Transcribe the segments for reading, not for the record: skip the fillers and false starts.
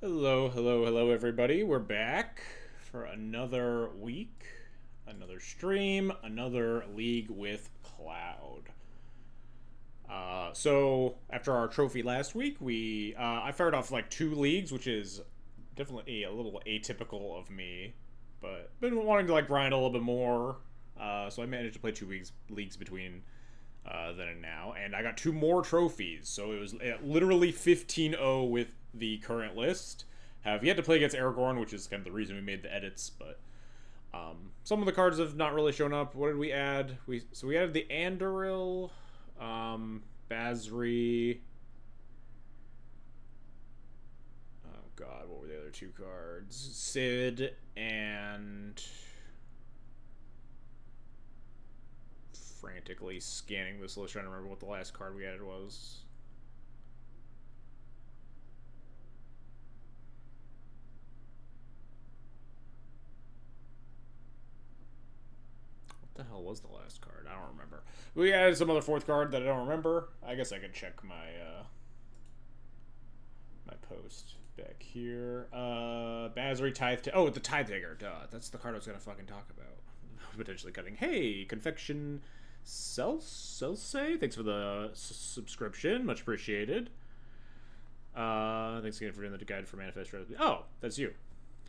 Hello, hello, hello, everybody. We're back for another week, another stream, another League with Cloud. So after our trophy last week, I fired off like 2 leagues, which is definitely a little atypical of me, but been wanting to like grind a little bit more. So I managed to play 2 leagues between then and now, and I got 2 more trophies. So it was literally 15-0 with the current list. Have yet to play against Aragorn, which is kind of the reason we made the edits, but some of the cards have not really shown up. What did we add? We added the Andoril, Basri. Oh God, what were the other 2 cards? Sid and frantically scanning this list, trying to remember what the last card we added was. What the hell was the last card? I don't remember. We added some other 4th card that I don't remember. I guess I could check my post back here. Basri Tithe. Oh, the Tithe Digger. Duh. That's the card I was gonna fucking talk about. Potentially cutting. Hey, Confection Celse. Thanks for the subscription. Much appreciated. Thanks again for doing the guide for Manifest. Oh, that's you.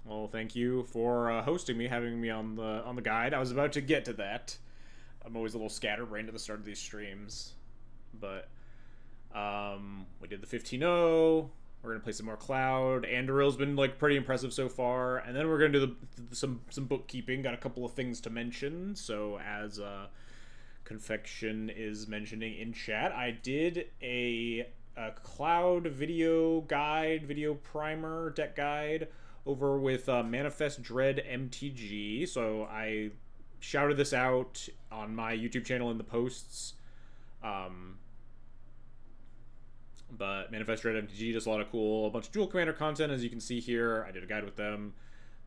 Well, thank you for hosting me, having me on the guide. I was about to get to that. I'm always a little scatterbrained at the start of these streams, but we did the 15-0. We're gonna play some more Cloud. Andoril's been like pretty impressive so far, and then we're gonna do some bookkeeping. Got a couple of things to mention. So as Confection is mentioning in chat, I did a Cloud video guide, video primer, deck guide over with Manifest Dread MTG. So I shouted this out on my YouTube channel in the posts. But Manifest Dread MTG does a lot of a bunch of Duel Commander content, as you can see here. I did a guide with them,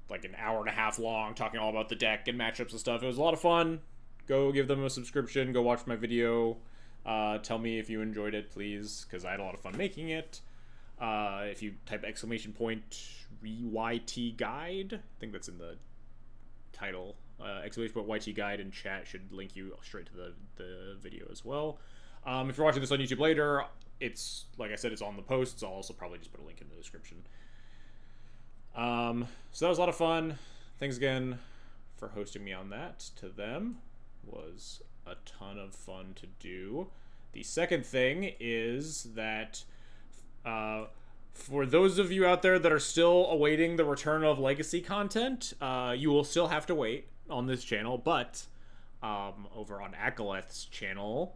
like an hour and a half long, talking all about the deck and matchups and stuff. It was a lot of fun. Go give them a subscription. Go watch my video. Tell me if you enjoyed it, please, because I had a lot of fun making it. If you type !YT guide, I think that's in the title. !YT guide in chat should link you straight to the video as well. If you're watching this on YouTube later, it's, like I said, it's on the posts. I'll also probably just put a link in the description. So that was a lot of fun. Thanks again for hosting me on that. To them, was a ton of fun to do. The second thing is that for those of you out there that are still awaiting the return of legacy content, you will still have to wait on this channel, but over on Akaleth's channel,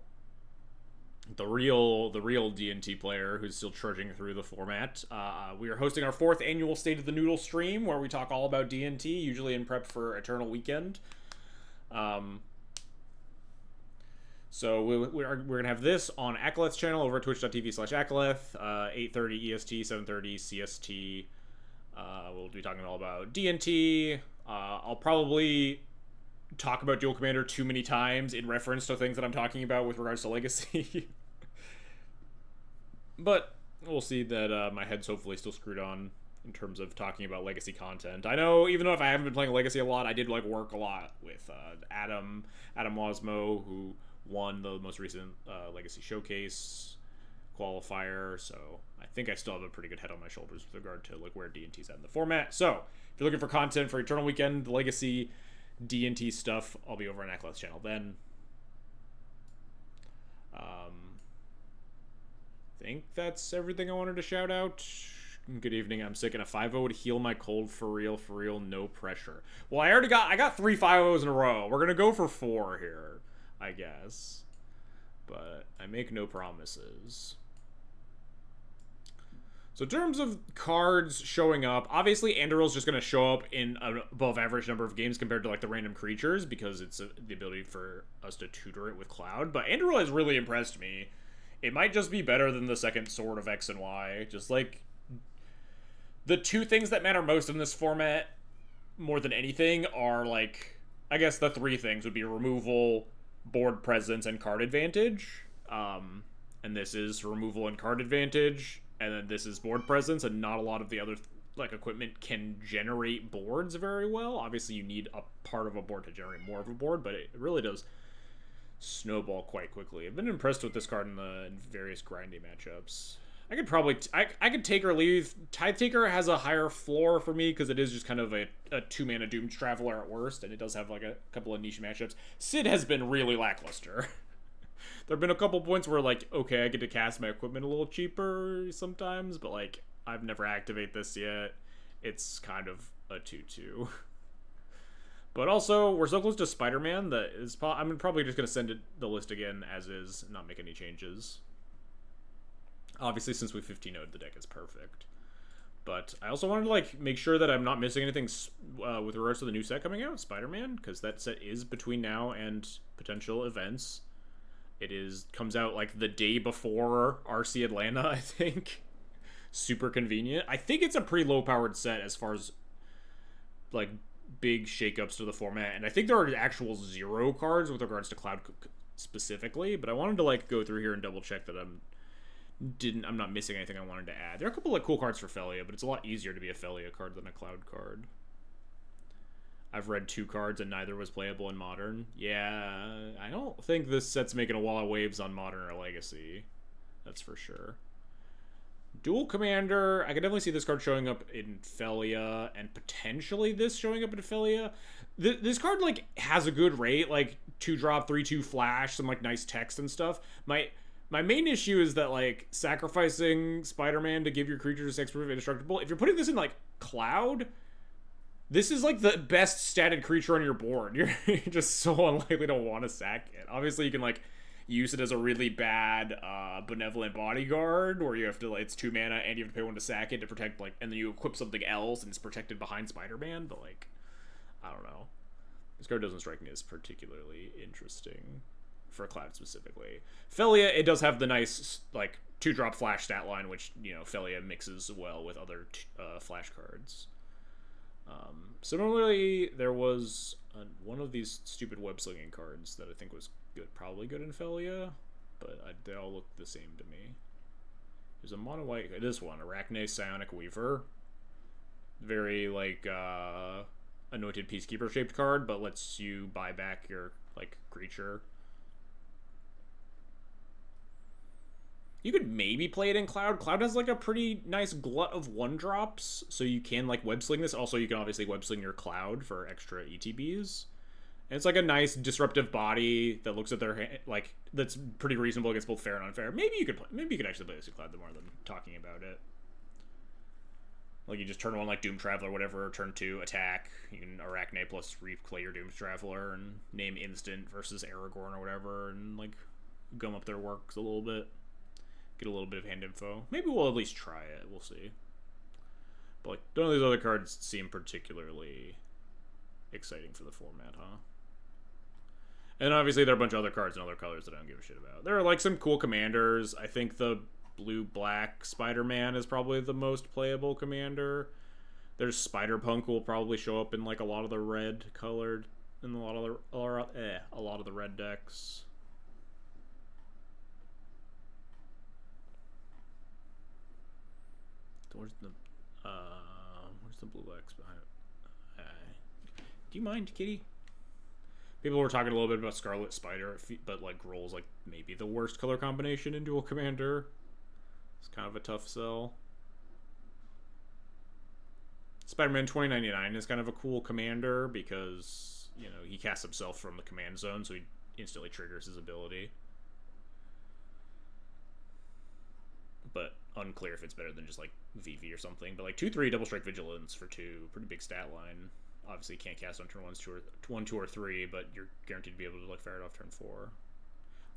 the real D&T player who's still trudging through the format, we are hosting our 4th annual State of the Noodle stream where we talk all about D&T, usually in prep for Eternal Weekend. So we're gonna have this on Akaleth's channel over at twitch.tv/Akaleth, 8:30 EST, 7:30 CST. We'll be talking all about D&T. I'll probably talk about Duel Commander too many times in reference to things that I'm talking about with regards to Legacy. But we'll see that my head's hopefully still screwed on in terms of talking about Legacy content. I know, even though if I haven't been playing Legacy a lot, I did like work a lot with Adam Wasmo, who won the most recent Legacy Showcase qualifier, so I think I still have a pretty good head on my shoulders with regard to like where D&T's at in the format. So if you're looking for content for Eternal Weekend, the Legacy D&T stuff, I'll be over on Akaleth's channel then. I think that's everything I wanted to shout out. Good evening. I'm sick, and a 5-0 would heal my cold for real, no pressure. Well, I got 3 5-0s in a row. We're gonna go for 4 here, I guess, but I make no promises. So in terms of cards showing up, obviously Andoril's just going to show up in an above average number of games compared to like the random creatures, because it's the ability for us to tutor it with Cloud. But Andoril has really impressed me. It might just be better than the second Sword of X and Y. Just like the 2 things that matter most in this format more than anything are like, I guess the 3 things would be removal, board presence, and card advantage. And this is removal and card advantage, and then this is board presence, and not a lot of the other like equipment can generate boards very well. Obviously, you need a part of a board to generate more of a board, but it really does snowball quite quickly. I've been impressed with this card in various grindy matchups. I could probably I could take or leave. Tithe Taker has a higher floor for me because it is just kind of a 2-mana Doom Traveler at worst, and it does have like a couple of niche matchups. Sid has been really lackluster. There have been a couple points where like, okay, I get to cast my equipment a little cheaper sometimes, but like I've never activated this yet. It's kind of a 2/2. But also, we're so close to Spider-Man that I'm probably just going to send it the list again as is, and not make any changes. Obviously, since we 15-0'd, the deck is perfect. But I also wanted to like make sure that I'm not missing anything with regards to the new set coming out, Spider-Man, because that set is between now and potential events. It comes out like the day before RC Atlanta, I think. Super convenient. I think it's a pretty low-powered set as far as like big shakeups to the format, and I think there are actual 0 cards with regards to Cloud specifically. But I wanted to like go through here and double check that I'm not missing anything I wanted to add. There are a couple of cool cards for Felia, but it's a lot easier to be a Felia card than a Cloud card. I've read 2 cards and neither was playable in Modern. Yeah, I don't think this set's making a wall of waves on Modern or Legacy. That's for sure. Duel Commander, I can definitely see this card showing up in Felia, and potentially this showing up in Felia. This card, like, has a good rate, like, 2-drop, 3/2 flash, some, like, nice text and stuff. My main issue is that, like, sacrificing Spider-Man to give your creatures hexproof indestructible, if you're putting this in, like, Cloud, this is, like, the best statted creature on your board. You're just so unlikely to want to sack it. Obviously, you can, like, use it as a really bad benevolent bodyguard, where you have to, like, it's 2 mana and you have to pay 1 to sack it to protect, like, and then you equip something else and it's protected behind Spider-Man, but, like, I don't know. This card doesn't strike me as particularly interesting for Cloud specifically. Felia, it does have the nice, like, 2-drop flash stat line, which, you know, Felia mixes well with other flash cards. Similarly, there was one of these stupid web-slinging cards that I think was good, probably good in Felia, but they all look the same to me. There's a mono white, this one, Arachne Psionic Weaver. Very, like, Anointed Peacekeeper shaped card, but lets you buy back your, like, creature. You could maybe play it in Cloud. Cloud has, like, a pretty nice glut of 1-drops, so you can, like, web-sling this. Also, you can obviously web-sling your Cloud for extra ETBs. And it's, like, a nice disruptive body that looks at their hand, like, that's pretty reasonable against both fair and unfair. Maybe you could actually play this in Cloud the more than talking about it. Like, you just turn 1, like, Doom Traveler, whatever, turn 2, attack. You can Arachne plus replay your Doom Traveler and name instant versus Aragorn or whatever, and, like, gum up their works a little bit. Get a little bit of hand info. Maybe we'll at least try it. We'll see. But, like, none of these other cards seem particularly exciting for the format, huh? And obviously there are a bunch of other cards in other colors that I don't give a shit about. There are, like, some cool commanders. I think the blue-black Spider-Man is probably the most playable commander. There's Spider-Punk, will probably show up in, like, a lot of the red-colored, in a lot of the red decks. Where's the blue X behind it? Do you mind, kitty? People were talking a little bit about Scarlet Spider, but, like, rolls like maybe the worst color combination in Duel Commander. It's kind of a tough sell. Spider-Man 2099 is kind of a cool commander because, you know, he casts himself from the command zone, so he instantly triggers his ability. But unclear if it's better than just, like, VV or something. But, like, 2/3 double strike vigilance for 2, pretty big stat line. Obviously you can't cast on turn 1, 2, or 3, but you're guaranteed to be able to, like, fire it off turn 4.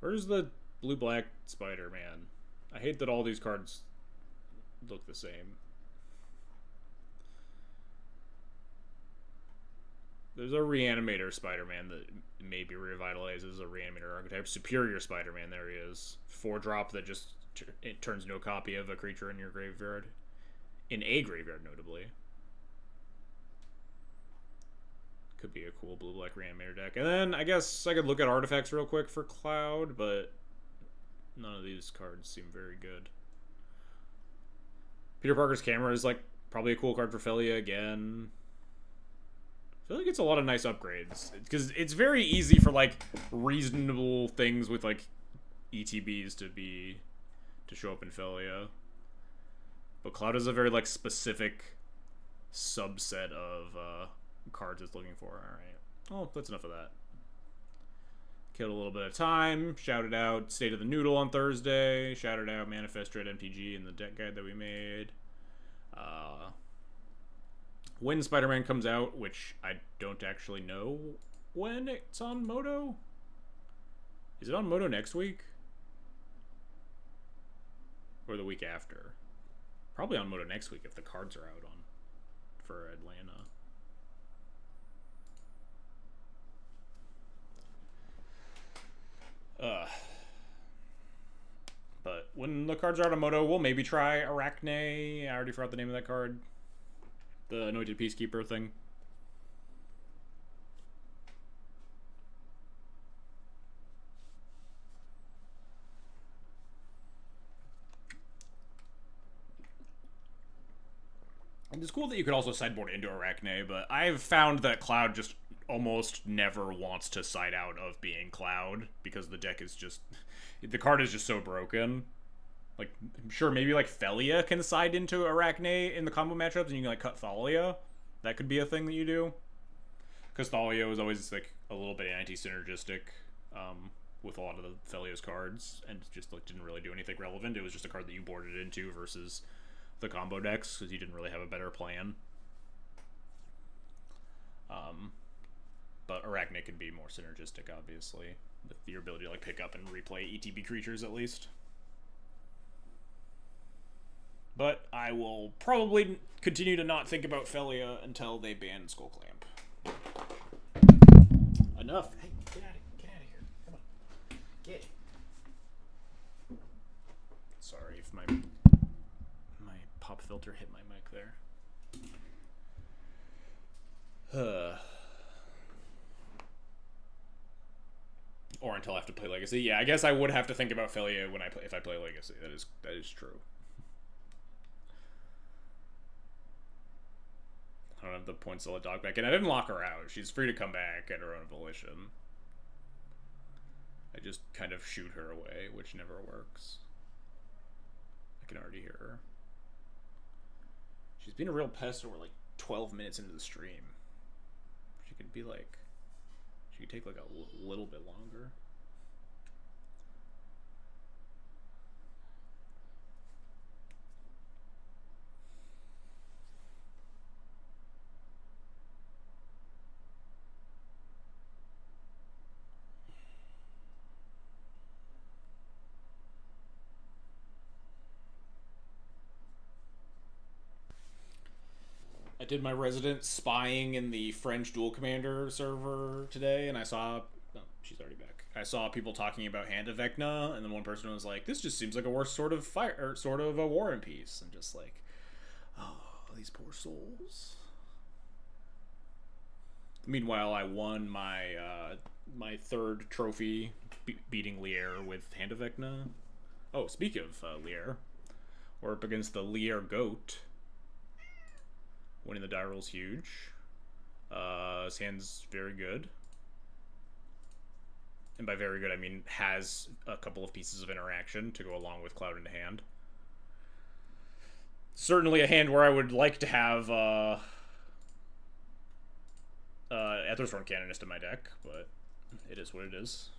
Where's the blue-black Spider-Man? I hate that all these cards look the same. There's a Reanimator Spider-Man that maybe revitalizes a Reanimator archetype. Superior Spider-Man, there he is. 4-drop that just it turns no copy of a creature in your graveyard. In a graveyard, notably. Could be a cool blue-black Reanimator deck. And then, I guess I could look at artifacts real quick for Cloud, but none of these cards seem very good. Peter Parker's Camera is, like, Probably a cool card for Philia again. I feel like it's a lot of nice upgrades. Because it's very easy for, like, reasonable things with, like, ETBs to show up in Philia. But Cloud is a very, like, specific subset of cards it's looking for. Alright. Oh, that's enough of that. Killed a little bit of time. Shouted out State of the Noodle on Thursday. Shouted out Manifest Dread MTG in the deck guide that we made. When Spider-Man comes out, which I don't actually know when it's on Moto. Is it on Moto next week? Or the week after? Probably on Moto next week if the cards are out on for Atlanta. But when the cards are out on Moto, we'll maybe try Arachne. I already forgot the name of that card. The Anointed Peacekeeper thing. And it's cool that you could also sideboard into Arachne, but I've found that Cloud just almost never wants to side out of being Cloud because the deck is just... the card is just so broken. Like, sure, maybe, like, Felia can side into Arachne in the combo matchups and you can, like, cut Thalia. That could be a thing that you do. Because Thalia was always, like, a little bit anti-synergistic with a lot of the Felia's cards and just, like, didn't really do anything relevant. It was just a card that you boarded into versus the combo decks because you didn't really have a better plan. But Arachne can be more synergistic, obviously, with your ability to, like, pick up and replay ETB creatures at least. But I will probably continue to not think about Felia until they ban Skull Clamp. Enough. Hey, get out of here. Come on. Get. Sorry if my pop filter hit my mic there. Or until I have to play Legacy. Yeah, I guess I would have to think about Felia if I play Legacy. That is true. I don't have the points to let Dog back in. I didn't lock her out. She's free to come back at her own volition. I just kind of shoot her away, which never works. I can already hear her. She's been a real pest over like 12 minutes into the stream. She could be like... she could take like a little bit longer. I did my resident spying in the French Duel Commander server today, and I saw... oh, she's already back. I saw people talking about Hand of Vecna, and then one person was like, this just seems like a worse sort of fire, or sort of a War and Peace. And just like, oh, these poor souls. Meanwhile, I won my my third trophy, beating Leair with Hand of Vecna. Oh, speak of Leair, we're up against the Leair Goat. Winning the die roll's huge. His hand's very good. And by very good, I mean has a couple of pieces of interaction to go along with Cloud into hand. Certainly a hand where I would like to have Etherstorm Canonist in my deck, but it is what it is.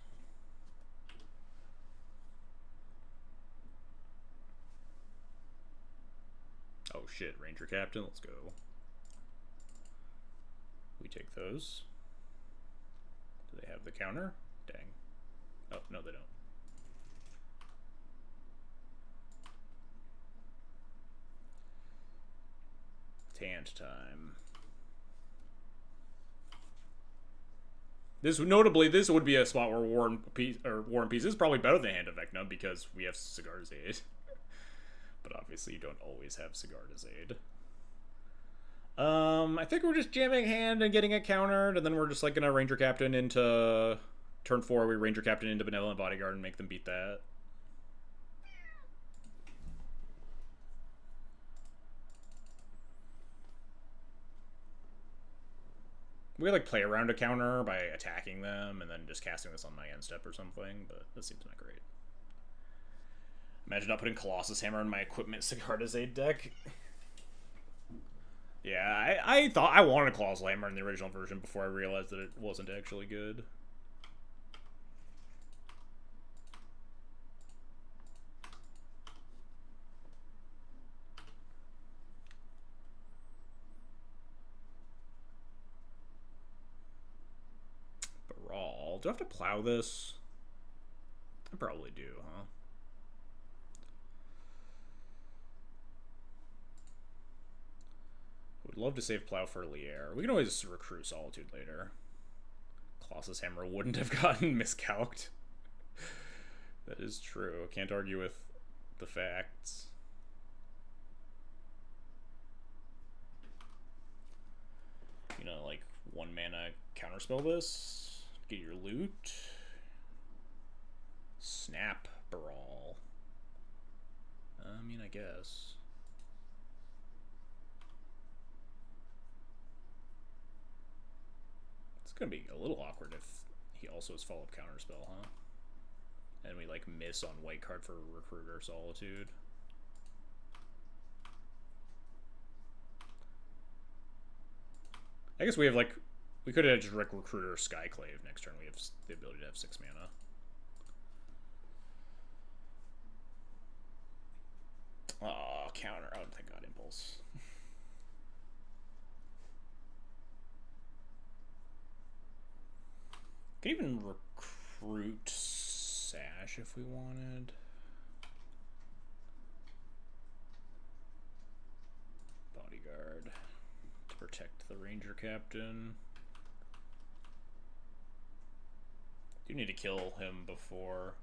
Oh shit, Ranger Captain, let's go. We take those. Do they have the counter? Dang. Oh, no they don't. Tant time. This would be a spot where War and Peace is probably better than Hand of Vecna because we have Sigarda's Aid. But obviously you don't always have Sigarda's Aid. I think we're just jamming hand and getting it countered, and then we're just like gonna Ranger Captain into turn 4. We Ranger Captain into Benevolent Bodyguard and make them beat that. We like play around a counter by attacking them and then just casting this on my end step or something, but this seems not great. Imagine not putting Colossus Hammer in my equipment Sigarda's Aid deck. Yeah, I thought I wanted Colossus Hammer in the original version before I realized that it wasn't actually good. Brawl. Do I have to plow this? I probably do, huh? Would love to save Plow for Leair. We can always recruit Solitude later. Colossus Hammer wouldn't have gotten miscalced. That is true. Can't argue with the facts. You know, like 1 mana counterspell this. Get your loot. Snap Brawl. I mean, I guess. It's gonna be a little awkward if he also has follow-up counterspell, huh? And we like miss on white card for Recruiter Solitude. I guess we have like we could have just Recruiter Skyclave next turn. We have the ability to have 6 mana. Oh, counter. Oh, thank God, Impulse. Could even recruit Sash if we wanted. Bodyguard to protect the Ranger Captain. Do need to kill him before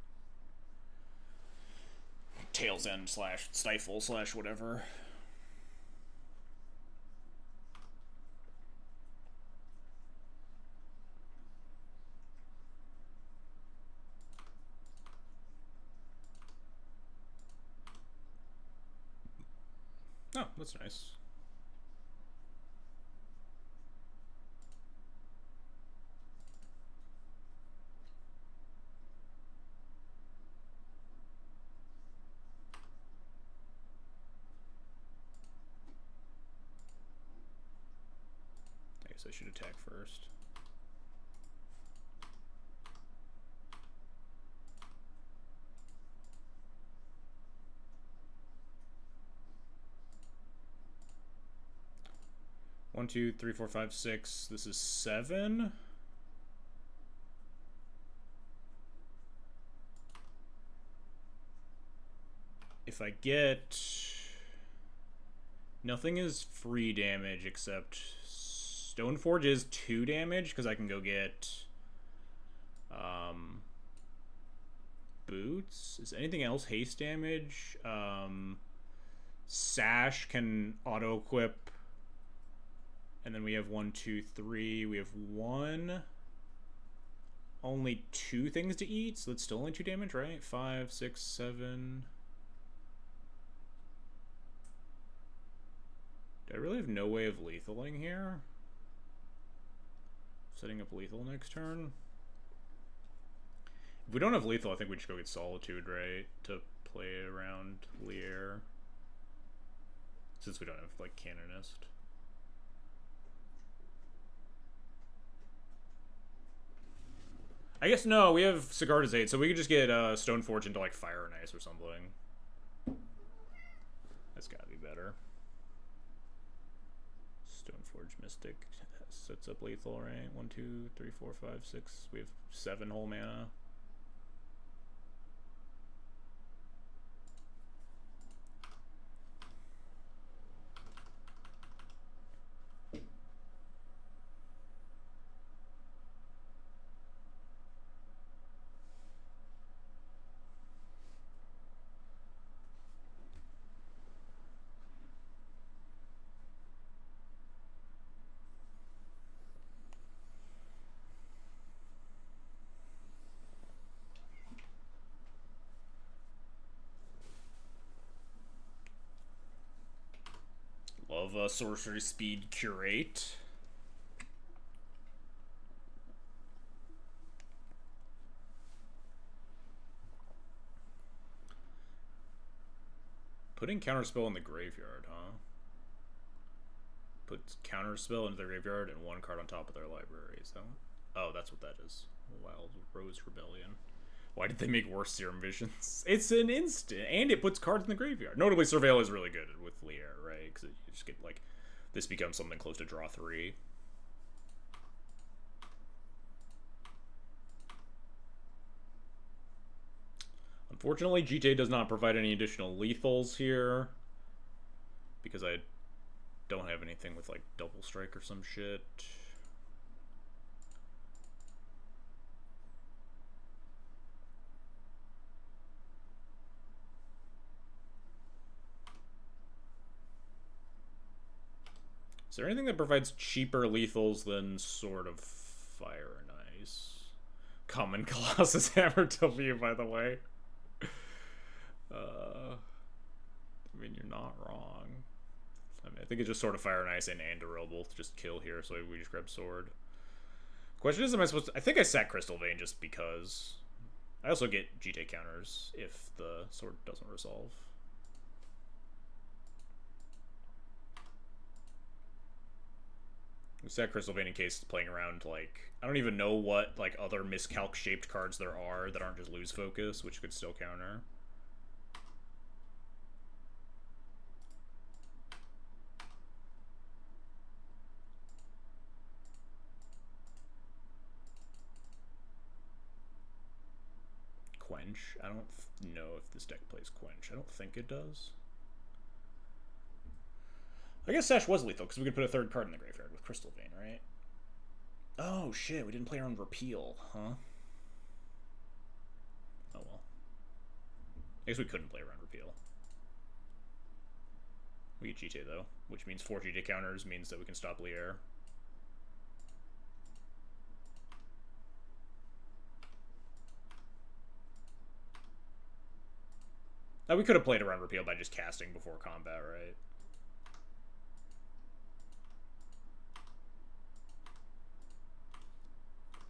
Tail's End / Stifle / whatever. Oh, that's nice. I guess I should attack first. One, two, three, four, five, six. This is 7. If I get... Nothing is free damage except Stoneforge is 2 damage because I can go get boots. Is anything else haste damage? Sash can auto-equip. And then we have 1, 2, 3. We have 1. Only 2 things to eat, so that's still only 2 damage, right? 5, 6, 7. Do I really have no way of lethaling here? Setting up lethal next turn? If we don't have lethal, I think we just go get Solitude, right? To play around Leair. Since we don't have, like, Canonist. I guess no, we have Sigarda's Aid, so we could just get Stoneforge into like Fire and Ice or something. That's gotta be better. Stoneforge Mystic sets up lethal, right? 1, 2, 3, 4, 5, 6. We have 7 whole mana. Love Sorcery Speed Curate. Putting counterspell in the graveyard, huh? Put counterspell into the graveyard and one card on top of their library. So, oh, that's what that is. Wild Rose Rebellion. Why did they make worse Serum Visions? It's an instant, and it puts cards in the graveyard. Notably, Surveil is really good with Leair, right? Because you just get, like, this becomes something close to draw 3. Unfortunately, GTA does not provide any additional lethals here. Because I don't have anything with, like, double strike or some shit. Is there anything that provides cheaper lethals than Sword of Fire and Ice? Common Colossus Hammer W, by the way. I mean, you're not wrong. I mean, I think it's just Sword of Fire and Ice and Duel both just kill here, so we just grab Sword. Question is, am I supposed to... I think I sack Crystal Vein just because. I also get GTA counters if the Sword doesn't resolve. We sack Crystal Vein in case playing around, like... I don't even know what, like, other miscalc-shaped cards there are that aren't just lose focus, which could still counter. Quench. I don't know if this deck plays Quench. I don't think it does. I guess Sash was lethal, because we could put a third card in the graveyard with Crystal Vein, right? Oh, shit, we didn't play around Repeal, huh? Oh, well. I guess we couldn't play around Repeal. We get GTA, though, which means 4 GTA counters means that we can stop Leair. Now, we could have played around Repeal by just casting before combat, right?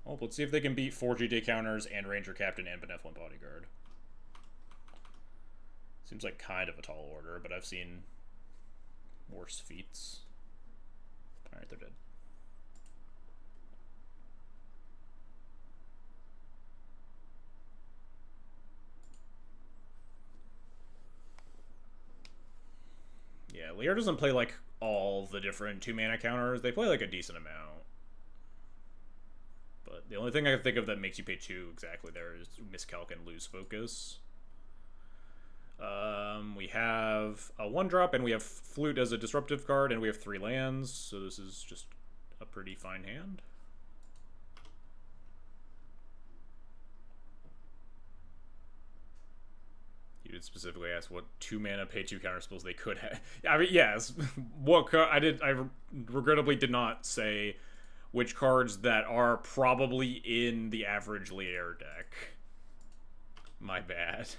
Well, let's see if they can beat 4 GTA counters and Ranger Captain and Benevolent Bodyguard. Seems like kind of a tall order, but I've seen worse feats. Alright, they're dead. Yeah, Leair doesn't play, like, all the different 2-mana counters. They play, like, a decent amount. But the only thing I can think of that makes you pay 2 exactly there is miscalc and lose focus. We have a 1-drop, and we have Flute as a disruptive card, and we have 3 lands, so this is just a pretty fine hand. You did specifically ask what 2-mana pay 2 counter spells they could have. I mean, yes. I regrettably did not say which cards that are probably in the average Leair deck. My bad.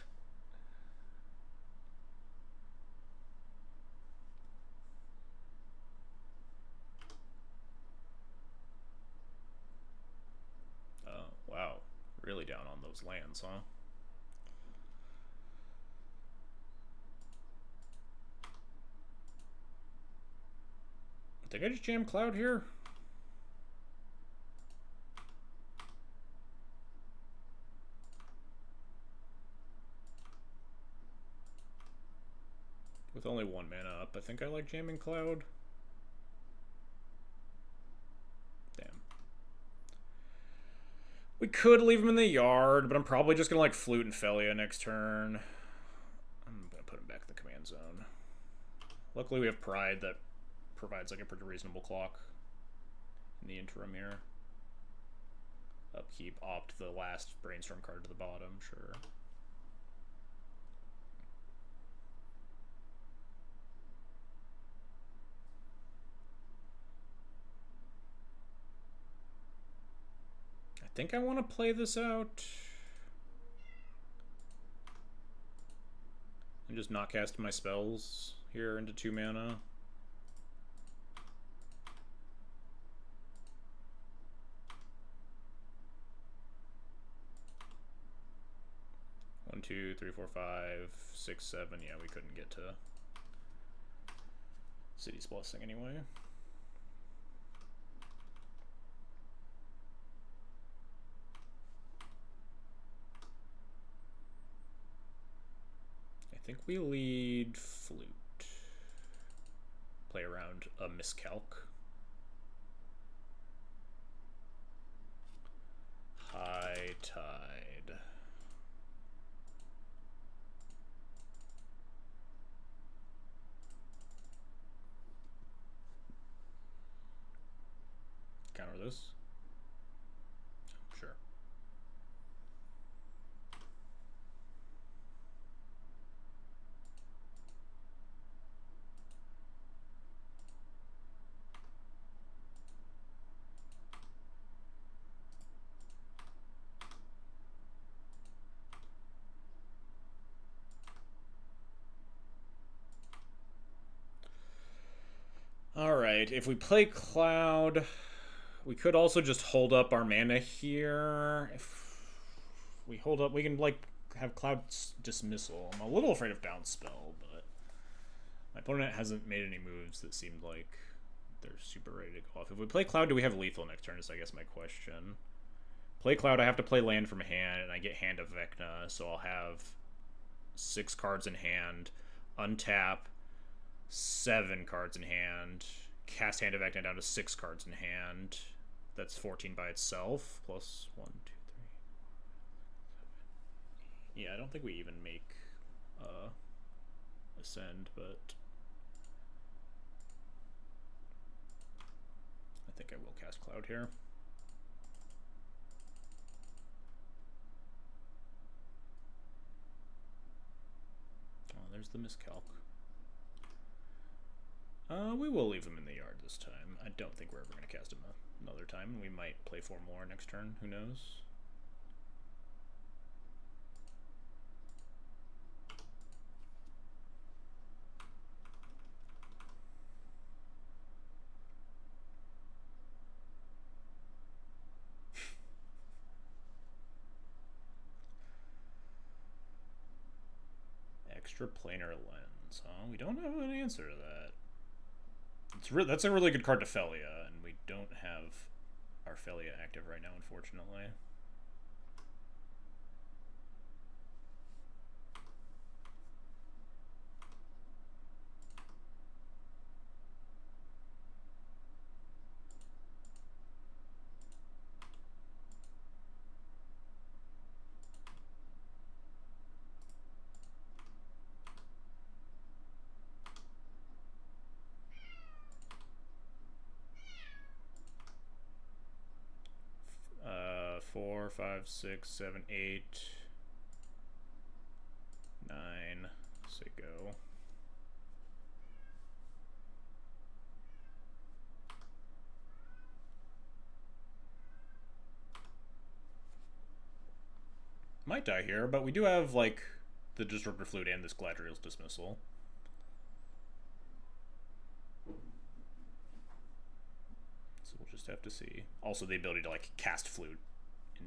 Oh, wow. Really down on those lands, huh? I think I just jammed Cloud here. With only 1 mana up, I think I like jamming Cloud. Damn. We could leave him in the yard, but I'm probably just gonna like Flute and Felia next turn. I'm gonna put him back in the command zone. Luckily we have Pride that provides like a pretty reasonable clock in the interim here. Upkeep, opt the last Brainstorm card to the bottom, sure. I think I want to play this out. And just not cast my spells here into 2 mana. 2, 3, 4, 5, 6, 7. Yeah, we couldn't get to City's Blessing anyway. I think we lead Flute. Play around a Miscalc. High Tide. Counter this? Sure. Alright, if we play Cloud, we could also just hold up our mana here. If we hold up, we can, like, have Cloud's Dismissal. I'm a little afraid of Bounce Spell, but my opponent hasn't made any moves that seemed like they're super ready to go off. If we play Cloud, do we have lethal next turn is, I guess, my question. Play Cloud, I have to play land from hand, and I get Hand of Vecna, so I'll have 6 cards in hand, untap, 7 cards in hand, cast Hand of Vecna down to 6 cards in hand. That's 14 by itself, plus 1, 2, 3. Yeah, I don't think we even make Ascend, but I think I will cast Cloud here. Oh, there's the Miscalc. We will leave him in the yard this time. I don't think we're ever going to cast him another time. We might play 4 more next turn. Who knows? Extra planar lens, huh? We don't have an answer to that. That's a really good card to Felia, and we don't have our Felia active right now, unfortunately. Four, 5, 6, 7, 8, 9. Say go. Might die here, but we do have, like, the Disruptor Flute and this Galadriel's Dismissal. So we'll just have to see. Also the ability to, like, cast Flute in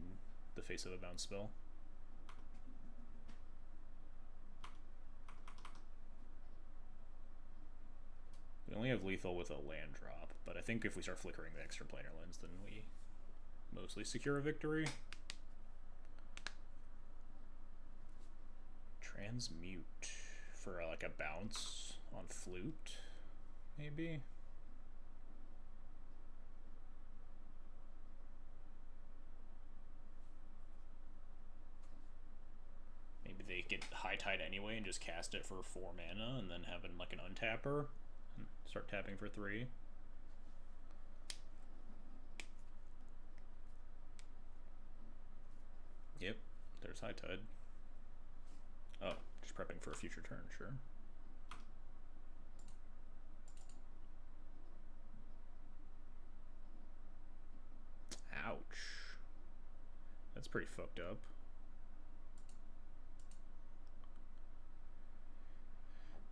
the face of a bounce spell. We only have lethal with a land drop, but I think if we start flickering the extra planar lens, then we mostly secure a victory. Transmute for like a bounce on Flute, maybe. Maybe they get High Tide anyway and just cast it for 4 mana and then have it like an untapper and start tapping for 3. Yep, there's High Tide. Oh, just prepping for a future turn, sure. Ouch. That's pretty fucked up.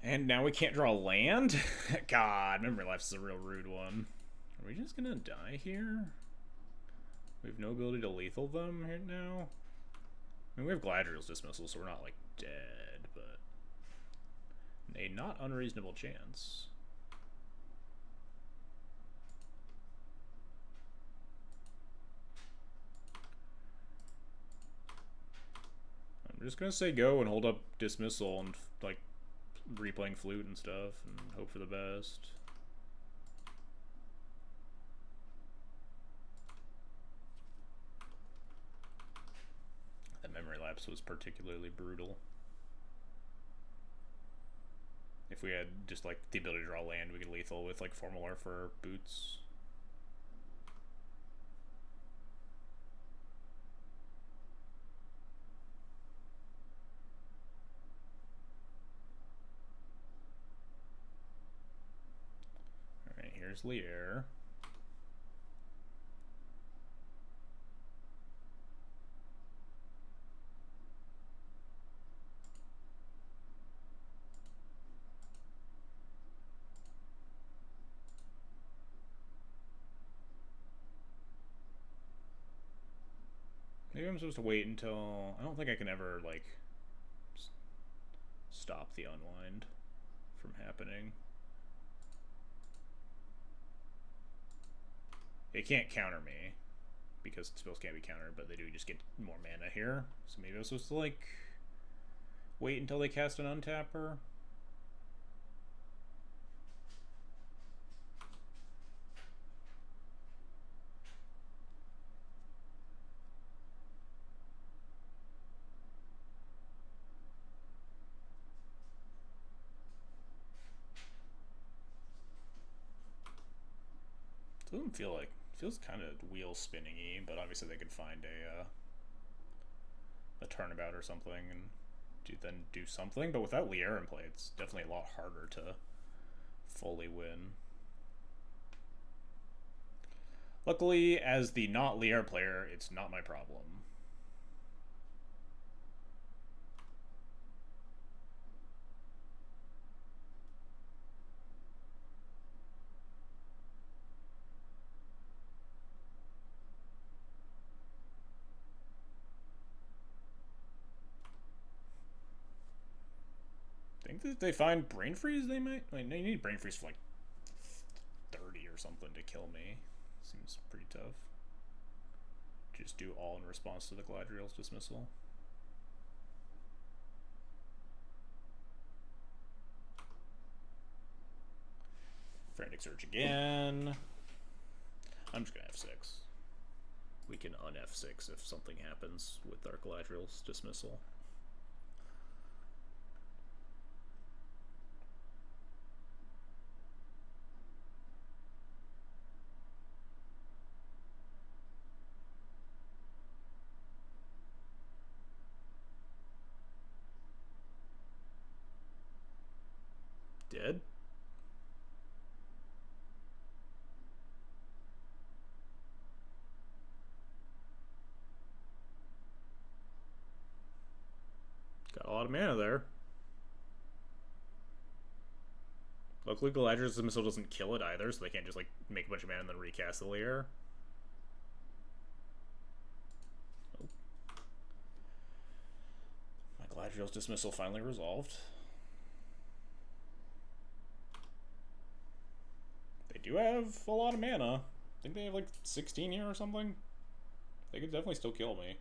And now we can't draw land? God, Memory Lapse is a real rude one. Are we just gonna die here? We have no ability to lethal them right now? I mean, we have Galadriel's Dismissal, so we're not, like, dead, but a not unreasonable chance. I'm just gonna say go and hold up Dismissal and like replaying Flute and stuff and hope for the best. That memory lapse was particularly brutal. If we had just like the ability to draw land, we could lethal with like Formula for boots. Alright, here's Leair. Maybe I'm supposed to wait until... I don't think I can ever, like, stop the unwind from happening. It can't counter me, because spells can't be countered, but they do just get more mana here. So maybe I'm supposed to, like, wait until they cast an untapper. Doesn't feel like, feels kind of wheel spinning-y, but obviously they could find a turnabout or something and then do something. But without Leair in play, it's definitely a lot harder to fully win. Luckily, as the not Leair player, it's not my problem. I think that if they find Brain Freeze, they might... I mean, they need Brain Freeze for like 30 or something to kill me. Seems pretty tough. Just do all in response to the Galadriel's Dismissal. Frantic Search again. I'm just gonna F6. We can un-F6 if something happens with our Galadriel's Dismissal. Dead? Got a lot of mana there. Luckily, Galadriel's Dismissal doesn't kill it either, so they can't just like make a bunch of mana and then recast the Leair. Oh. My Galadriel's Dismissal finally resolved. They do have a lot of mana. I think they have like 16 here or something. They could definitely still kill me.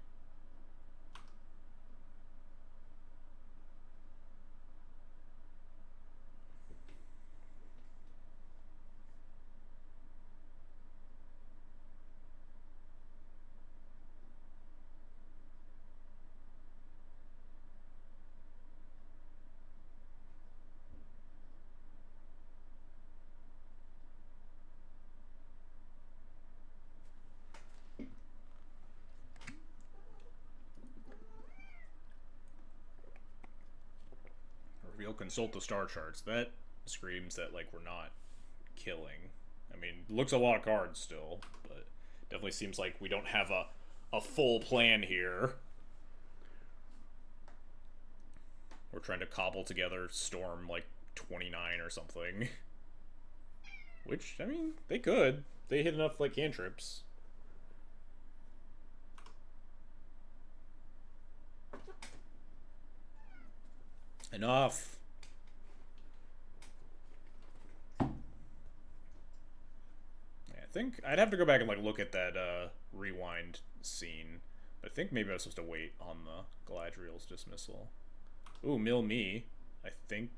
Reveal consult the star charts. That screams that like we're not killing. I mean, looks a lot of cards still, but definitely seems like we don't have a full plan here. We're trying to cobble together Storm like 29 or something. Which, I mean, they could. They hit enough like cantrips. Enough. Yeah, I think I'd have to go back and like look at that rewind scene. I think maybe I was supposed to wait on the Galadriel's dismissal. Ooh, mill me. I think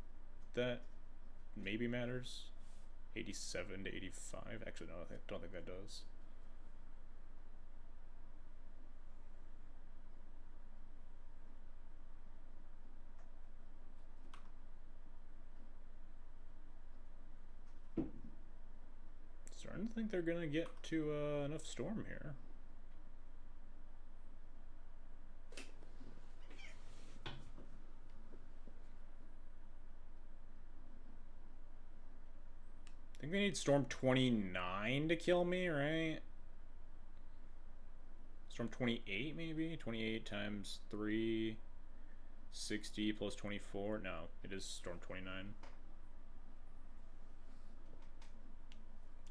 that maybe matters. 87 to 85. Actually, no, I don't think that does. Starting to think they're gonna get to enough storm here. I think they need storm 29 to kill me, right? Storm 28 maybe? 28 times 3, 60 plus 24. No, it is storm 29.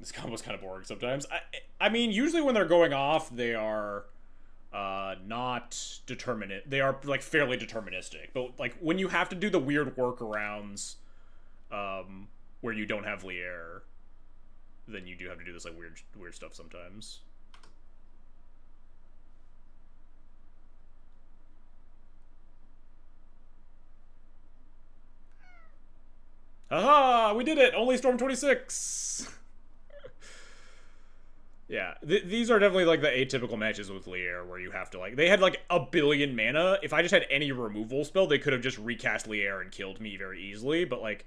This combo's kind of boring sometimes. I mean, usually when they're going off, they are not determinate. They are like fairly deterministic. But like when you have to do the weird workarounds, where you don't have Leair, then you do have to do this like weird stuff sometimes. Aha! We did it! Only Storm 26! Yeah, these are definitely like the atypical matches with Leair where you have to like... They had like a billion mana. If I just had any removal spell, they could have just recast Leair and killed me very easily. But like,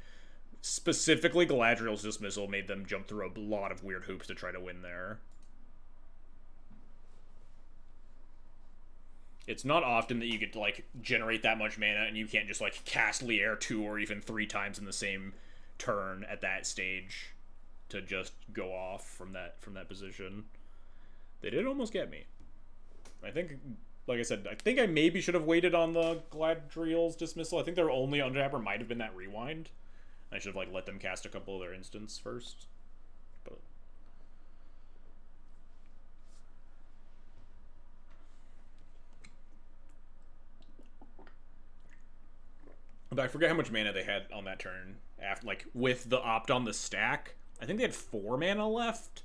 specifically Galadriel's Dismissal made them jump through a lot of weird hoops to try to win there. It's not often that you get to like generate that much mana and you can't just like cast Leair 2 or even 3 times in the same turn at that stage to just go off from that position. They did almost get me. I think, like I said, I think I maybe should have waited on the Galadriel's Dismissal. I think their only undertapper might have been that rewind. I should have like let them cast a couple of their instants first. But I forget how much mana they had on that turn. After, like, with the opt on the stack, I think they had 4 mana left.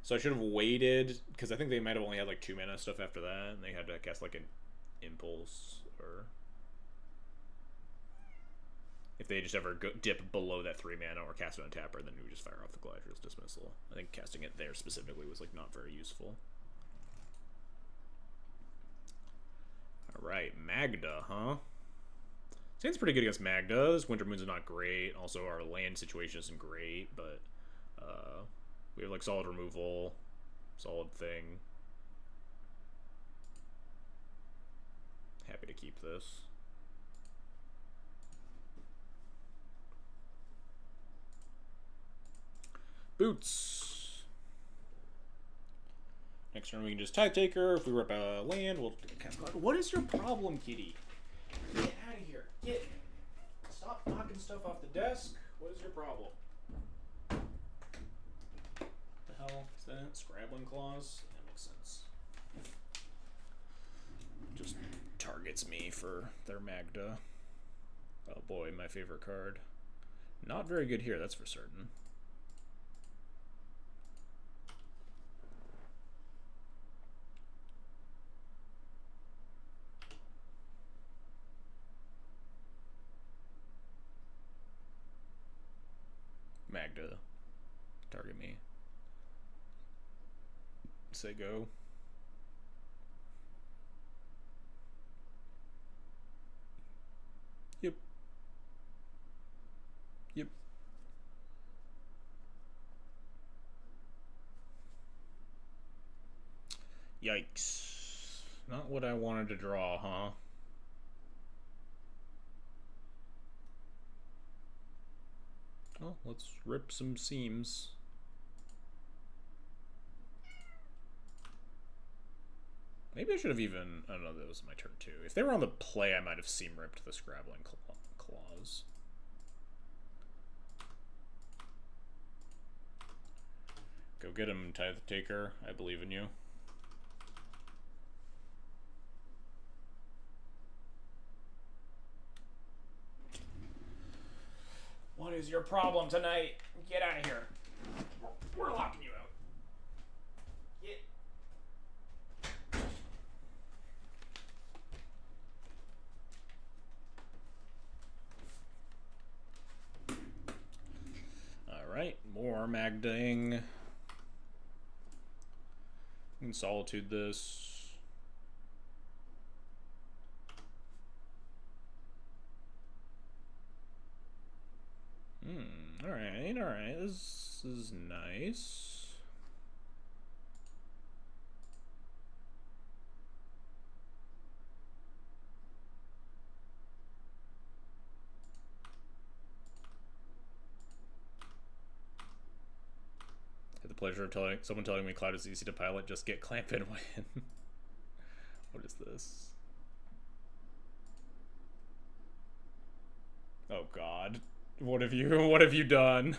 So I should have waited, because I think they might have only had like 2 mana stuff after that, and they had to cast like an Impulse, or if they just ever dip below that 3 mana or cast it on tapper, then we just fire off the Galadriel's Dismissal. I think casting it there specifically was like not very useful. Alright, Magda, huh? Stands pretty good against Magda's. Winter Moon's not great. Also, our land situation isn't great, but we have like solid removal, solid thing. Happy to keep this. Boots. Next turn we can just Tithe Taker. If we rip a land, we'll cast. What is your problem, kitty? Get out of here. Get. Stop knocking stuff off the desk. What is your problem? The hell is that? Scrabbling Claws? That makes sense. Just targets me for their Magda. Oh boy, my favorite card. Not very good here, that's for certain. Magda, target me. Say go. Yep. Yep. Yikes. Not what I wanted to draw, huh? Well, let's rip some seams. Maybe I should have even... Oh no, that was my turn too. If they were on the play, I might have seam ripped the Scrabbling Claws. Go get him, Tithe Taker. I believe in you. your problem tonight. Get out of here. We're locking you out. Get. Alright, more Magdaing. We can solitude this. Alright, alright. This is nice. I had the pleasure of someone telling me Cloud is easy to pilot, just get clamp and win. What is this? Oh god. What have you done?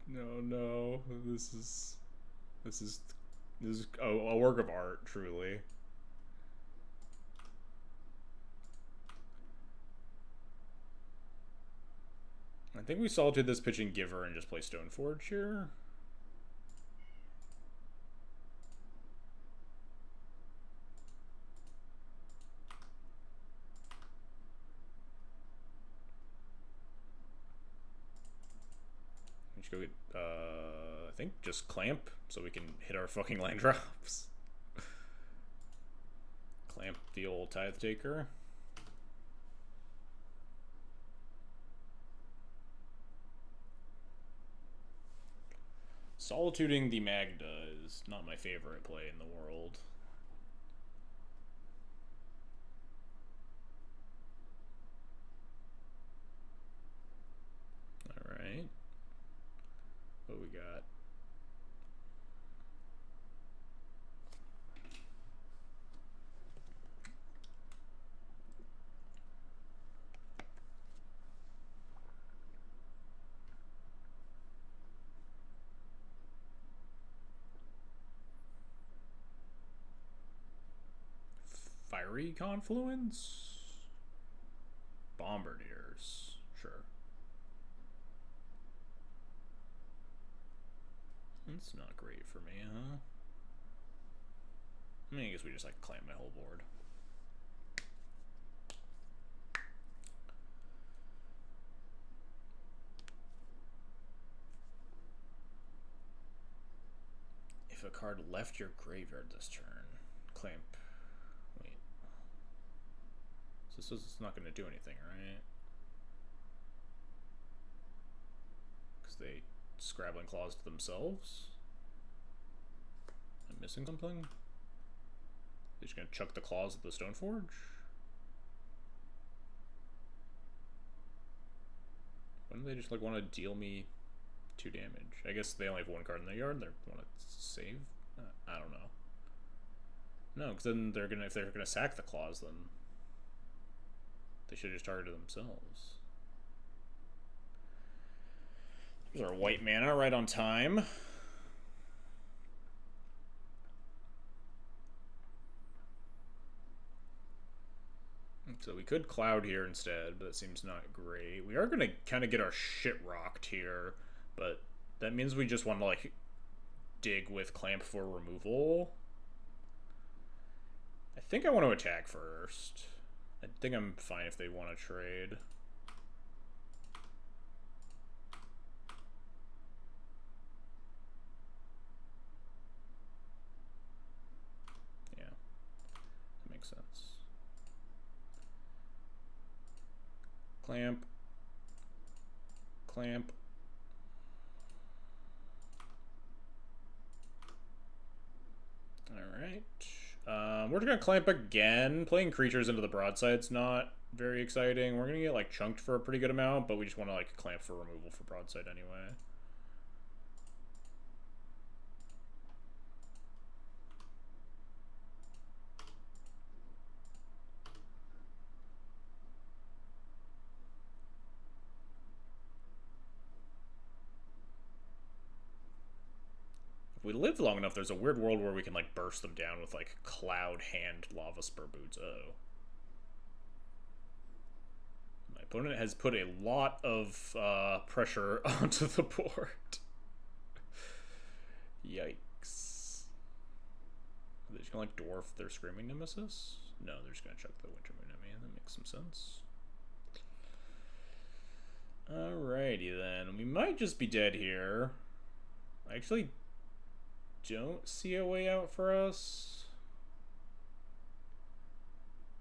No. This is a work of art, truly. I think we salted this pitching Giver and just play Stoneforge here. We should go get, I think just Clamp so we can hit our fucking land drops. Clamp the old Tithe Taker. Solituding the Magda is not my favorite play in the world. Alright. What we got? Fiery Confluence? Bombardiers. Sure. That's not great for me, huh? I mean, I guess we just like clamp my whole board. If a card left your graveyard this turn, clamp. Wait. So this is not going to do anything, right? Because they Scrabbling Claws to themselves? I'm missing something? They're just going to chuck the claws at the Stoneforge? Wouldn't they just like want to deal me 2 damage? I guess they only have 1 card in their yard. They want to save? I don't know. No, because then they're gonna, if they're gonna sack the claws, then they should just target themselves. There's our white mana right on time. So we could Cloud here instead, but that seems not great. We are going to kind of get our shit rocked here, but that means we just want to, like, dig with Clamp for removal. I think I want to attack first. I think I'm fine if they want to trade. Yeah, that makes sense. Clamp. Clamp. Alright. We're just gonna clamp again. Playing creatures into the broadside's not very exciting. We're gonna get like chunked for a pretty good amount, but we just want to like clamp for removal for broadside anyway. we lived long enough, there's a weird world where we can, like, burst them down with, like, Cloud Hand Lava Spur Boots. Uh-oh. My opponent has put a lot of pressure onto the board. Yikes. Are they just gonna, like, dwarf their Screaming Nemesis? No, they're just gonna chuck the Winter Moon at me. That makes some sense. Alrighty then. We might just be dead here. I actually don't see a way out for us.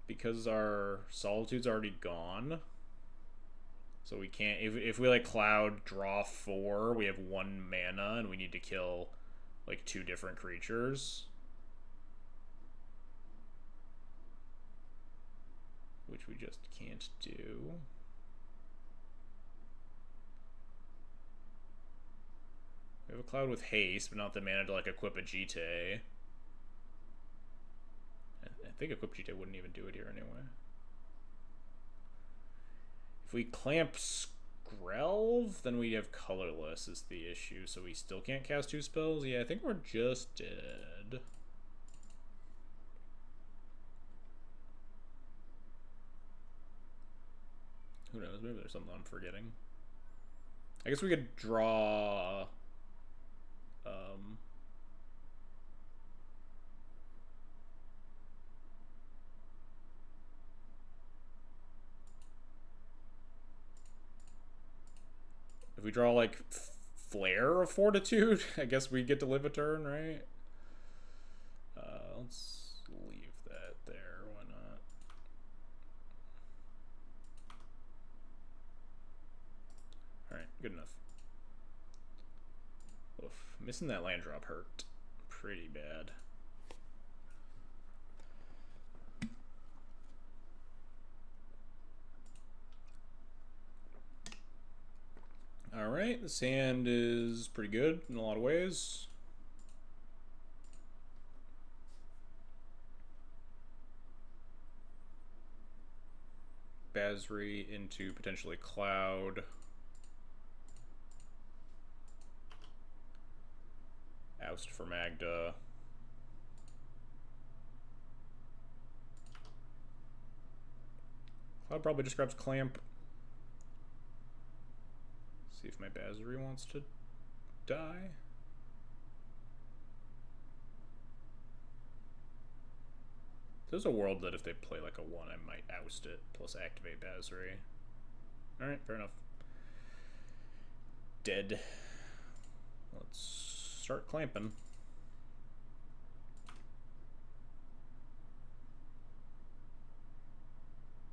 Because our Solitude's already gone. So we can't... If we, like, Cloud, draw 4, we have 1 mana, and we need to kill, like, 2 different creatures. Which we just can't do. We have a Cloud with haste, but not the mana to, like, equip a Jite. I think equip Jite wouldn't even do it here anyway. If we clamp Skrelv, then we have colorless is the issue, so we still can't cast 2 spells. Yeah, I think we're just dead. Who knows? Maybe there's something I'm forgetting. I guess we could draw... if we draw, like, Flare of Fortitude, I guess we get to live a turn, right? Let's leave that there. Why not? Alright, good enough. Oof, missing that land drop hurt pretty bad. Alright, this hand is pretty good in a lot of ways. Basri into potentially Cloud. Oust for Magda. Cloud probably just grabs Clamp. See if my Basri wants to die. There's a world that if they play like a 1, I might oust it, plus activate Basri. Alright, fair enough. Dead. Let's start clamping.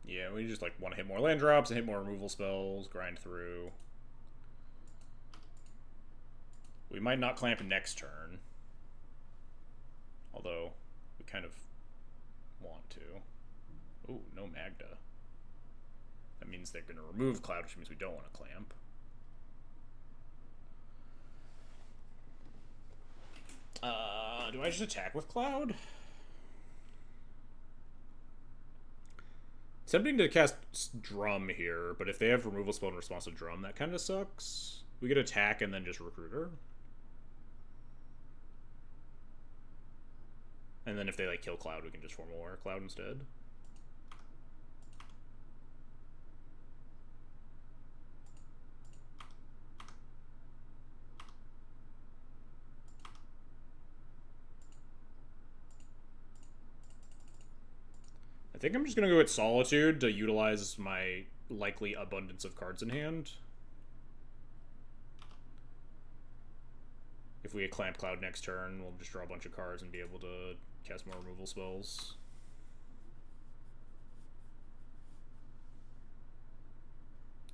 Yeah, we just like want to hit more land drops and hit more removal spells, grind through. We might not clamp next turn. Although, we kind of want to. Ooh, no Magda. That means they're going to remove Cloud, which means we don't want to clamp. Do I just attack with Cloud? It's tempting to cast Drum here, but if they have removal spell in response to Drum, that kind of sucks. We could attack and then just Recruiter. And then if they like kill Cloud, we can just form a War Cloud instead. I think I'm just gonna go with Solitude to utilize my likely abundance of cards in hand. If we clamp Cloud next turn, we'll just draw a bunch of cards and be able to cast more removal spells.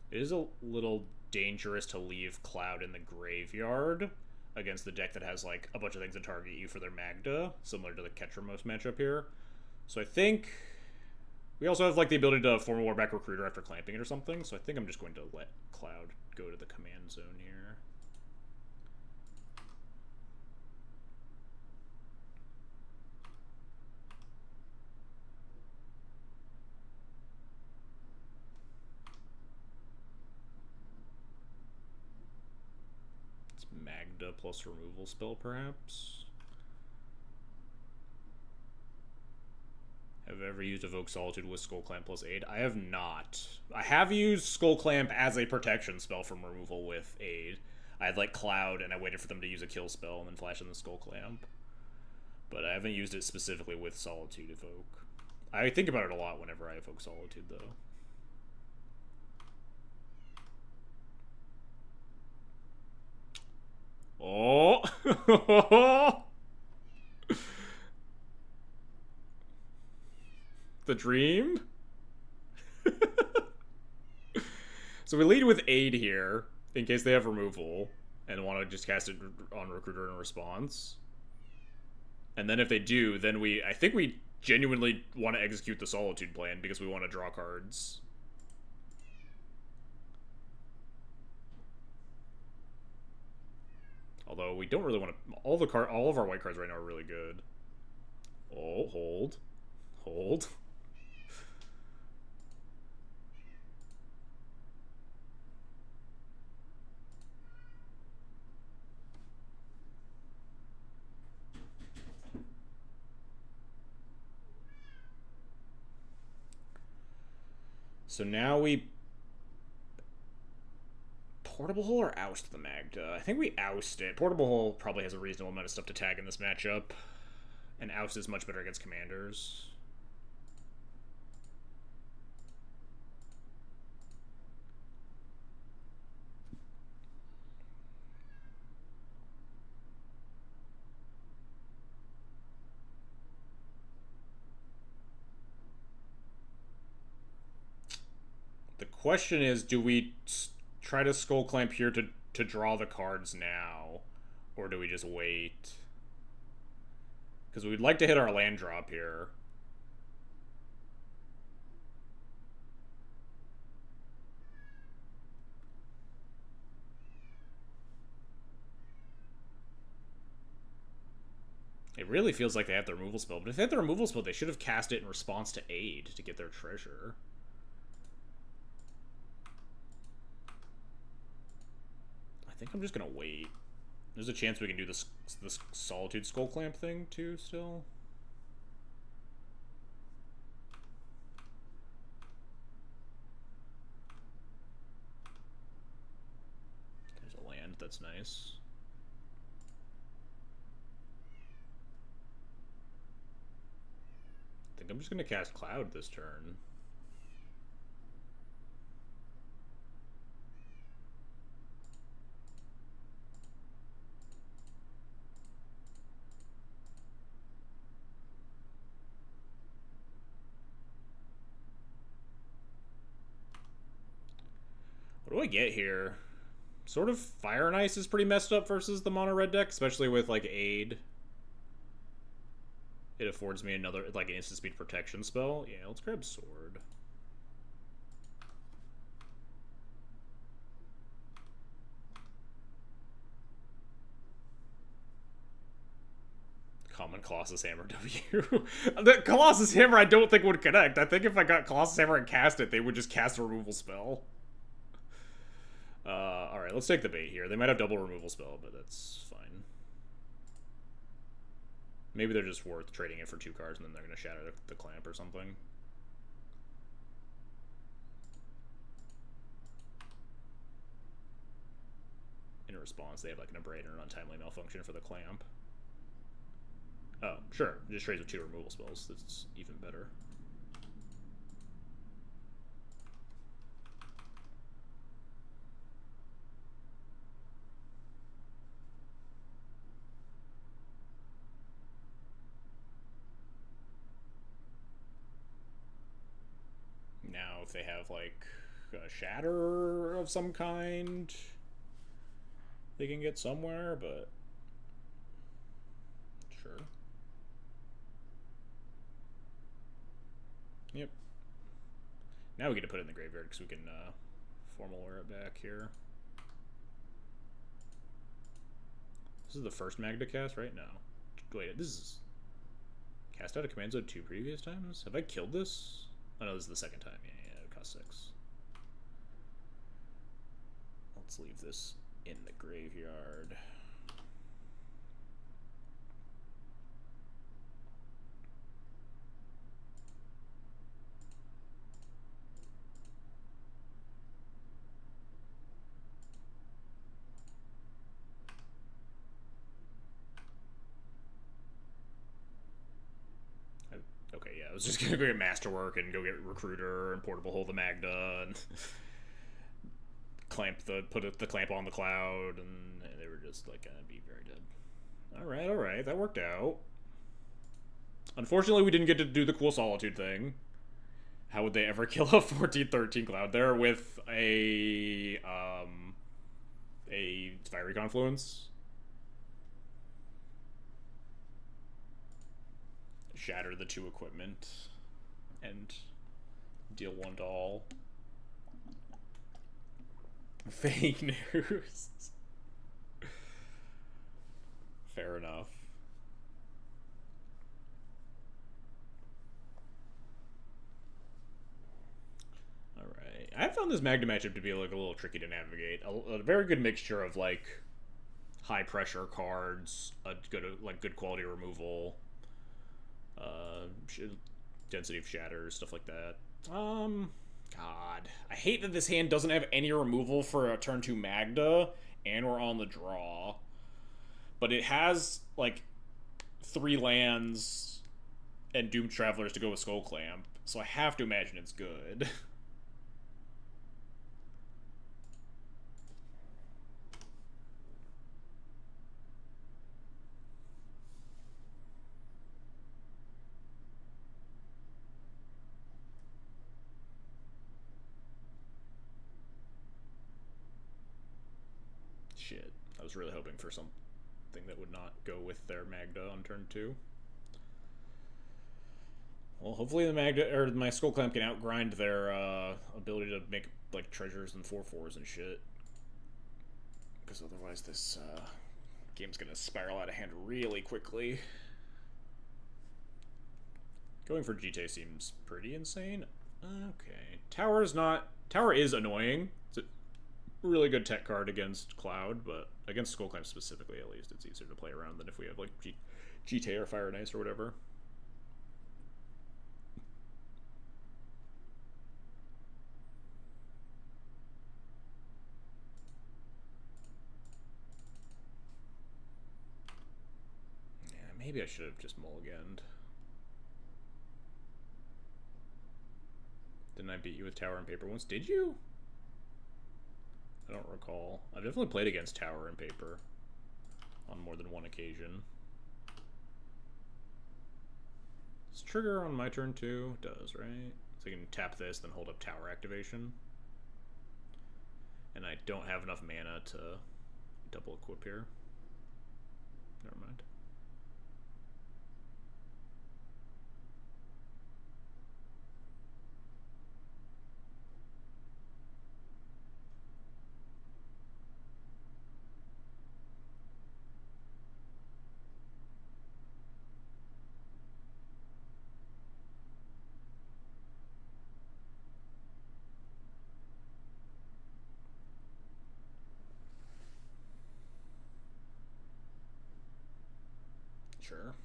It is a little dangerous to leave Cloud in the graveyard against the deck that has like a bunch of things that target you for their Magda, similar to the Ketramos matchup here. So I think we also have like the ability to form a Warback Recruiter after clamping it or something, so I think I'm just going to let Cloud go to the command zone here. Magda plus removal spell, perhaps? Have I ever used Evoke Solitude with Skull Clamp plus Aid? I have not. I have used Skull Clamp as a protection spell from removal with Aid. I had like Cloud and I waited for them to use a kill spell and then flash in the Skull Clamp. But I haven't used it specifically with Solitude Evoke. I think about it a lot whenever I evoke Solitude, though. Oh! The dream? So we lead with Aid here, in case they have removal, and want to just cast it on Recruiter in response. And then if they do, then I think we genuinely want to execute the Solitude plan, because we want to draw cards. Although we don't really want to. All of our white cards right now are really good. Oh, hold. So now we Portable Hole or oust the Magda? I think we oust it. Portable Hole probably has a reasonable amount of stuff to tag in this matchup. And oust is much better against commanders. The question is, do we try to Skull Clamp here to draw the cards now? Or do we just wait? Because we'd like to hit our land drop here. It really feels like they have the removal spell, but if they had the removal spell, they should have cast it in response to Aid to get their treasure. I think I'm just gonna wait. There's a chance we can do this Solitude Skull Clamp thing too still. There's a land, that's nice. I think I'm just gonna cast Cloud this turn. What do I get here? Sort of Fire and Ice is pretty messed up versus the mono red deck, especially with like Aid. It affords me another like an instant speed protection spell. Yeah, let's grab Sword. Common Colossus Hammer W. The Colossus Hammer I don't think would connect. I think if I got Colossus Hammer and cast it, they would just cast a removal spell. Alright, let's take the bait here. They might have double removal spell, but that's fine. Maybe they're just worth trading it for 2 cards and then they're going to shatter the clamp or something. In response, they have like an Abrade or an Untimely Malfunction for the clamp. Oh, sure. Just trades with 2 removal spells. That's even better. Now, if they have like a Shatter of some kind, they can get somewhere, but sure. Yep. Now we get to put it in the graveyard because we can formal wear it back here. This is the first Magda cast, right? No. Wait, this is cast out of Command Zone 2 previous times? Have I killed this? Oh no, this is the second time. Yeah, it costs 6. Let's leave this in the graveyard. Okay, yeah, I was just gonna go get Masterwork and go get Recruiter and Portable Hold the Magda and put the clamp on the cloud, and they were just like gonna be very dead. All right, that worked out. Unfortunately, we didn't get to do the cool Solitude thing. How would they ever kill a 14-13 cloud there with a Fiery Confluence? Shatter the 2 equipment and deal 1 to all. Fake news. Fair enough. Alright. I found this Magda matchup to be like a little tricky to navigate. A very good mixture of like high pressure cards, a good quality removal, density of shatters, stuff like that. God, I hate that this hand doesn't have any removal for a turn 2 Magda, and we're on the draw. But it has like 3 lands and Doomed Travelers to go with Skull Clamp, so I have to imagine it's good. Shit. I was really hoping for something that would not go with their Magda on turn 2. Well, hopefully the Magda or my Skull Clamp can outgrind their ability to make like treasures and 4/4s and shit. Because otherwise this game's gonna spiral out of hand really quickly. Going for GT seems pretty insane. Okay. Tower is annoying. It's a really good tech card against Cloud, but against Skull Clamp specifically, at least, it's easier to play around than if we have like GT or Fire and Ice or whatever. Yeah, maybe I should have just mulliganed. Didn't I beat you with Tower and Paper once? Did you? I don't recall. I've definitely played against Tower and Paper on more than one occasion. Does trigger on my turn too? Does, right? So I can tap this, then hold up Tower activation. And I don't have enough mana to double equip here. Never mind. Sure.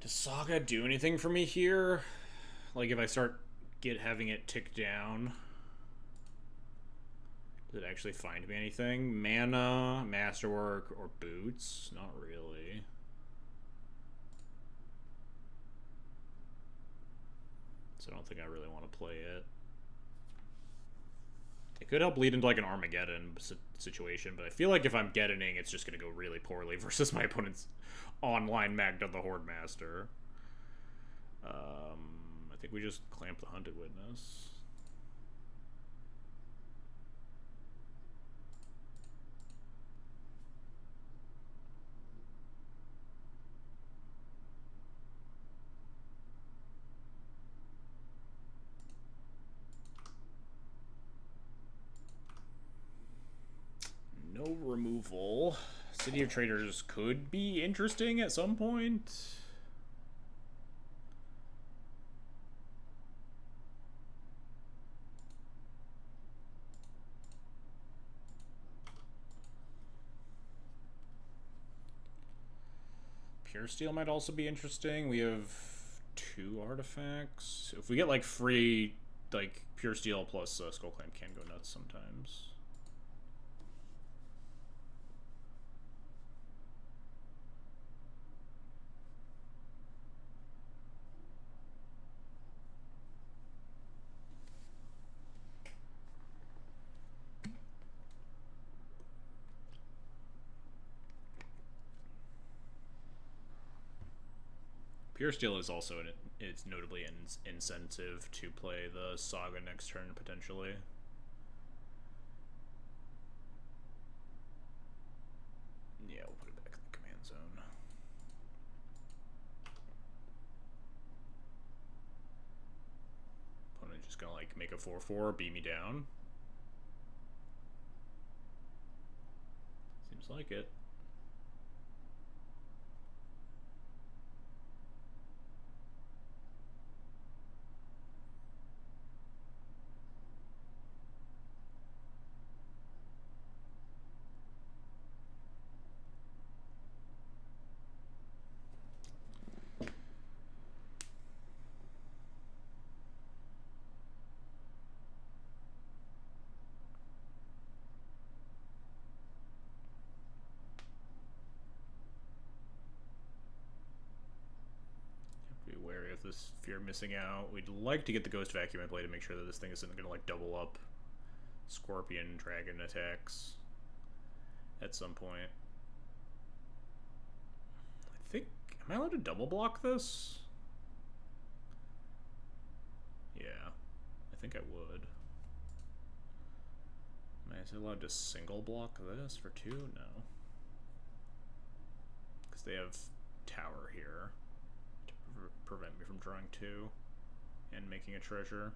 Does Saga do anything for me here? Like if I start having it tick down, does it actually find me anything? Mana, Masterwork, or Boots? Not really. So I don't think I really want to play it. It could help lead into like an Armageddon situation, but I feel like if I'm getting, it's just going to go really poorly versus my opponent's online Magda the Horde Master. I think we just clamp the Hunted Witness. removal. City of Traders could be interesting at some point. Pure Steel might also be interesting. We have 2 artifacts. If we get like free, like Pure Steel plus Skull Clamp can go nuts sometimes. Pure Steel is also it's notably incentive to play the Saga next turn potentially. Yeah, we'll put it back in the command zone. Opponent just gonna like make a 4/4, beat me down. Seems like it. This fear of missing out. We'd like to get the Ghost Vacuum in play to make sure that this thing isn't going to like double up Scorpion Dragon attacks at some point. I think, am I allowed to double block this? Yeah, I think I would. Am I allowed to single block this for 2? No. Because they have Tower here. Prevent me from drawing 2 and making a treasure.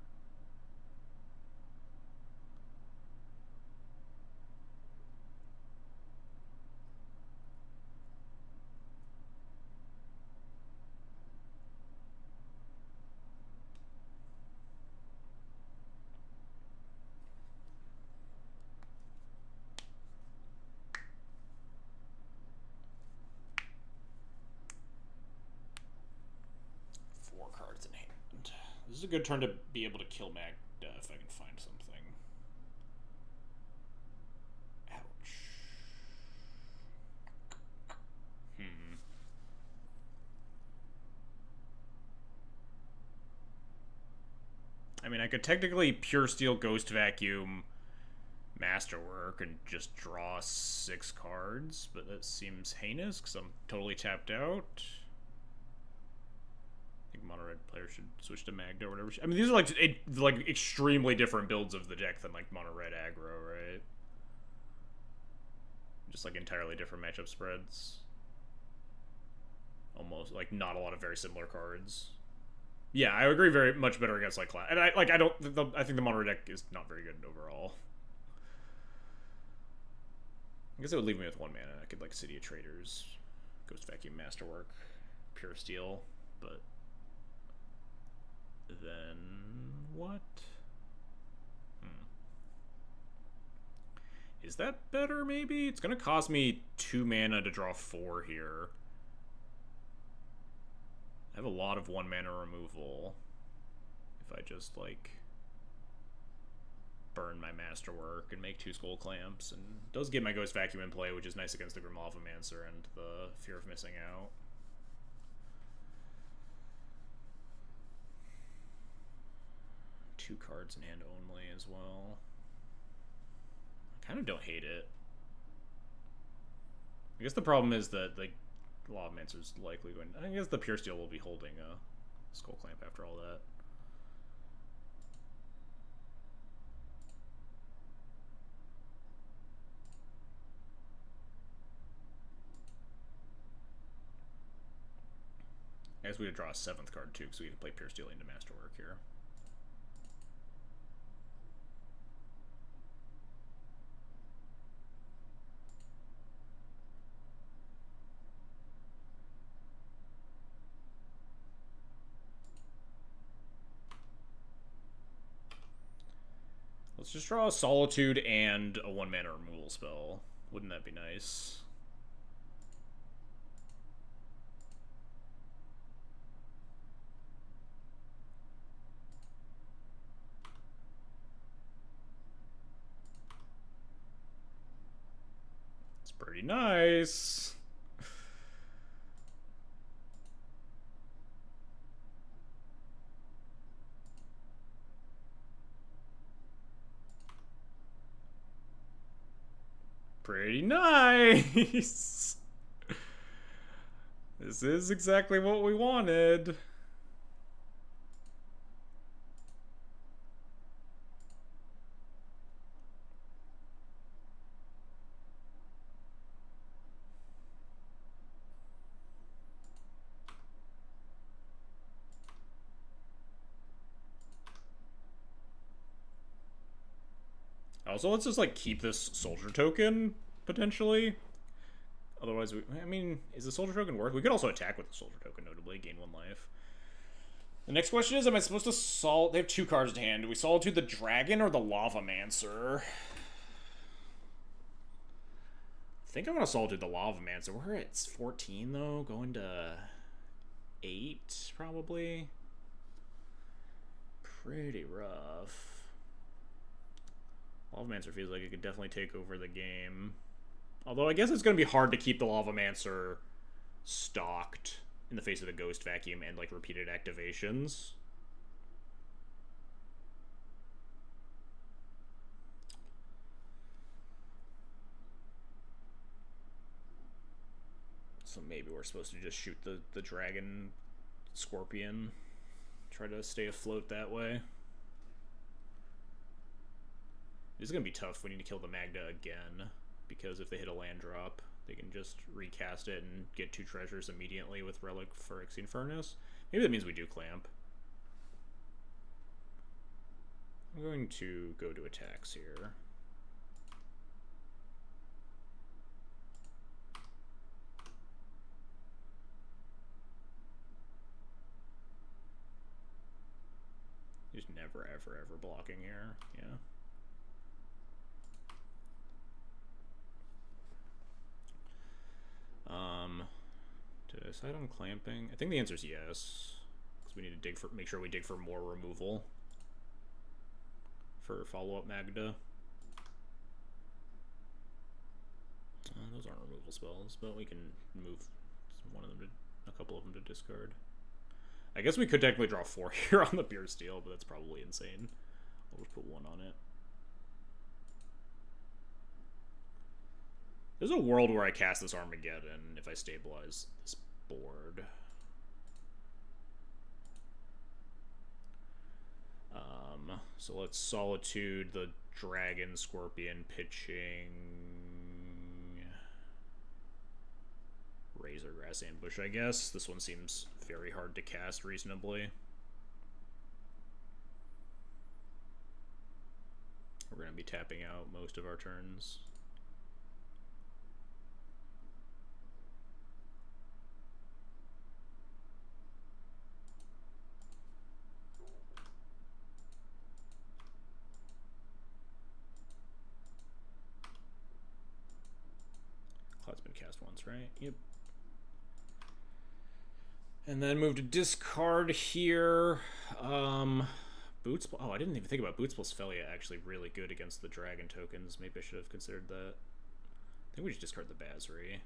Cards in hand. This is a good turn to be able to kill Magda if I can find something. Ouch. I mean, I could technically Pure Steel Ghost Vacuum Masterwork and just draw 6 cards, but that seems heinous because I'm totally tapped out. Mono red players should switch to Magda or whatever. I mean, these are like extremely different builds of the deck than like mono red aggro, right? Just like entirely different matchup spreads. Almost like not a lot of very similar cards. Yeah, I agree. Very much better against like class, and I think the mono red deck is not very good overall. I guess it would leave me with 1 mana. I could like City of Traders, Ghost Vacuum Masterwork, Pure Steel, but. Then what? Is that better, maybe? It's gonna cost me 2 mana to draw 4 here. I have a lot of 1 mana removal. If I just, like, burn my Masterwork and make 2 Skull Clamps, and does get my Ghost Vacuum in play, which is nice against the Grimlavamancer and the Fear of Missing Out. Two cards in hand only as well. I kind of don't hate it. I guess the problem is that like Lavamancer's likely going. I guess the Pure Steel will be holding a Skull Clamp after all that. I guess we could draw a 7th card too, because we can play Pure Steel into Masterwork here. Let's just draw a Solitude and a 1-mana removal spell. Wouldn't that be nice? It's pretty nice. Pretty nice. This is exactly what we wanted. Also, let's just, like, keep this soldier token, potentially. Otherwise, I mean, is the soldier token worth? We could also attack with the soldier token, notably, gain 1 life. The next question is, am I supposed to they have 2 cards to hand. Do we Solitude the Dragon or the Lavamancer? I think I want to Solitude the Lavamancer. We're at 14, though. Going to 8, probably. Pretty rough. Lavamancer feels like it could definitely take over the game. Although I guess it's going to be hard to keep the Lavamancer stocked in the face of the Ghost Vacuum and, like, repeated activations. So maybe we're supposed to just shoot the Dragon Scorpion. Try to stay afloat that way. This is going to be tough. We need to kill the Magda again, because if they hit a land drop, they can just recast it and get 2 treasures immediately with Relic Phyrexian Furnace. Maybe that means we do Clamp. I'm going to go to attacks here. Just never, ever, ever blocking here. Yeah. Did I decide on clamping? I think the answer is yes. Because we need to make sure we dig for more removal for follow-up Magda. Those aren't removal spells, but we can move a couple of them to discard. I guess we could technically draw 4 here on the Pure Steel, but that's probably insane. I'll just put 1 on it. There's a world where I cast this Armageddon if I stabilize this board. So let's Solitude the Dragon Scorpion, pitching Razorgrass Ambush, I guess. This one seems very hard to cast reasonably. We're going to be tapping out most of our turns. Cloud's been cast once, right? Yep. And then move to discard here. Boots. Oh, I didn't even think about Boots plus Felia actually really good against the dragon tokens. Maybe I should have considered that. I think we just discard the Basri.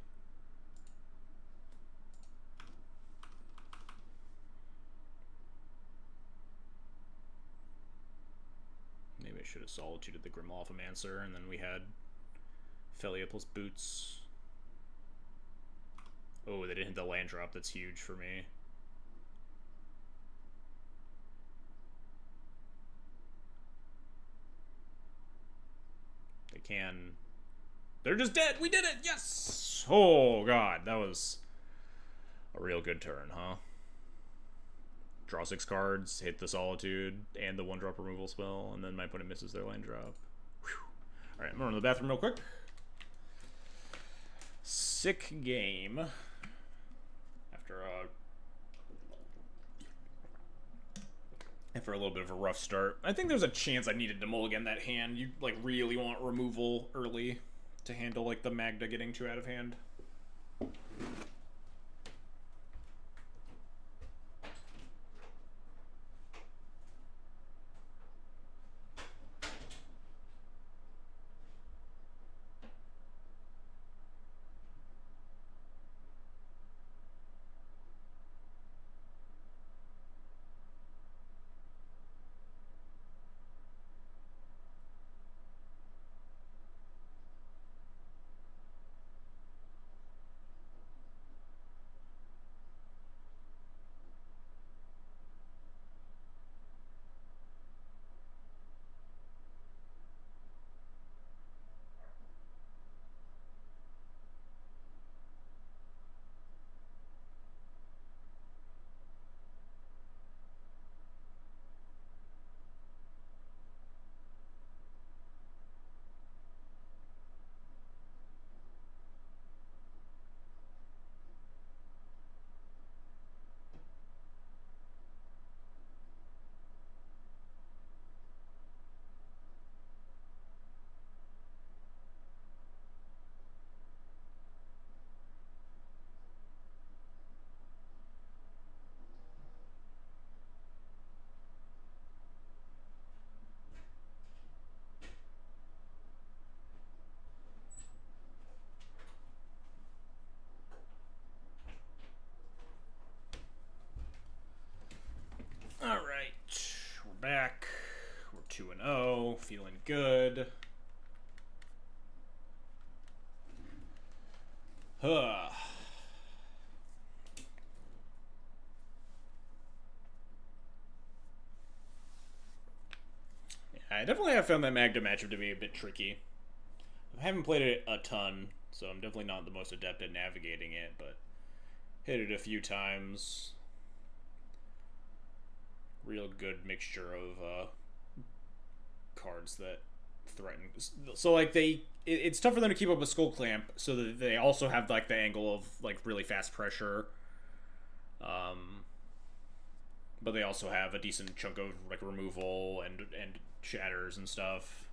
Maybe I should have Solituded the Grimlawfamancer, and then we had Felia plus Boots. Oh, they didn't hit the land drop. That's huge for me. They can... They're just dead! We did it! Yes! Oh, God. That was a real good turn, huh? Draw 6 cards, hit the Solitude, and the 1-drop removal spell, and then my opponent misses their land drop. Alright, I'm going to the bathroom real quick. Sick game. for a little bit of a rough start. I think there's a chance I needed to mulligan that hand. You like really want removal early to handle like the Magda getting too out of hand. Alright, we're back. We're 2-0, feeling good. Huh. Yeah, I definitely have found that Magda matchup to be a bit tricky. I haven't played it a ton, so I'm definitely not the most adept at navigating it, but hit it a few times. Real good mixture of cards that threaten. So like it's tough for them to keep up with Skull Clamp, so that they also have like the angle of like really fast pressure. But they also have a decent chunk of like removal and shatters and stuff.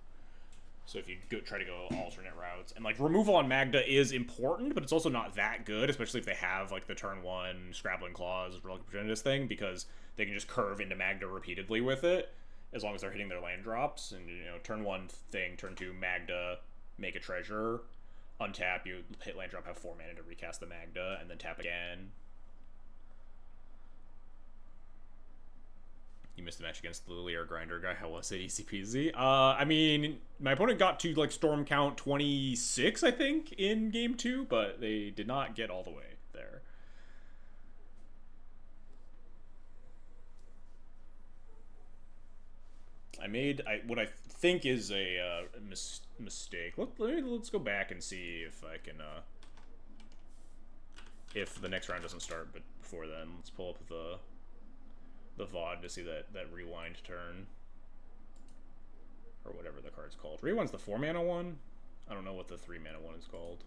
So if you try to go alternate routes, and like removal on Magda is important, but it's also not that good, especially if they have like the turn 1 Scrabbling Claws, Relic of Progenitus thing, because they can just curve into Magda repeatedly with it, as long as they're hitting their land drops. And you know, turn 1 thing, turn 2 Magda, make a treasure, untap, you hit land drop, have 4 mana to recast the Magda, and then tap again. You missed the match against the Leair grinder guy. How was it? Easy peasy. I mean, my opponent got to like storm count 26, I think, in game 2, but they did not get all the way there. I made what I think is a mistake. Let's go back and see if I can. If the next round doesn't start, but before then, let's pull up the VOD to see that rewind turn. Or whatever the card's called. Rewind's the 4 mana one? I don't know what the 3 mana one is called.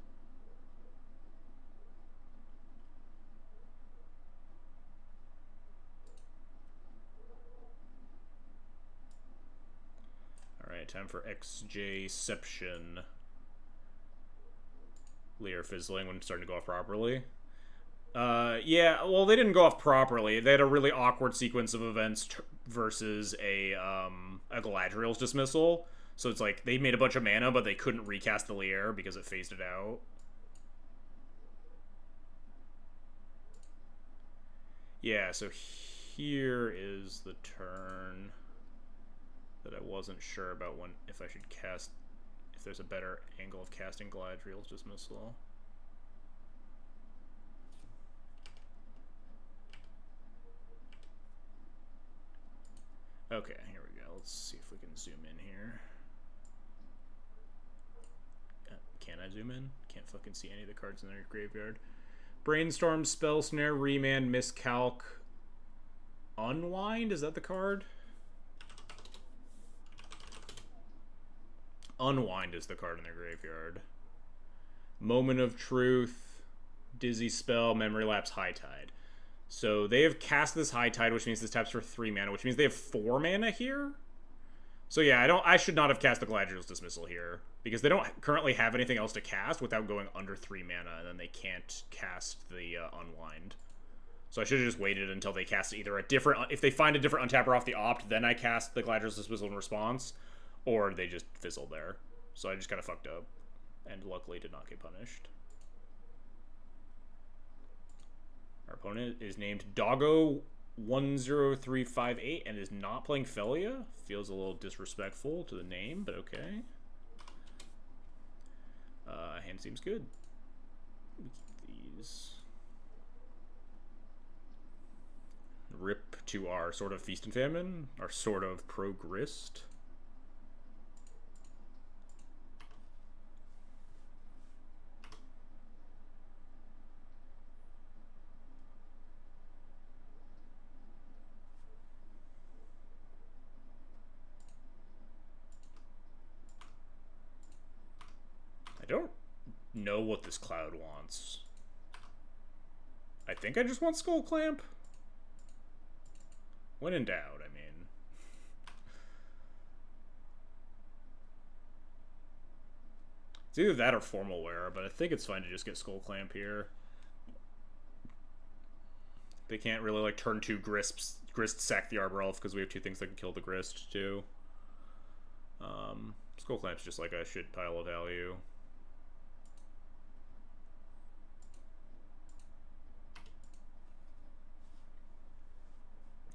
Alright, time for XJception. Leair fizzling when it's starting to go off properly. Yeah, well, they didn't go off properly. They had a really awkward sequence of events versus a Galadriel's dismissal. So it's like they made a bunch of mana, but they couldn't recast the Leair because it phased it out. Yeah, so here is the turn that I wasn't sure about if I should cast, if there's a better angle of casting Galadriel's dismissal. Okay, here we go. Let's see if we can zoom in here. Can I zoom in? Can't fucking see any of the cards in their graveyard. Brainstorm, Spell Snare, Remand, Miscalc, Unwind? Is that the card? Unwind is the card in their graveyard. Moment of Truth, Dizzy Spell, Memory Lapse, High Tide. So they have cast this High Tide, which means this taps for 3 mana, which means they have 4 mana here. So yeah, I should not have cast the Galadriel's Dismissal here, because they don't currently have anything else to cast without going under 3 mana, and then they can't cast the Unwind. So I should have just waited until they cast either a different... If they find a different untapper off the opt, then I cast the Galadriel's Dismissal in response, or they just fizzle there. So I just kind of fucked up, and luckily did not get punished. Our opponent is named Doggo10358 and is not playing Felia. Feels a little disrespectful to the name, but okay. Hand seems good. We keep these. Rip to our sort of Feast and Famine, our sort of pro-Grist. I don't know what this cloud wants. I think I just want Skull Clamp. When in doubt, I mean. It's either that or Formal Wear, but I think it's fine to just get Skull Clamp here. They can't really, like, turn 2 Grist sack the Arbor Elf, because we have 2 things that can kill the Grist, too. Skull Clamp's just like a shit pile of value.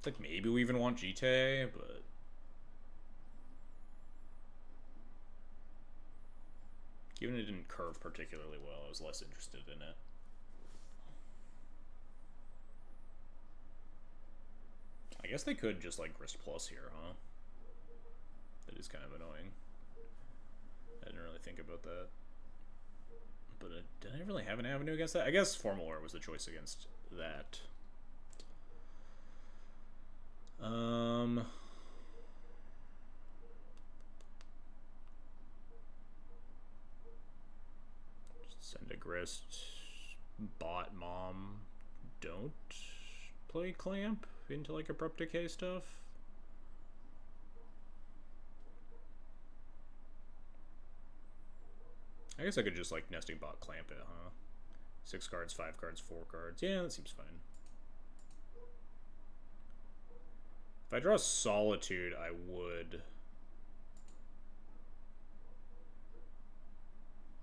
Like maybe we even want GT, but given it didn't curve particularly well, I was less interested in it. I guess they could just like Grist Plus here, huh? That is kind of annoying. I didn't really think about that. But did I really have an avenue against that? I guess Formal Wear was the choice against that. Send a Grist. Bot Mom. Don't play Clamp into like Abrupt Decay stuff. I guess I could just like Nesting Bot Clamp it, huh? 6 cards, 5 cards, 4 cards. Yeah, that seems fine. If I draw Solitude, I would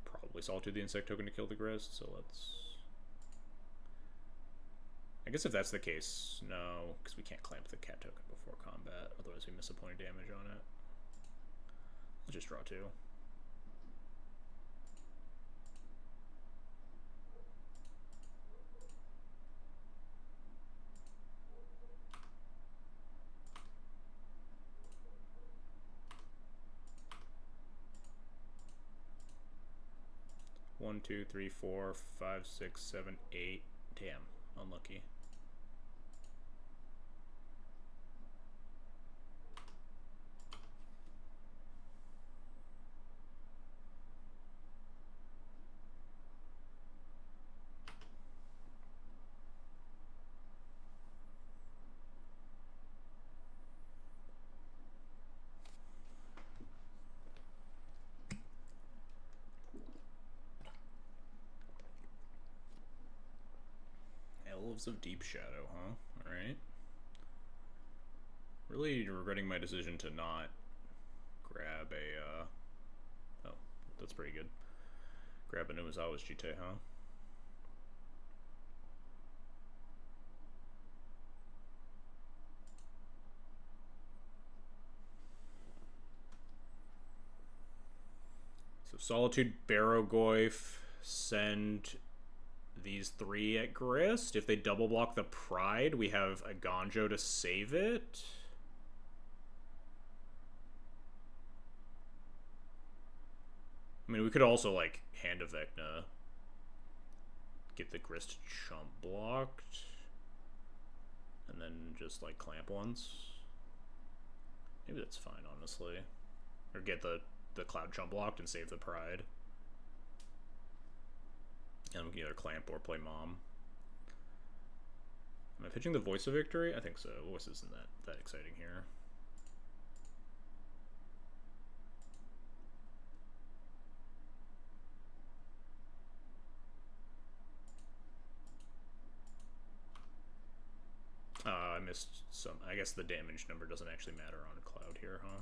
probably Solitude the Insect token to kill the Grist, so let's... I guess if that's the case, no, because we can't clamp the cat token before combat, otherwise we miss a point of damage on it. Let's just draw 2. 1, 2, 3, 4, 5, 6, 7, 8. Damn, unlucky. Elves of Deep Shadow, huh? Alright. Really regretting my decision to not grab a, oh, that's pretty good. Grab a Numazawa's GT, huh? So Solitude, Barrogoyf, send these 3 at Grist. If they double block the Pride, we have a Gonjo to save it. I mean, we could also, like, Hand of Vecna. Get the Grist chump blocked. And then just, like, clamp once. Maybe that's fine, honestly. Or get the Cloud chump blocked and save the Pride. And we can either clamp or play Mom. My pitching the Voice of Victory? I think so. Voice isn't that exciting here. I missed some. I guess the damage number doesn't actually matter on a Cloud here, huh?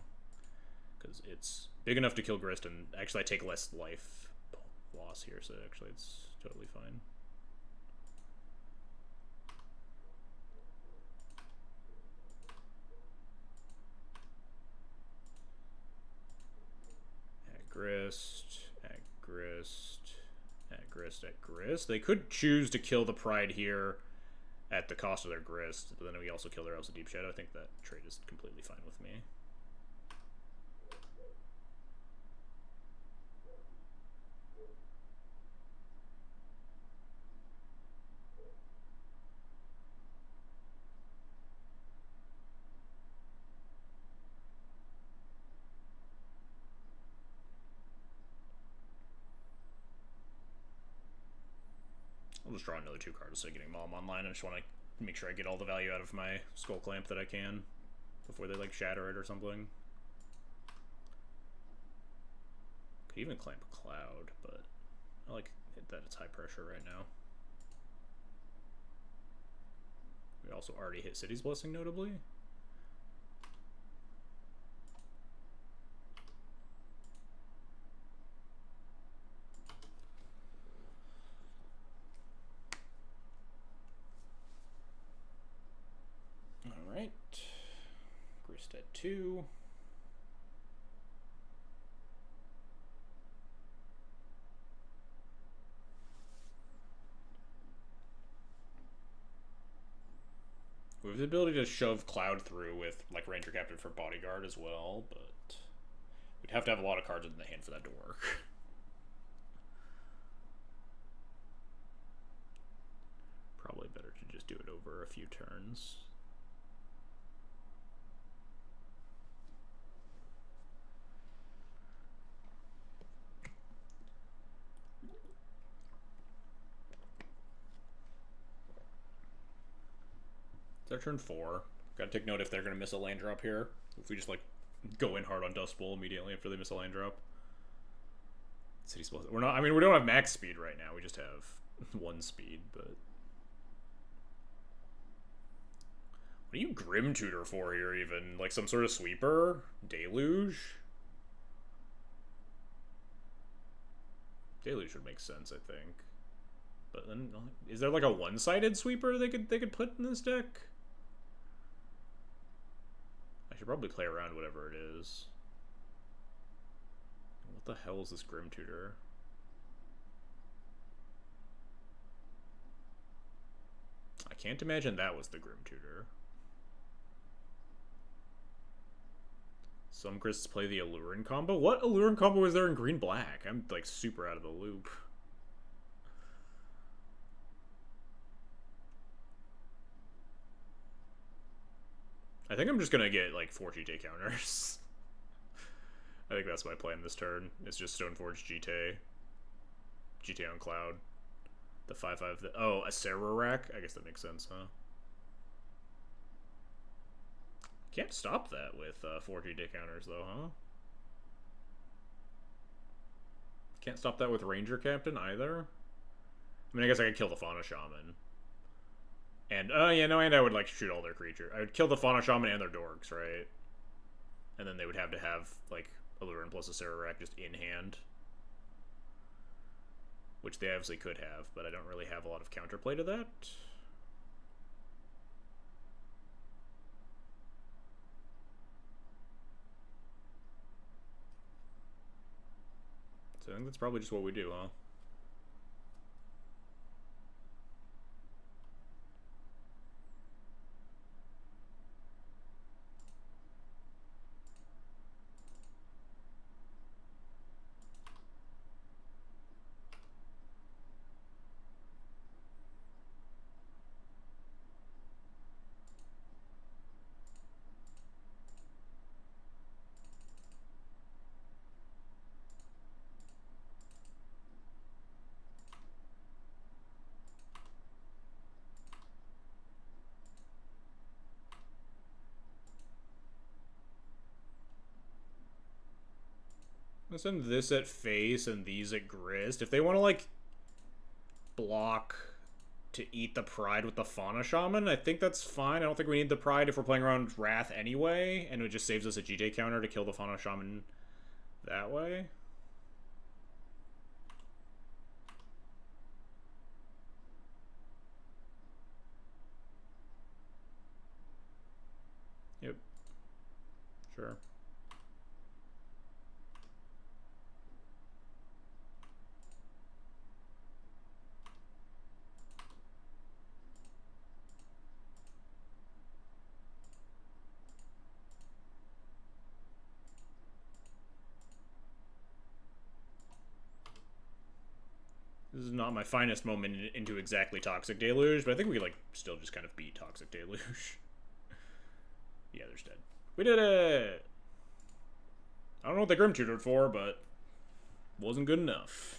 Because it's big enough to kill Grist, and actually I take less life loss here, so actually it's totally fine. At Grist, at Grist, at Grist, at Grist. They could choose to kill the Pride here at the cost of their Grist, but then we also kill their Elves of Deep Shadow. I think that trade is completely fine with me. I'll just draw another 2 cards instead of getting Mom online. I just want to make sure I get all the value out of my Skull Clamp that I can before they like shatter it or something. Could even clamp a Cloud, but I like that it's high pressure right now. We also already hit City's Blessing, notably. Alright. Grist at 2. We have the ability to shove Cloud through with like Ranger Captain for Bodyguard as well, but we'd have to have a lot of cards in the hand for that to work. Probably better to just do it over a few turns. It's our turn 4. Gotta take note if they're gonna miss a land drop here. If we just like go in hard on Dust Bowl immediately after they miss a land drop. City's Blessing. We're not. I mean, we don't have max speed right now. We just have 1 speed, but. What do you Grim Tutor for here, even? Like some sort of sweeper? Deluge? Deluge would make sense, I think. But then, is there like a one-sided sweeper they could put in this deck? I should probably play around whatever it is. What the hell is this Grim Tutor? I can't imagine that was the Grim Tutor. Some Grists play the Alluring combo? What Alluring combo is there in green-black? I'm like super out of the loop. I think I'm just gonna get like 4 GT counters. I think that's my plan this turn. It's just Stoneforge GTA on Cloud. The 5/5. Oh, a Sarah Rack? I guess that makes sense, huh? Can't stop that with 4 GT counters, though, huh? Can't stop that with Ranger Captain either. I mean, I guess I could kill the Fauna Shaman. And, yeah, no, and I would, like, shoot all their creatures. I would kill the Fauna Shaman and their Dorks, right? And then they would have to have, like, Alluring plus a Sarah just in hand. Which they obviously could have, but I don't really have a lot of counterplay to that. So I think that's probably just what we do, huh? send this at face and these at Grist. If they want to, like, block to eat the Pride with the Fauna Shaman, I think that's fine. I don't think we need the Pride if we're playing around Wrath anyway, and it just saves us a GT counter to kill the Fauna Shaman that way. Yep. Sure. This is not my finest moment into exactly Toxic Deluge, but I think we, like, still just kind of beat Toxic Deluge. Yeah, they're dead. We did it! I don't know what they Grim Tutored for, but wasn't good enough.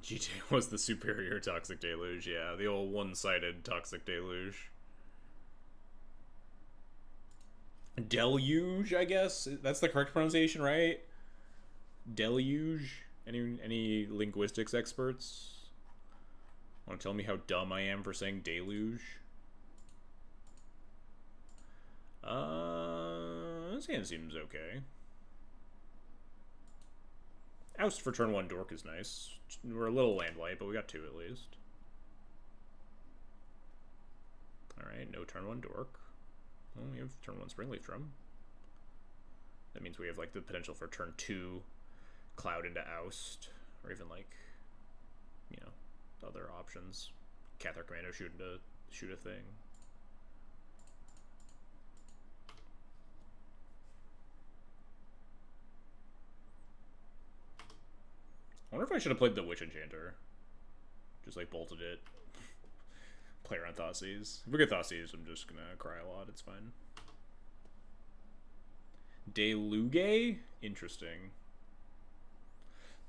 GTA was the superior Toxic Deluge, yeah. The old one-sided Toxic Deluge. Deluge, I guess? That's the correct pronunciation, right? Deluge? Any linguistics experts? Want to tell me how dumb I am for saying deluge? This hand seems okay. Oust for turn 1 Dork is nice. We're a little land light, but we got 2 at least. Alright, no turn 1 Dork. Well, we have turn 1 Springleaf Drum. That means we have, like, the potential for turn 2 Cloud into Oust. Or even, like, you know, other options. Cathar Commando shoot a thing. I wonder if I should have played the Witch Enchanter. Just, like, bolted it. Play around Thoughtseize. If we get Thoughtseize, I'm just gonna cry a lot. It's fine. Deluge? Interesting.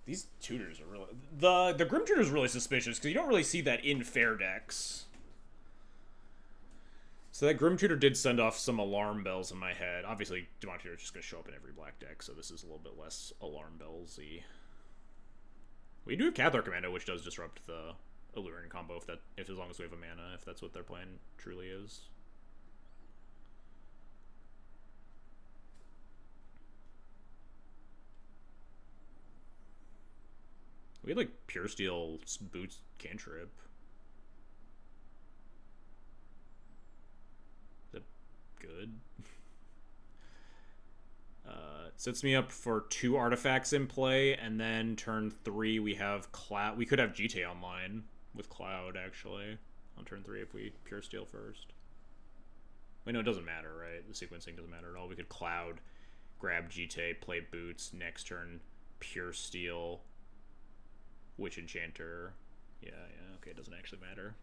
These tutors are really... The Grim Tutor is really suspicious, because you don't really see that in fair decks. So that Grim Tutor did send off some alarm bells in my head. Obviously, Demon Tutor is just going to show up in every black deck, so this is a little bit less alarm bells-y. We do have Cathar Commando, which does disrupt the Alluring combo if as long as we have a mana, if that's what their plan truly is. We had, like, Pure Steel Boots Cantrip. Is that good? Sets me up for 2 artifacts in play, and then turn 3 we have Cloud. We could have GTA online with Cloud, actually, on turn 3 if we Pure Steel first. Wait, no, it doesn't matter, right? The sequencing doesn't matter at all. We could Cloud, grab GTA, play Boots, next turn Pure Steel, Witch Enchanter. Yeah, okay, it doesn't actually matter.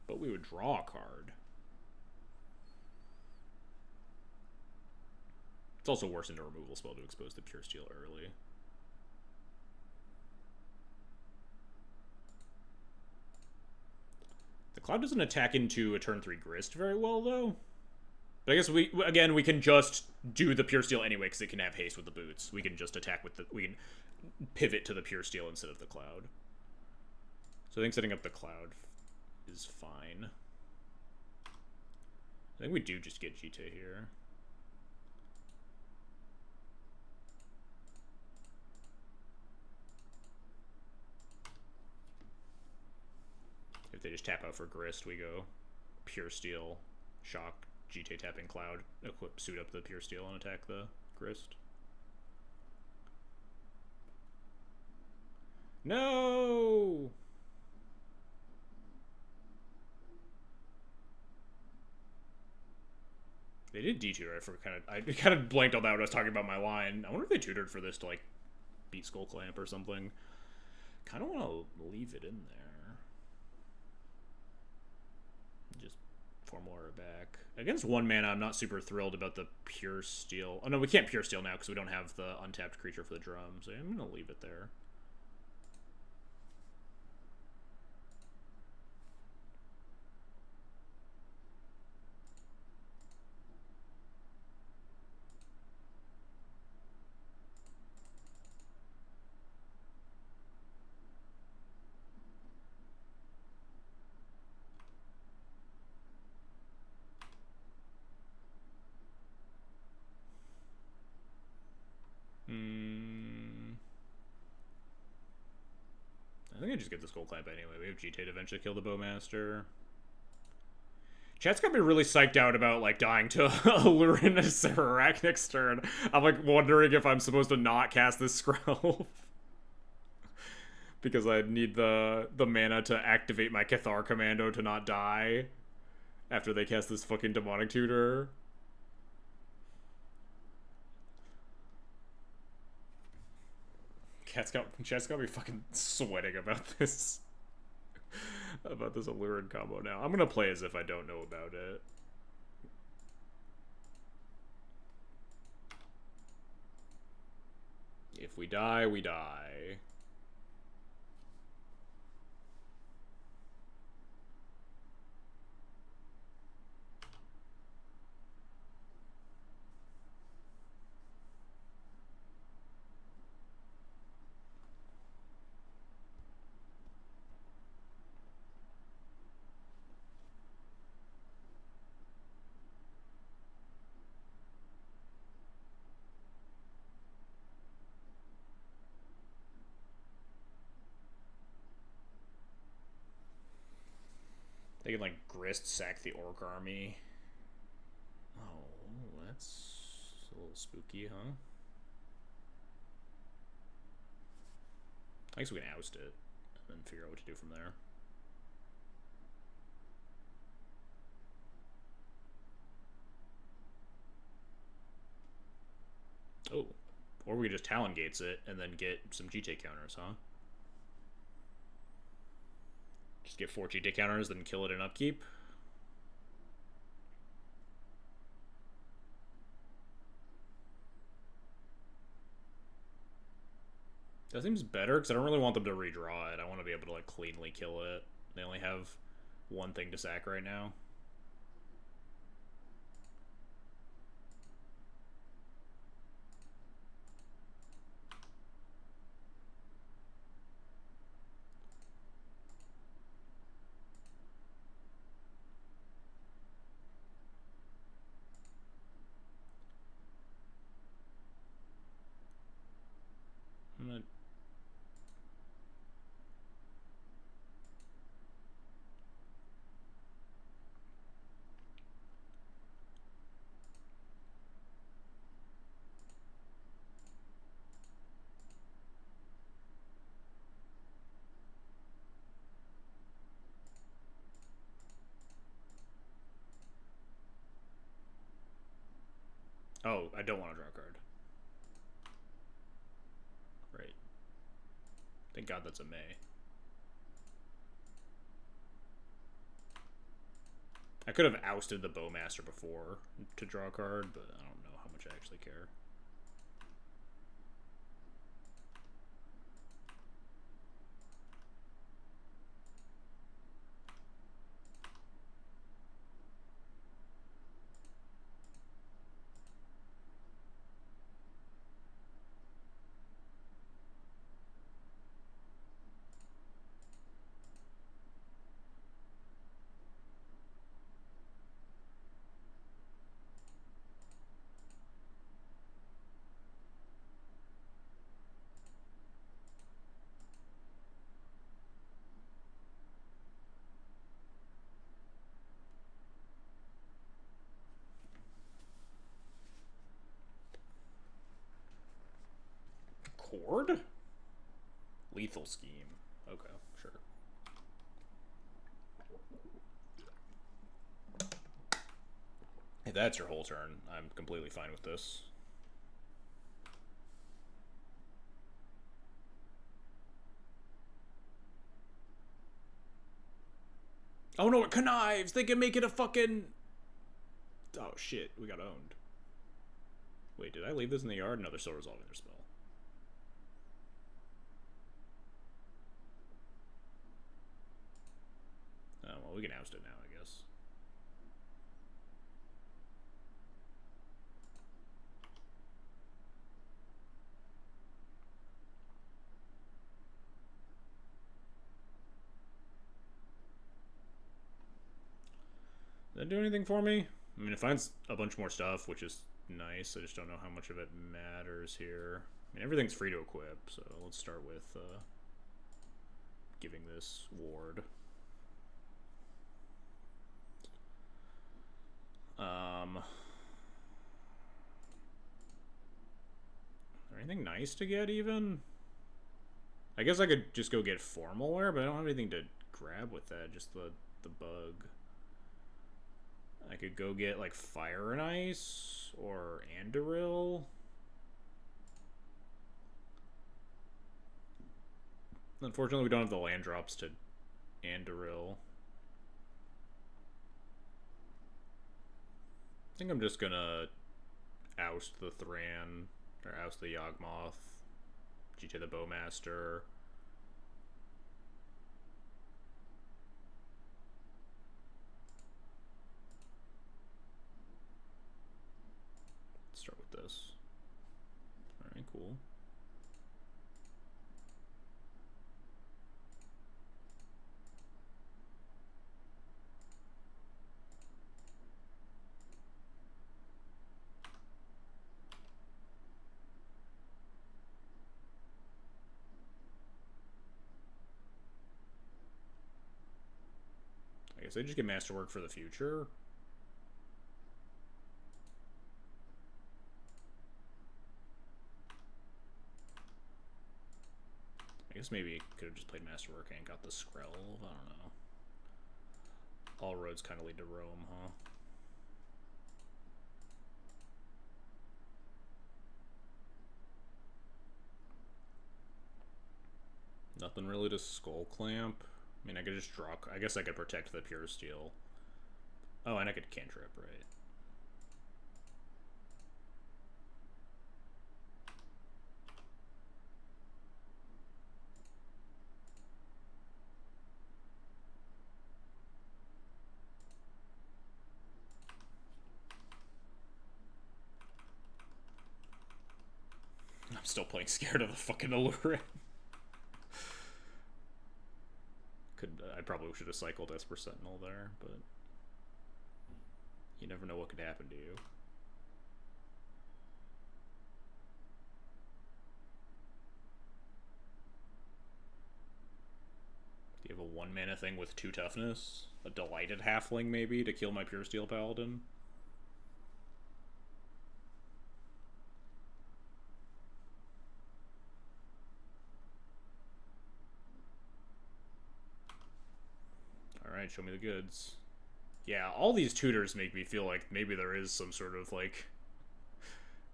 But we would draw a card. It's also worse than a removal spell to expose the Pure Steel early. The Cloud doesn't attack into a turn 3 Grist very well, though. But I guess we can just do the Pure Steel anyway, because it can have haste with the Boots. We can just attack with the... We can pivot to the Pure Steel instead of the Cloud. So I think setting up the Cloud is fine. I think we do just get GTA here. If they just tap out for Grist, we go Pure Steel, Shock, GTA tapping Cloud, equip, suit up the Pure Steel, and attack the Grist. No! They did detutor. I kind of blanked on that when I was talking about my line. I wonder if they tutored for this to, like, beat Skull Clamp or something. Kind of want to leave it in there. Just Formula it back. Against 1 mana, I'm not super thrilled about the Pure Steel. Oh, no, we can't Pure Steel now because we don't have the untapped creature for the drum. So I'm going to leave it there. could just get the Skull Clamp anyway. We have GT to eventually kill the Bowmaster. Chat's got me really psyched out about, like, dying to Alurin and Sararak next turn. I'm, like, wondering if I'm supposed to not cast this Skrelv. Because I need the mana to activate my Cathar Commando to not die after they cast this fucking Demonic Tutor. Chat's got me fucking sweating about this. About this Alurin combo now. I'm gonna play as if I don't know about it. If we die, we die. They can, like, Grist sack the Orc army. Oh, that's a little spooky, huh? I guess we can oust it and then figure out what to do from there. Oh. Or we just Talon Gates it and then get some GT counters, huh? Just get 4 GT counters, then kill it in upkeep. That seems better, because I don't really want them to redraw it. I want to be able to, like, cleanly kill it. They only have one thing to sack right now. Oh, I don't want to draw a card. Right. Thank God that's a May. I could have ousted the Bowmaster before to draw a card, but I don't know how much I actually care. Cord? Lethal Scheme. Okay, sure. If that's your whole turn, I'm completely fine with this. Oh no, it connives! They can make it a fucking... Oh shit, we got owned. Wait, did I leave this in the yard? No, they're still resolving their spell. Oh, well, we can oust it now, I guess. Does that do anything for me? I mean, it finds a bunch more stuff, which is nice. I just don't know how much of it matters here. I mean, everything's free to equip, so let's start with giving this ward. Anything nice to get even? I guess I could just go get formal wear, but I don't have anything to grab with that. Just the bug. I could go get like Fire and Ice or Anduril. Unfortunately, we don't have the land drops to Anduril. I think I'm just gonna oust the Thran, or oust the Yawgmoth, GT the Bowmaster. Let's start with this. Alright, cool. I guess I just get Masterwork for the future. I guess maybe could have just played Masterwork and got the Skrell. I don't know. All roads kind of lead to Rome, huh? Nothing really to Skull Clamp. I mean, I could just draw. I guess I could protect the Pure Steel. Oh, and I could cantrip, right? I'm still playing scared of the fucking Allure. I probably should have cycled Esper Sentinel there, but you never know what could happen to you. Do you have a 1-mana thing with 2 toughness? A Delighted Halfling, maybe, to kill my Pure Steel Paladin? Alright, show me the goods. Yeah, all these tutors make me feel like maybe there is some sort of, like,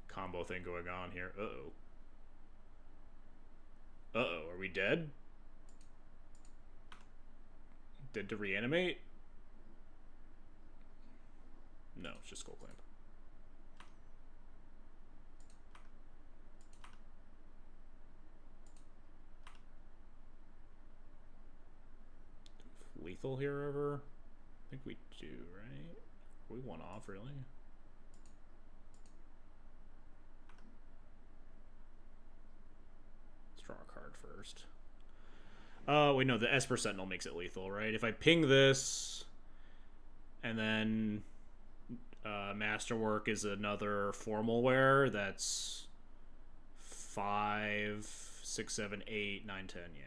combo thing going on here. Uh-oh. Uh-oh, are we dead? Dead to reanimate? No, it's just Skull Clamp. Lethal here ever? I think we do, right? We one off, really? Let's draw a card first. Oh, wait, no, the Esper Sentinel makes it lethal, right? If I ping this, and then Masterwork is another formal wear, that's 5, 6, 7, 8, 9, 10, yeah.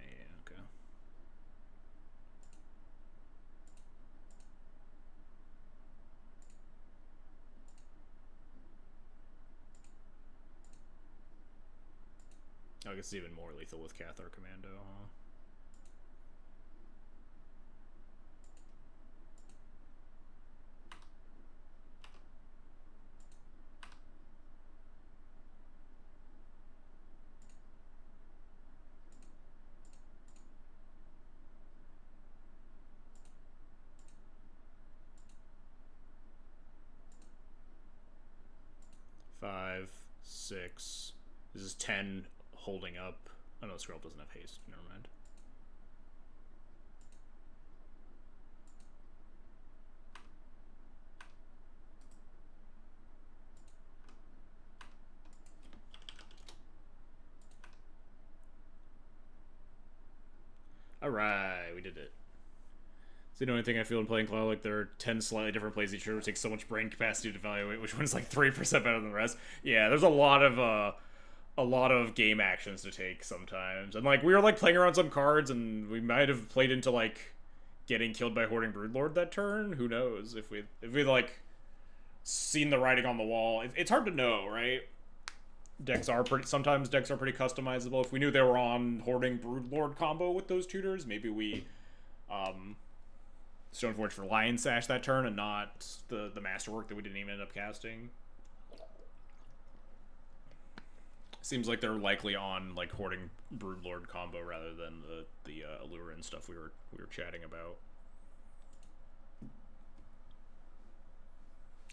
I guess it's even more lethal with Cathar Commando, huh? Five, 6. This is 10 holding up. Oh no, Scroll doesn't have haste. Never mind. Alright, we did it. It's the only thing I feel in playing Claw, like there are 10 slightly different plays each year. It takes so much brain capacity to evaluate which one's like 3% better than the rest. Yeah, there's a lot of a lot of game actions to take sometimes. And like we were like playing around some cards and we might have played into like getting killed by Hoarding Broodlord that turn. Who knows if we like seen the writing on the wall. It's hard to know, right? Sometimes decks are pretty customizable. If we knew they were on Hoarding Broodlord combo with those tutors, maybe we Stoneforge for Lion Sash that turn and not the Masterwork that we didn't even end up casting. Seems like they're likely on like Hoarding Broodlord combo rather than the Allure and stuff we were chatting about.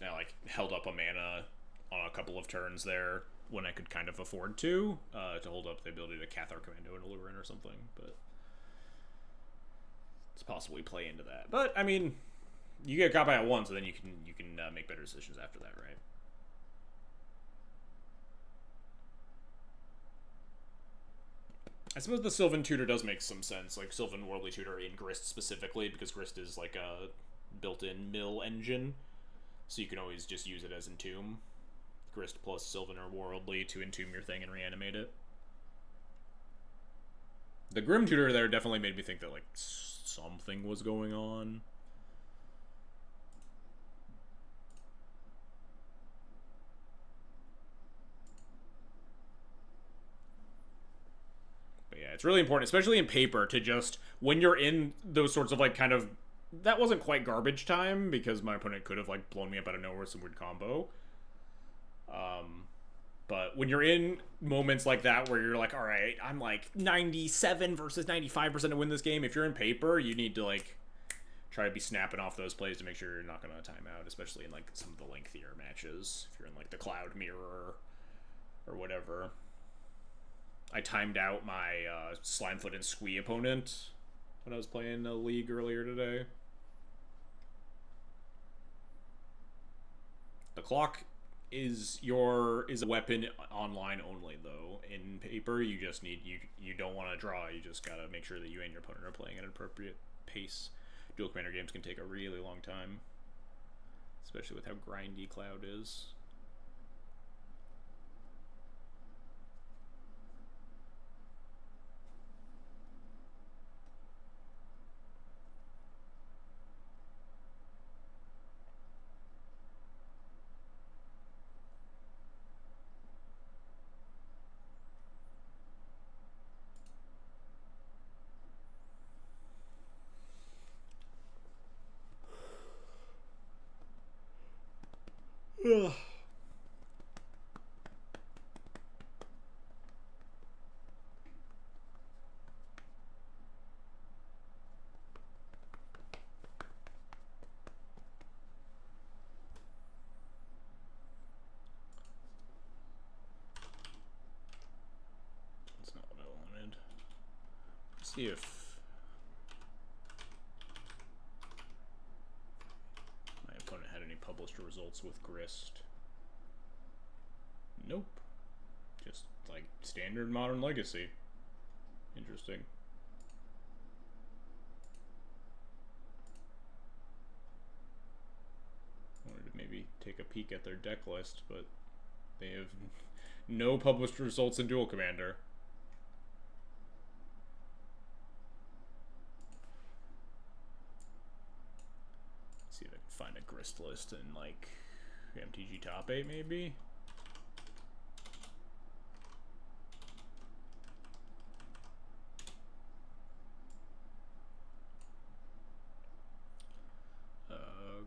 I like held up a mana on a couple of turns there when I could kind of afford to hold up the ability to Cathar Commando and Allure or something, but it's possible we play into that. But I mean, you get got by at once, so then you can make better decisions after that, right? I suppose the Sylvan Tutor does make some sense, like Sylvan Worldly Tutor in Grist specifically, because Grist is like a built-in mill engine, so you can always just use it as Entomb. Grist plus Sylvan or Worldly to Entomb your thing and reanimate it. The Grim Tutor there definitely made me think that like something was going on. It's really important, especially in paper, to just, when you're in those sorts of, like, kind of, that wasn't quite garbage time, because my opponent could have, like, blown me up out of nowhere with some weird combo. But when you're in moments like that where you're like, all right, I'm, like, 97 versus 95% to win this game, if you're in paper, you need to, like, try to be snapping off those plays to make sure you're not going to time out, especially in, like, some of the lengthier matches, if you're in, like, the Cloud Mirror or whatever. I timed out my Slimefoot and Squee opponent when I was playing a league earlier today. The clock is a weapon online only, though. In paper, you just need you don't want to draw. You just gotta make sure that you and your opponent are playing at an appropriate pace. Dual Commander games can take a really long time, especially with how grindy Cloud is. Ugh. That's not what I wanted. Let's see if my opponent had any published results with Grist. Nope. Just like standard Modern Legacy. Interesting. Wanted to maybe take a peek at their deck list, but they have no published results in Duel Commander. Let's see if I can find a Grist list in like MTG Top 8 maybe.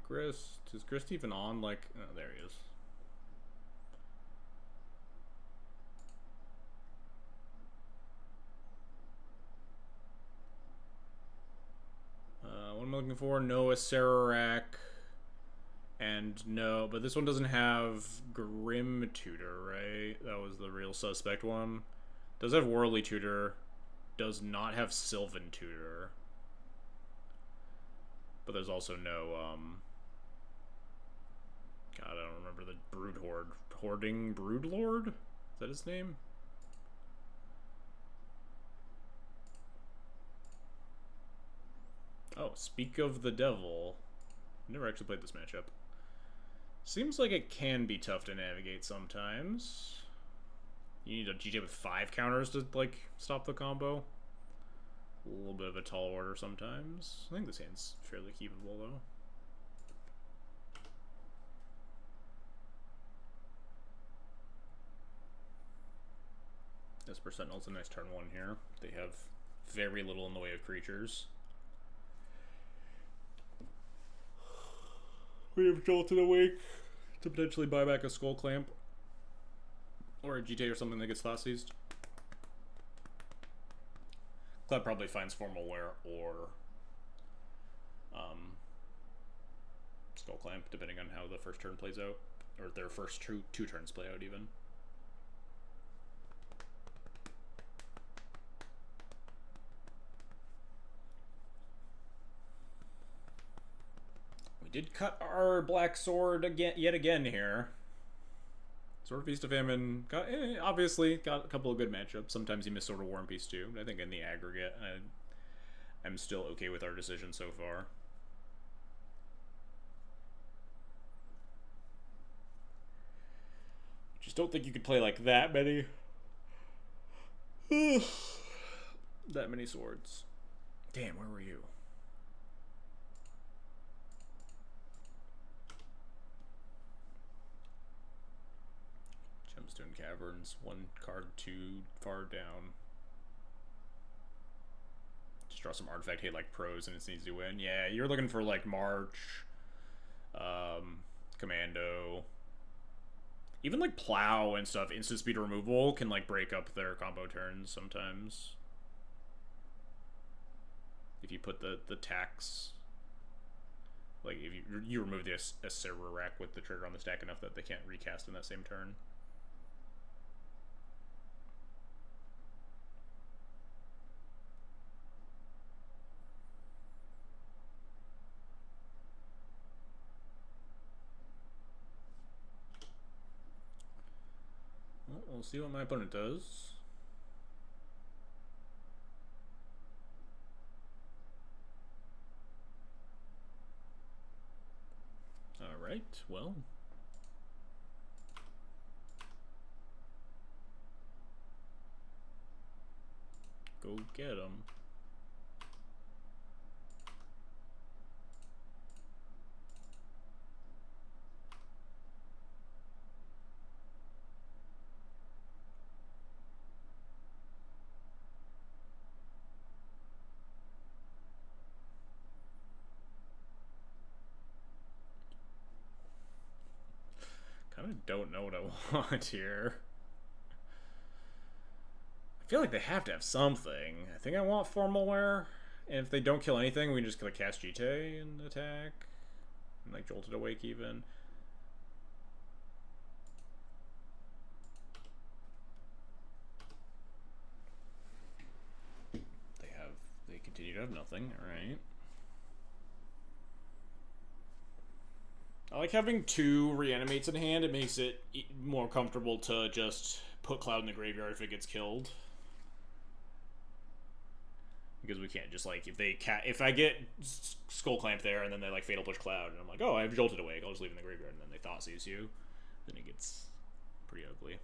Grist. Is Grist even on? Like, oh, there he is. What am I looking for? Noah Sararak. And no, but this one doesn't have Grim Tutor, right? That was the real suspect one. Does have Worldly Tutor. Does not have Sylvan Tutor. But there's also no, God, I don't remember the Brood Horde. Hoarding Broodlord? Is that his name? Oh, Speak of the Devil. Never actually played this matchup. Seems like it can be tough to navigate sometimes. You need a GJ with 5 counters to, like, stop the combo. A little bit of a tall order sometimes. I think this hand's fairly keepable, though. Esper Sentinel's a nice turn 1 here. They have very little in the way of creatures. We have Jolted Awake to potentially buy back a Skull Clamp. Or a GTA or something that gets Thought Seized. Cloud probably finds Formal Wear or Skull Clamp, depending on how the first turn plays out. Or their first two turns play out, even. We did cut our Black Sword yet again here. Sword of Feast of Famine obviously got a couple of good matchups. Sometimes you miss Sword of War and Peace too, but I think in the aggregate, I'm still okay with our decision so far. Just don't think you could play like that many. That many swords. Damn, where were you? Gemstone Caverns, 1 card too far down. Just draw some artifact hate like pros and it's easy to win. Yeah, you're looking for like March, Commando. Even like Plow and stuff, instant speed removal can like break up their combo turns sometimes. If you put the tax, like if you remove the Asera rack with the trigger on the stack enough that they can't recast in that same turn. We'll see what my opponent does. Alright, well. Go get him. I don't know what I want here. I feel like they have to have something. I think I want Formal Wear. And if they don't kill anything, we can just like cast GT and attack. And like Jolted Awake even. They continue to have nothing, alright. I like having 2 reanimates in hand. It makes it more comfortable to just put Cloud in the graveyard if it gets killed. Because we can't just like if I get Skull Clamp there and then they like Fatal Push Cloud and I'm like, oh, I have Jolted Awake, I'll just leave it in the graveyard, and then they Thought Seize you, then it gets pretty ugly.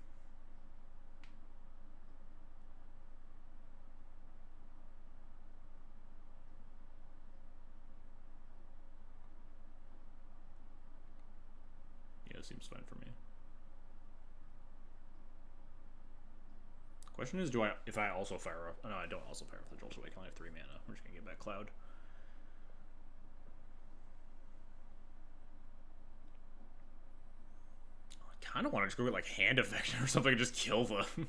Seems fine for me. Question is, if I also fire up? No, I don't also fire up the Jolt Awake. I only have 3 mana. We're just gonna get back Cloud. I kind of want to just go get like Hand Effect or something and just kill them.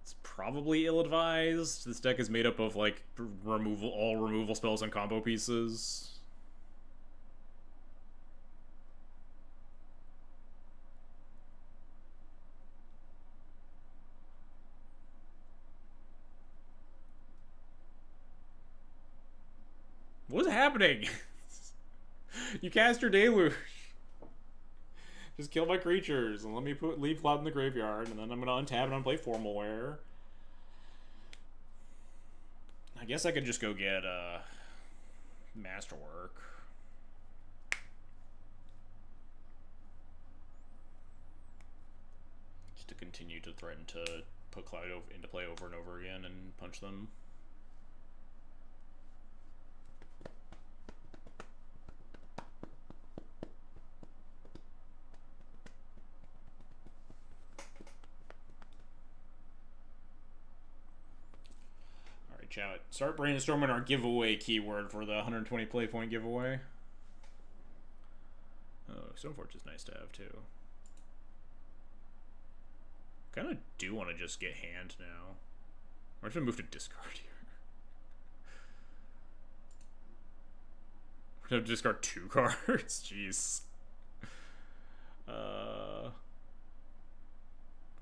It's probably ill-advised. This deck is made up of like all removal spells and combo pieces. What's happening? You cast your Deluge. Just kill my creatures and let me leave Cloud in the graveyard, and then I'm gonna untap and unplay Formal Wear. I guess I could just go get Masterwork. Just to continue to threaten to put Cloud into play over and over again and punch them. Alright, chat. Start brainstorming our giveaway keyword for the 120 play point giveaway. Oh, Stoneforge is nice to have too. Kind of do want to just get hand now. We're just gonna move to discard here. We're gonna discard 2 cards. Jeez. I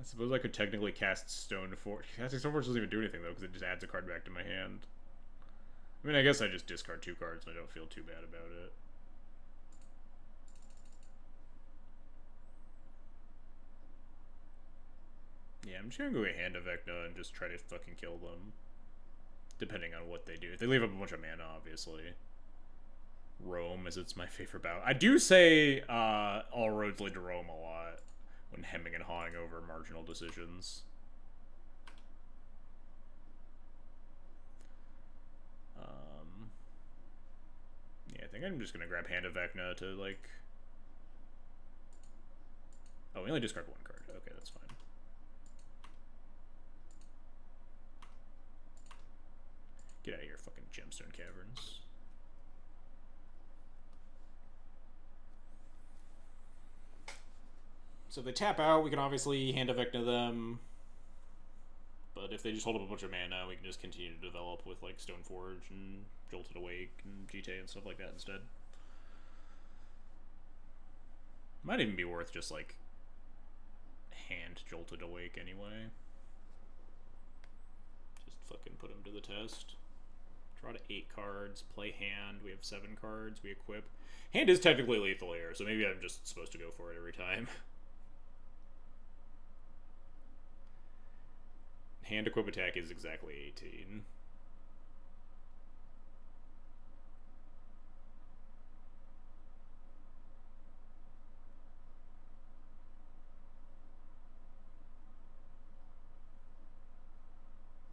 suppose I could technically cast Stoneforge. Casting Stoneforge doesn't even do anything though, because it just adds a card back to my hand. I mean, I guess I just discard 2 cards and I don't feel too bad about it. Yeah, I'm just gonna go get Hand of Vecna and just try to fucking kill them. Depending on what they do. If they leave up a bunch of mana, obviously. Rome, as it's my favorite battle. I do say all roads lead to Rome a lot when hemming and hawing over marginal decisions. Yeah, I think I'm just gonna grab Hand of Vecna to, like... Oh, we only discard 1 card. Okay, that's fine. Get out of here, fucking Gemstone Caverns. So if they tap out, we can obviously Hand of Vecna them. But if they just hold up a bunch of mana, we can just continue to develop with like Stoneforge and Jolted Awake and GTA and stuff like that instead. Might even be worth just like hand Jolted Awake anyway. Just fucking put them to the test. Draw to 8 cards, play hand, we have 7 cards, we equip. Hand is technically lethal here, so maybe I'm just supposed to go for it every time. Hand equip attack is exactly 18.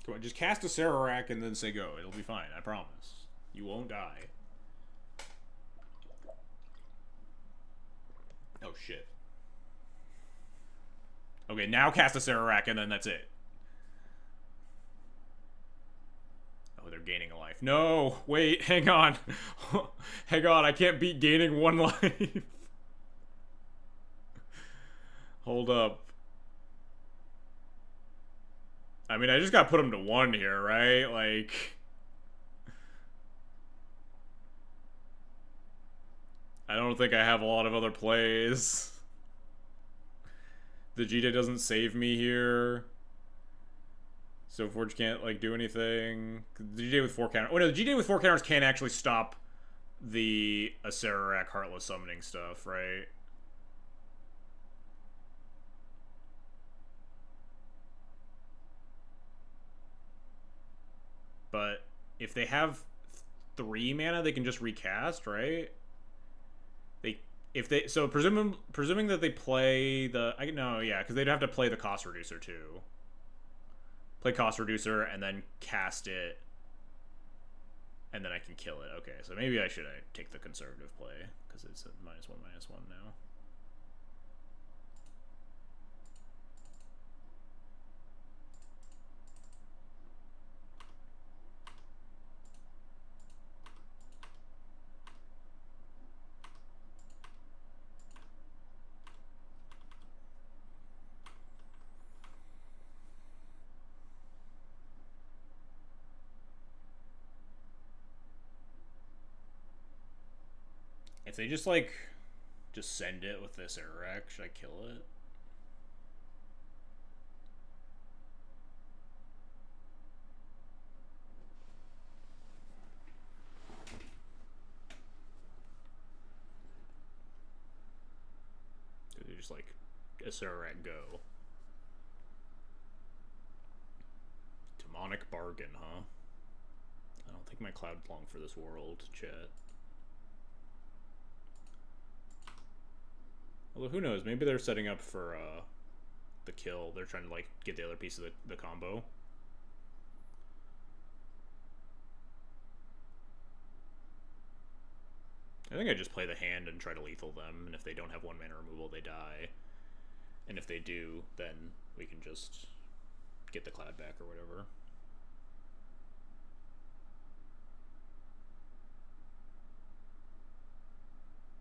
Come on, just cast a Sararak and then say go. It'll be fine, I promise. You won't die. Oh shit. Okay, now cast a Sararak and then that's it. Oh, they're gaining a life. No! Wait, hang on. Hang on, I can't beat gaining 1 life. Hold up. I mean, I just gotta put him to 1 here, right? Like... I don't think I have a lot of other plays. The GJ doesn't save me here. So Forge can't, like, do anything. The GJ with 4 counters... Oh, no, the GJ with 4 counters can't actually stop the Acererak Heartless Summoning stuff, right? But if they have 3 mana, they can just recast, right? So presuming that they play the... yeah, because they'd have to play the Cost Reducer, too. Play Cost Reducer, and then cast it, and then I can kill it. Okay, so maybe I should take the conservative play, because it's a -1/-1 now. If they just, like, just send it with this Ararak, should I kill it? Do they just, like, Acererak go? Demonic Bargain, huh? I don't think my Cloud long for this world, chat. Although, who knows? Maybe they're setting up for the kill. They're trying to like get the other piece of the combo. I think I just play the hand and try to lethal them, and if they don't have 1 mana removal, they die. And if they do, then we can just get the Cloud back or whatever.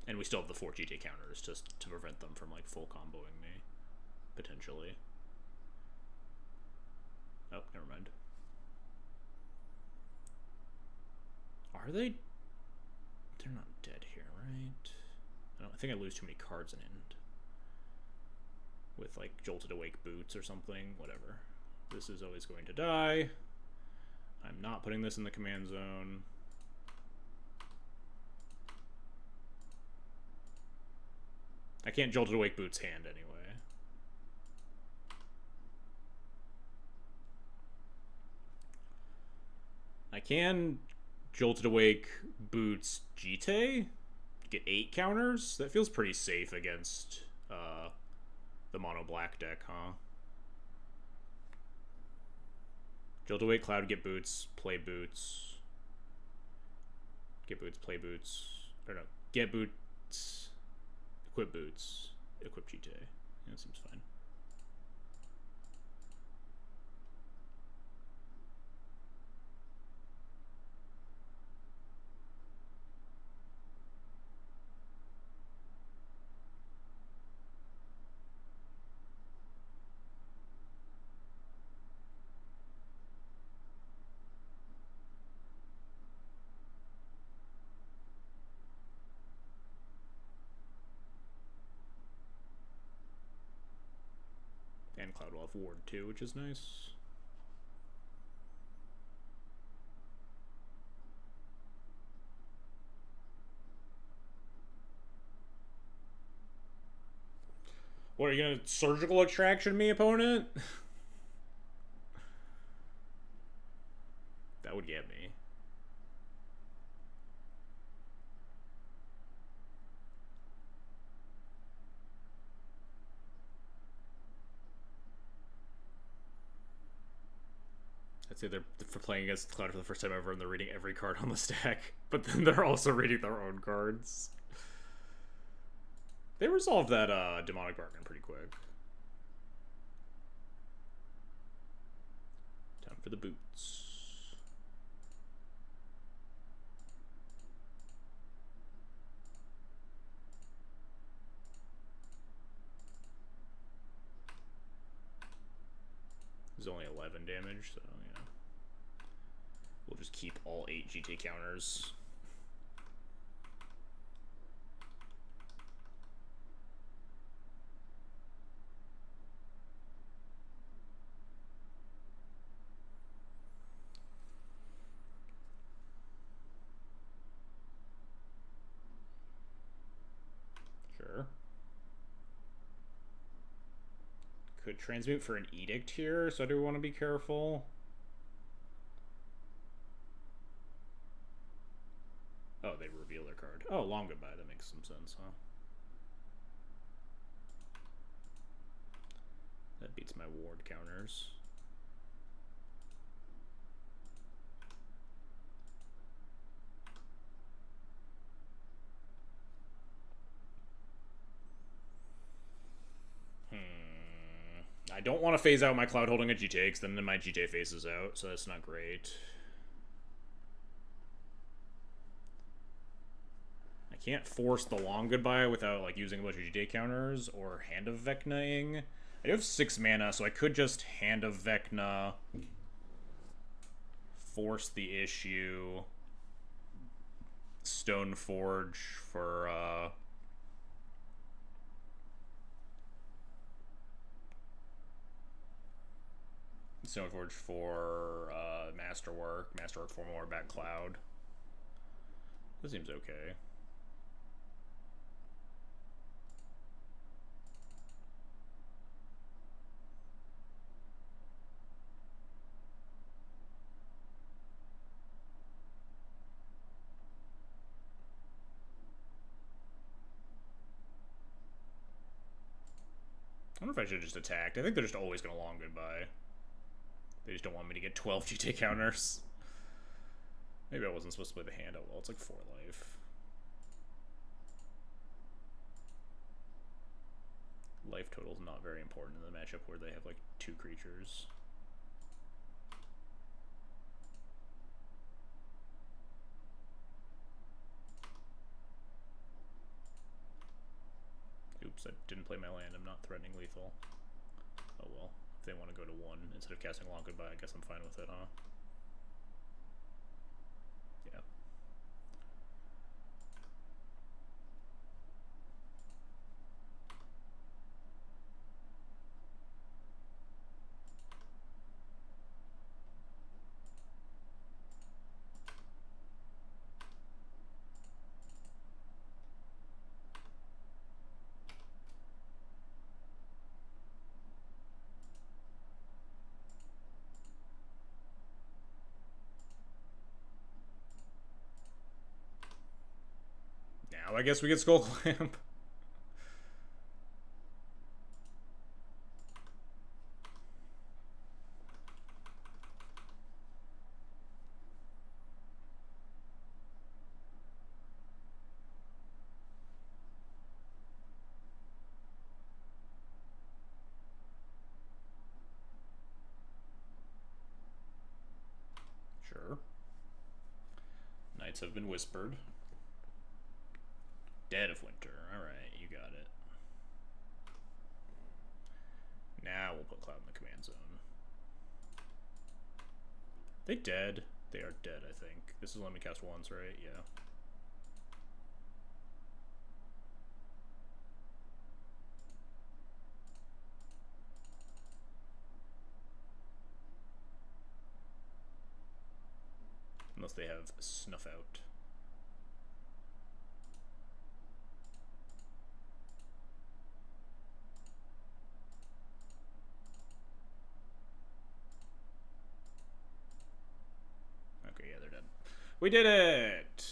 And we still have the 4 GT counters just to prevent them from like full comboing me, potentially. Oh, never mind. Are they? They're not dead here, right? I think I lose too many cards in end. With like Jolted Awake Boots or something, whatever. This is always going to die. I'm not putting this in the command zone. I can't Jolted Awake Boots hand anyway. I can Jolted Awake Boots Jite, get 8 counters. That feels pretty safe against the mono black deck, huh? Jolted Awake Cloud, get boots, play boots. Get boots, play boots. Or no, get boots, equip boots, equip Jite. Yeah, that seems fine. And Cloud will have Ward too, which is nice. What, are you gonna surgical extraction me, opponent? That would get me. I'd say they're for playing against Cloud for the first time ever and they're reading every card on the stack, but then they're also reading their own cards. They resolved that Demonic Bargain pretty quick. Time for the boots. There's only 11 damage, so yeah. We'll just keep all 8 GT counters. Sure. Could transmute for an edict here, so I do want to be careful. Oh, they reveal their card. Oh, long goodbye. That makes some sense, huh? That beats my ward counters. I don't want to phase out my Cloud holding a GTA, because then my GTA phases out, so that's not great. I can't force the long goodbye without like using a bunch of GTA counters or Hand of Vecna-ing. I do have 6 mana, so I could just Hand of Vecna, force the issue, Stoneforge for Stoneforge for Masterwork for more back Cloud. That seems okay. I wonder if I should have just attacked. I think they're just always going to long goodbye. They just don't want me to get 12 GT counters. Maybe I wasn't supposed to play the hand. Oh well, it's like 4 life. Life total is not very important in the matchup where they have like 2 creatures. Oops, I didn't play my land. I'm not threatening lethal. Oh well. If they want to go to 1 instead of casting long goodbye, I guess I'm fine with it, huh? Yeah. Now I guess we get Skull Clamp. Sure. Knights have been whispered. Dead of Winter. Alright, you got it. Now we'll put Cloud in the command zone. They dead? They are dead, I think. This is let me cast once, right? Yeah. Unless they have Snuff Out. Okay, yeah, they're dead. We did it!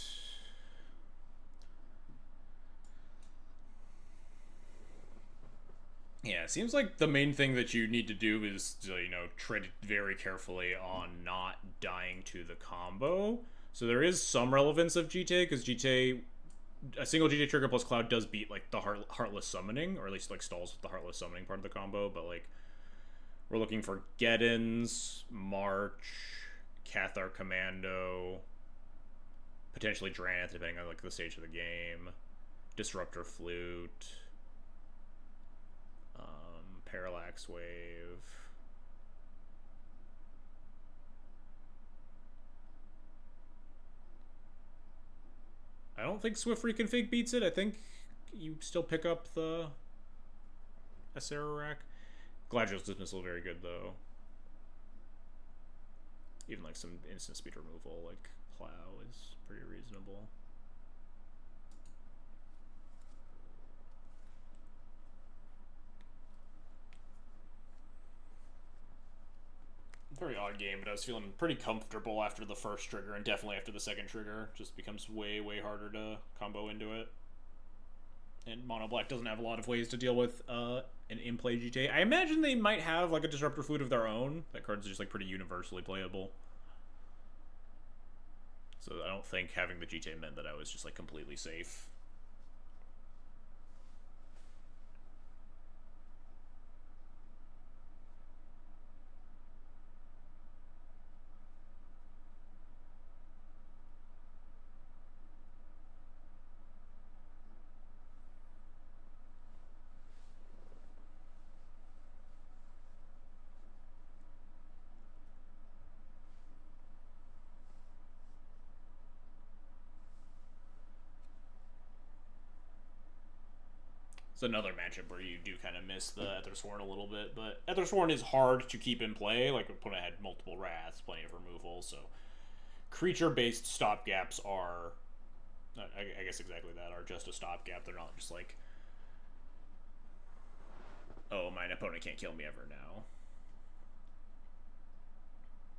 Yeah, it seems like the main thing that you need to do is to, you know, tread very carefully on not dying to the combo. So there is some relevance of GTA, because GTA, a single GTA trigger plus Cloud does beat, like, the Heartless Summoning, or at least, like, stalls with the Heartless Summoning part of the combo, but, like, we're looking for Geddons, March, Cathar Commando, potentially Drannith, depending on, like, the stage of the game, Disruptor Flute, Parallax Wave. I don't think Swift Reconfig beats it. I think you still pick up the Acera Rack. Gladiol's Dismissal very good though. Even like some instant speed removal, like Plow, is pretty reasonable. Very odd game, but I was feeling pretty comfortable after the first trigger, and definitely after the second trigger. Just becomes way, way harder to combo into it. And Mono Black doesn't have a lot of ways to deal with an in-play GTA. I imagine they might have like a Disruptor Flute of their own. That card's just like pretty universally playable. So I don't think having the GTA meant that I was just like completely safe. It's another matchup where you do kind of miss the Ethersworn a little bit, but Ethersworn is hard to keep in play. Like, opponent had multiple Wraths, plenty of removal, so creature-based stopgaps are, I guess exactly that, are just a stopgap. They're not just like, oh, my opponent can't kill me ever now.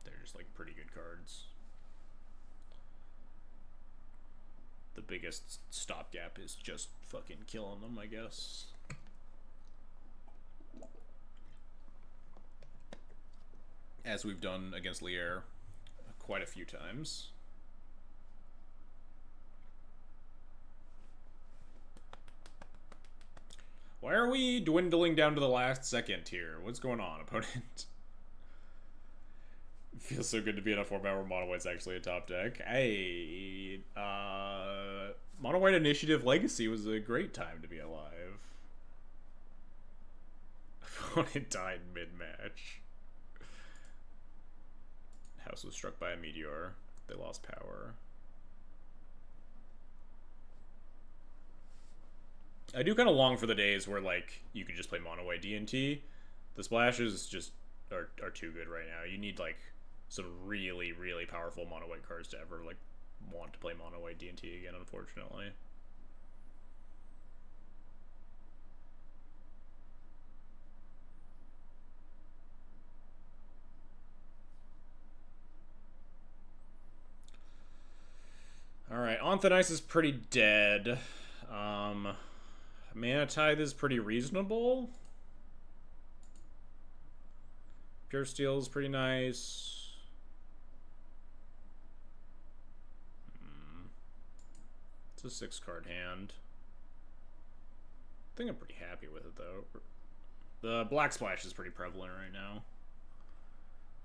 They're just like pretty good cards. The biggest stopgap is just fucking killing them, I guess. as we've done against Leair quite a few times. Why are we dwindling down to the last second here? What's going on, opponent? It feels so good to be in a format where Mono White's actually a top deck. Hey, Mono White Initiative Legacy was a great time to be alive. Opponent died mid-match. House was struck by a meteor. They lost power. I do kind of long for the days where, like, you could just play Mono White D&T. The splashes just are too good right now. You need, like, some really, really powerful Mono White cards to ever, like, want to play Mono White D&T again, unfortunately. Alright, Onthanice is pretty dead. Mana Tithe is pretty reasonable. Pure Steel is pretty nice. It's a 6-card hand. I think I'm pretty happy with it, though. The Black Splash is pretty prevalent right now.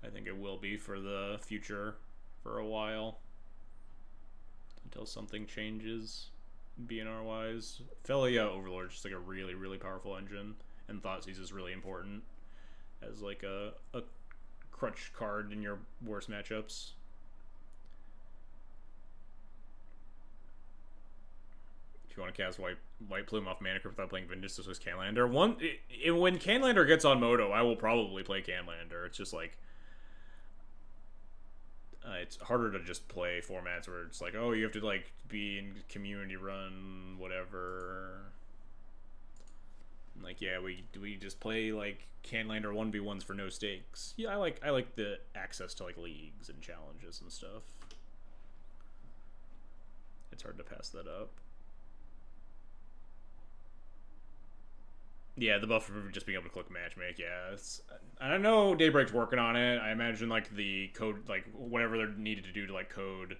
I think it will be for the future for a while. Until something changes. BNR-wise. Felia Overlord is just like a really, really powerful engine. And Thoughtseize is really important as like a crutch card in your worst matchups. If you want to cast White Plume off Mana Crypt without playing Vintage, this was Canlander. When Canlander gets on Moto, I will probably play Canlander. It's just like... it's harder to just play formats where it's like, oh, you have to like be in community run, whatever. Like, yeah, we just play like Canlander 1v1s for no stakes. Yeah, I like the access to like leagues and challenges and stuff. It's hard to pass that up. Yeah, the buff for just being able to click matchmake, yeah. I don't know Daybreak's working on it. I imagine, like, the code, like, whatever they're needed to do to, like, code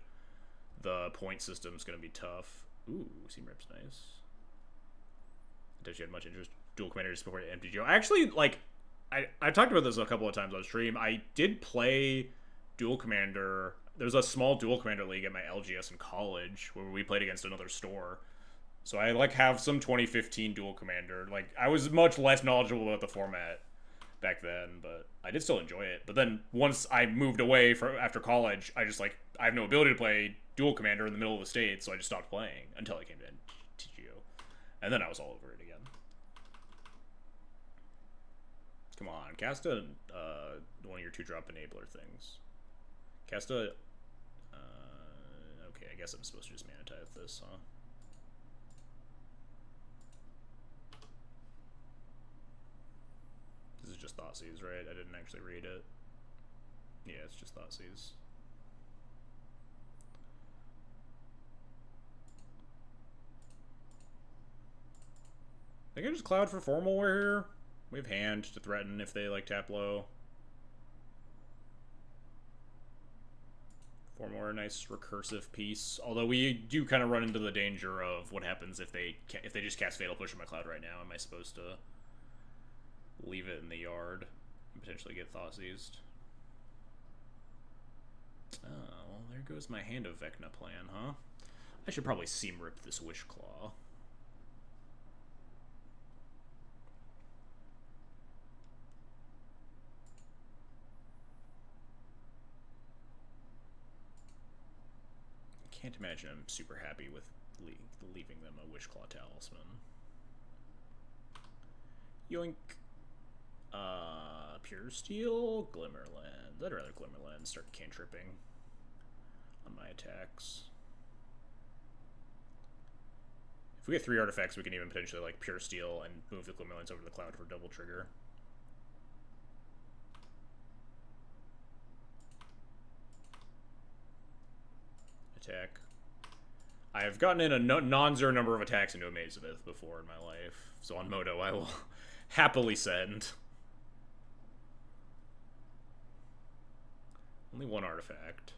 the point system's gonna be tough. Ooh, Seam Rip's nice. Does you had much interest Duel Commanders before MTGO? I actually, like, I talked about this a couple of times on stream. I did play Duel Commander. There's a small Duel Commander league at my LGS in college where we played against another store. So I, like, have some 2015 Duel Commander. Like, I was much less knowledgeable about the format back then, but I did still enjoy it. But then once I moved away after college, I just, like, I have no ability to play Duel Commander in the middle of the state, so I just stopped playing until I came to TGO. And then I was all over it again. Come on, cast one of your 2-drop enabler things. Cast a... okay, I guess I'm supposed to just Mana Tithe this, huh? This is just Thoughtseize, right? I didn't actually read it. Yeah, it's just Thoughtseize. I think I just Cloud for Formal Wear here. We have Hand to threaten if they, like, tap low. Formal Wear, nice recursive piece. Although we do kind of run into the danger of what happens if they just cast Fatal Push on my Cloud right now. Am I supposed to leave it in the yard and potentially get Thoughtseized? Oh, well, there goes my Hand of Vecna plan, huh? I should probably Seam Rip this Wish Claw. Can't imagine I'm super happy with leaving them a Wish Claw Talisman. Yoink. Pure Steel, Glimmerland. I'd rather Glimmerland start cantripping on my attacks. If we get 3 artifacts, we can even potentially like Pure Steel and move the Glimmerlands over to the Cloud for double trigger. Attack. I have gotten in a non-zero number of attacks into a Maze of Ith before in my life, so on Moto I will happily send. Only one artifact.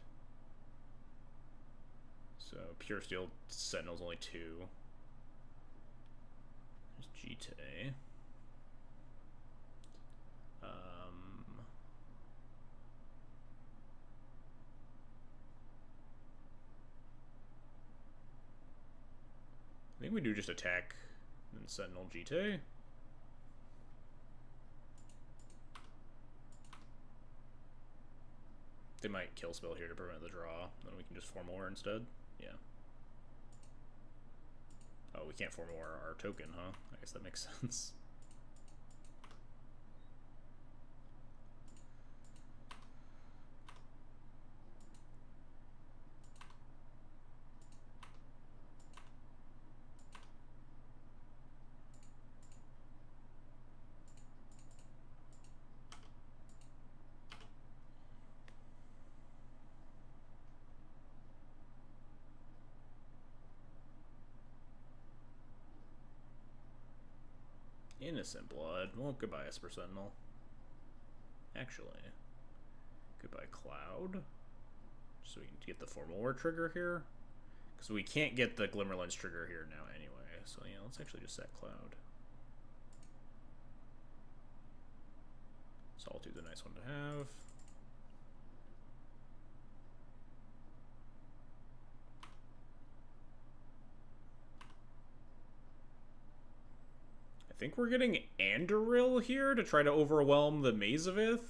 So Pure Steel Sentinel's only 2. There's Jite. I think we do just attack and Sentinel Jite. They might kill spell here to prevent the draw. Then we can just form war instead. Yeah. Oh, we can't form war our token, huh? I guess that makes sense. Innocent Blood. Well, goodbye, Esper Sentinel. Actually, goodbye, Cloud. So we can get the Formal War trigger here. Because we can't get the Glimmerlens trigger here now anyway. So yeah, let's actually just set Cloud. Solitude's a nice one to have. I think we're getting Anduril here to try to overwhelm the Mazavith.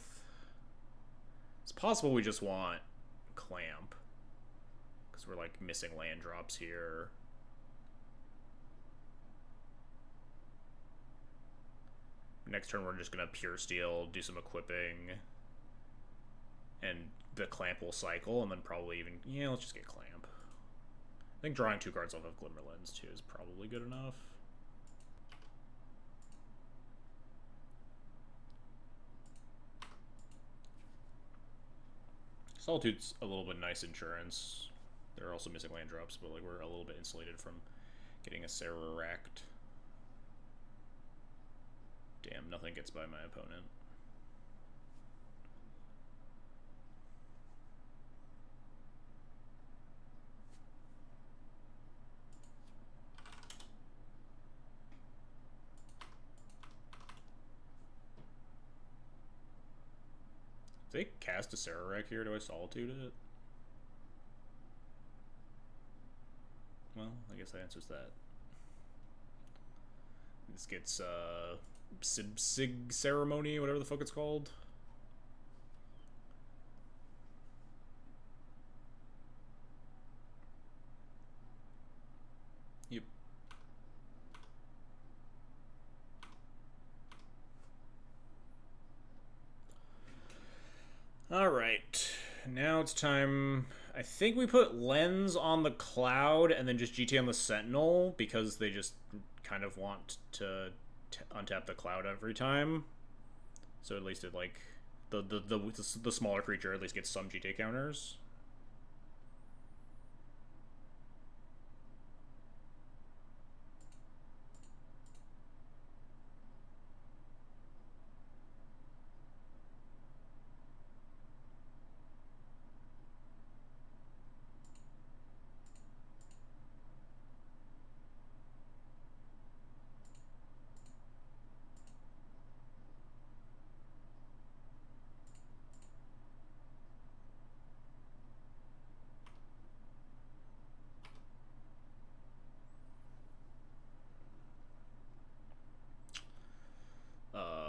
It's possible we just want Clamp. Because we're like missing land drops here. Next turn we're just going to Pure Steel, do some equipping. And the Clamp will cycle and then probably even... Yeah, let's just get Clamp. I think drawing 2 cards off of Glimmerlens too is probably good enough. Solitude's a little bit nice insurance. They're also missing land drops, but like we're a little bit insulated from getting a Sarah racked. Damn, nothing gets by my opponent. If they cast a Sarah Wreck here, do I Solitude it? Well, I guess that answers that. This gets, Sig Ceremony, whatever the fuck it's called. Yep. Alright, now it's time... I think we put Lens on the Cloud and then just GT on the Sentinel because they just kind of want to untap the Cloud every time. So at least it, like, the smaller creature at least gets some GT counters.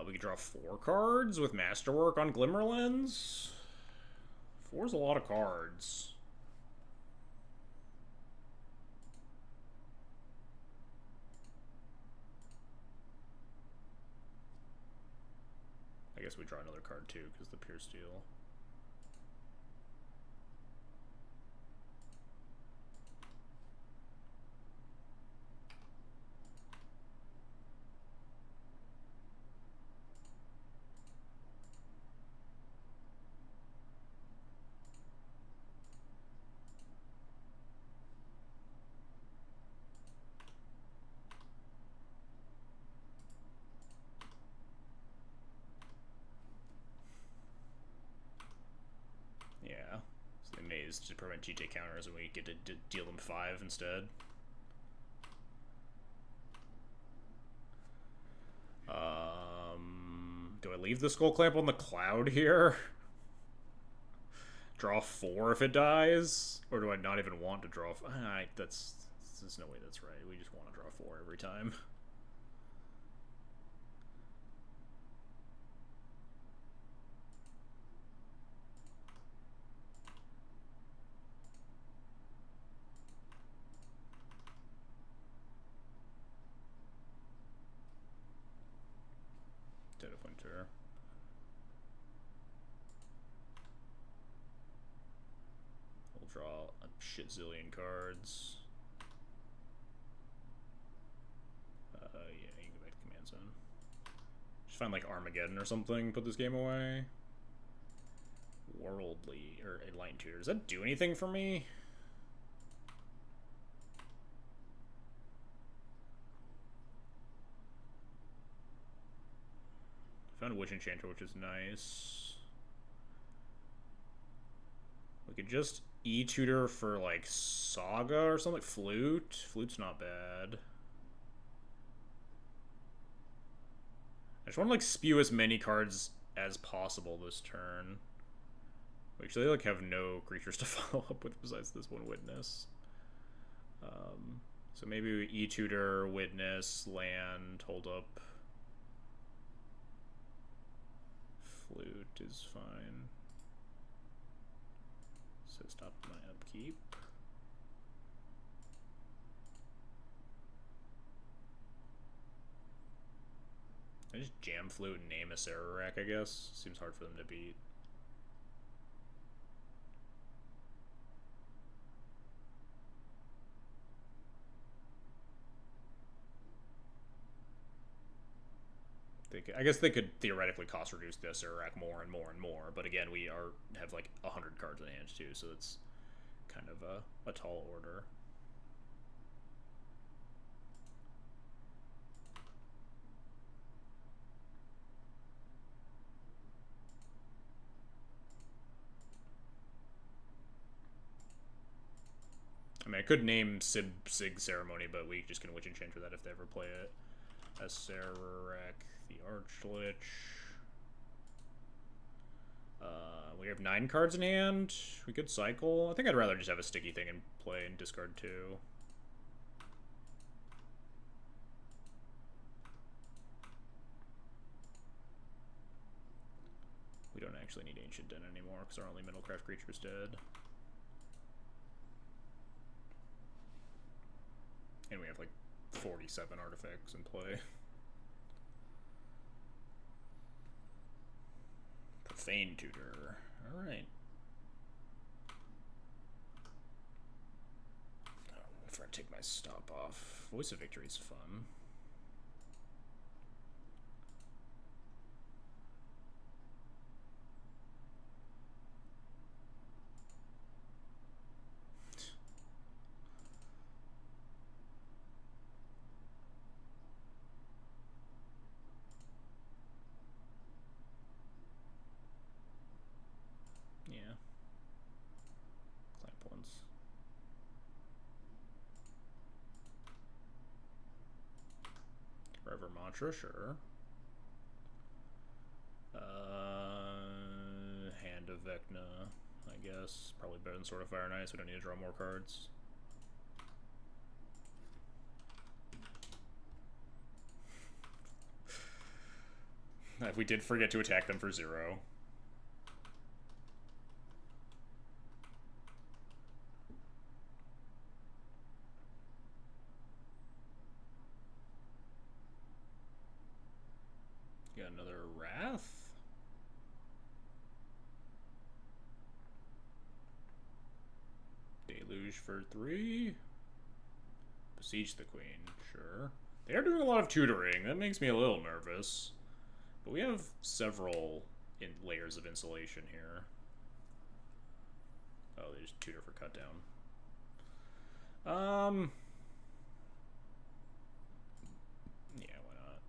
We could draw 4 cards with Masterwork on Glimmerlens. 4's a lot of cards. I guess we draw another card too, because the Pure Steel. ways to prevent GT counters, and we get to deal them 5 instead. Do I leave the Skull Clamp on the Cloud here? Draw 4 if it dies? Or do I not even want to draw... there's no way that's right. We just want to draw 4 every time. Dead of Winter. We'll draw a shitzillion cards. Yeah, you can go back to Command Zone. Just find like Armageddon or something, put this game away. Worldly, or Enlightened Tutor. Does that do anything for me? Found Witch Enchanter, which is nice. We could just E-Tutor for, like, Saga or something. Flute. Flute's not bad. I just want to, like, spew as many cards as possible this turn. We actually, like, have no creatures to follow up with besides this one Witness. So maybe we E-Tutor, Witness, Land, hold up. Flute is fine. So stop my upkeep. I just jam Flute and name a Sararac, I guess. Seems hard for them to beat. I guess they could theoretically cost reduce the Sararac more and more and more, but again, we have like 100 cards in hand too, so it's kind of a tall order. I mean, I could name Sig Ceremony, but we just can Witch Enchanter that if they ever play it. A Sararac, the Archlich. We have 9 cards in hand. We could cycle. I think I'd rather just have a sticky thing and play and discard 2. We don't actually need Ancient Den anymore because our only Middlecraft creature is dead. And we have like 47 artifacts in play. Profane Tutor. Alright. Before I take my stop off. Voice of Victory is fun. Forever Mantra, sure. Hand of Vecna, I guess. Probably better than Sword of Fire and Ice. We don't need to draw more cards. We did forget to attack them for 0. Got another Wrath. Deluge for 3. Besiege the Queen, sure. They are doing a lot of tutoring. That makes me a little nervous. But we have several layers of insulation here. Oh, they just tutor for cut down. Yeah, why not?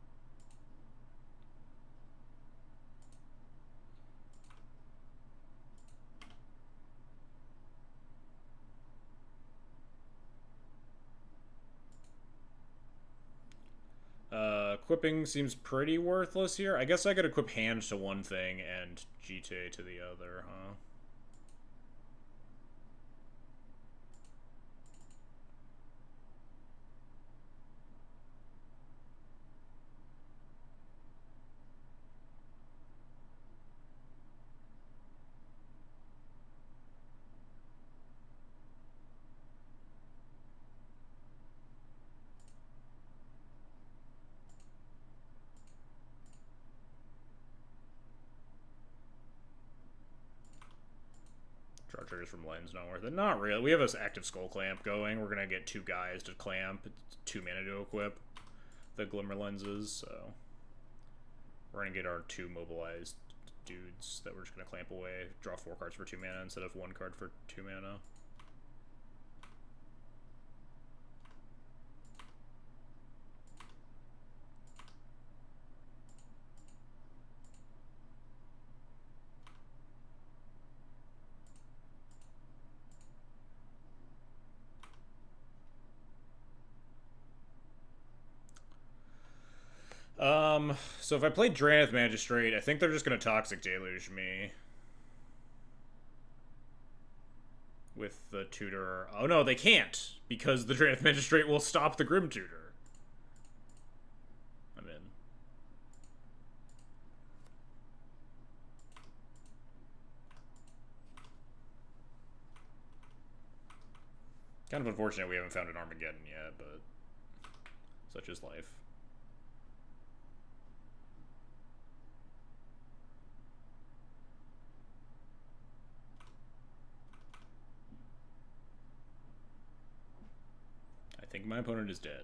equipping seems pretty worthless here. I guess I could equip hand to one thing and GT to the other, huh? Draw triggers from lens, not worth it. Not really. We have this active skull clamp going. We're gonna get 2 guys to clamp, 2 mana to equip the glimmer lenses, so we're gonna get our 2 mobilized dudes that we're just gonna clamp away. Draw 4 cards for 2 mana instead of 1 card for 2 mana. So if I play Drannith Magistrate, I think they're just gonna Toxic Deluge me. With the Tutor. Oh no, they can't! Because the Drannith Magistrate will stop the Grim Tutor. I'm in. Kind of unfortunate we haven't found an Armageddon yet, but such is life. I think my opponent is dead.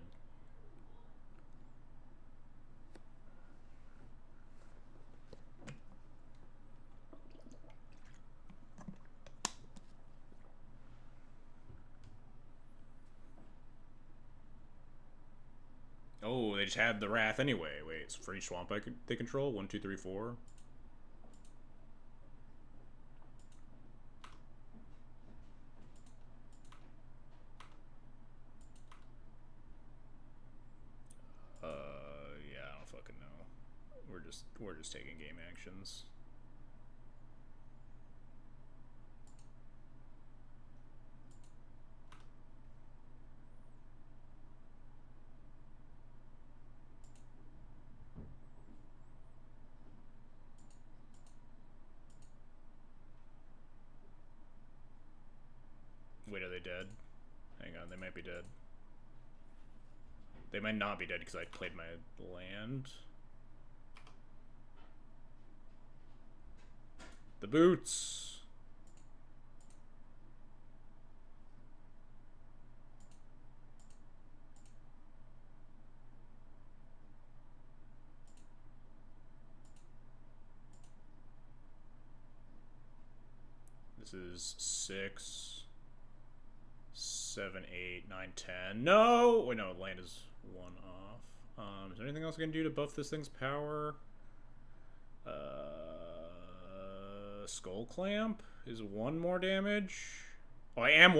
Oh, they just had the Wrath anyway. Wait, so for each swamp they control? 1, 2, 3, 4? Yeah, I don't fucking know. We're just taking game actions. Wait, are they dead? Hang on, they might be dead. They might not be dead because I played my land. The boots! This is 6, 7, 8, 9, 10. No! Wait, no, land is 1 off. Is there anything else I can do to buff this thing's power? Skull Clamp is 1 more damage. Oh, I am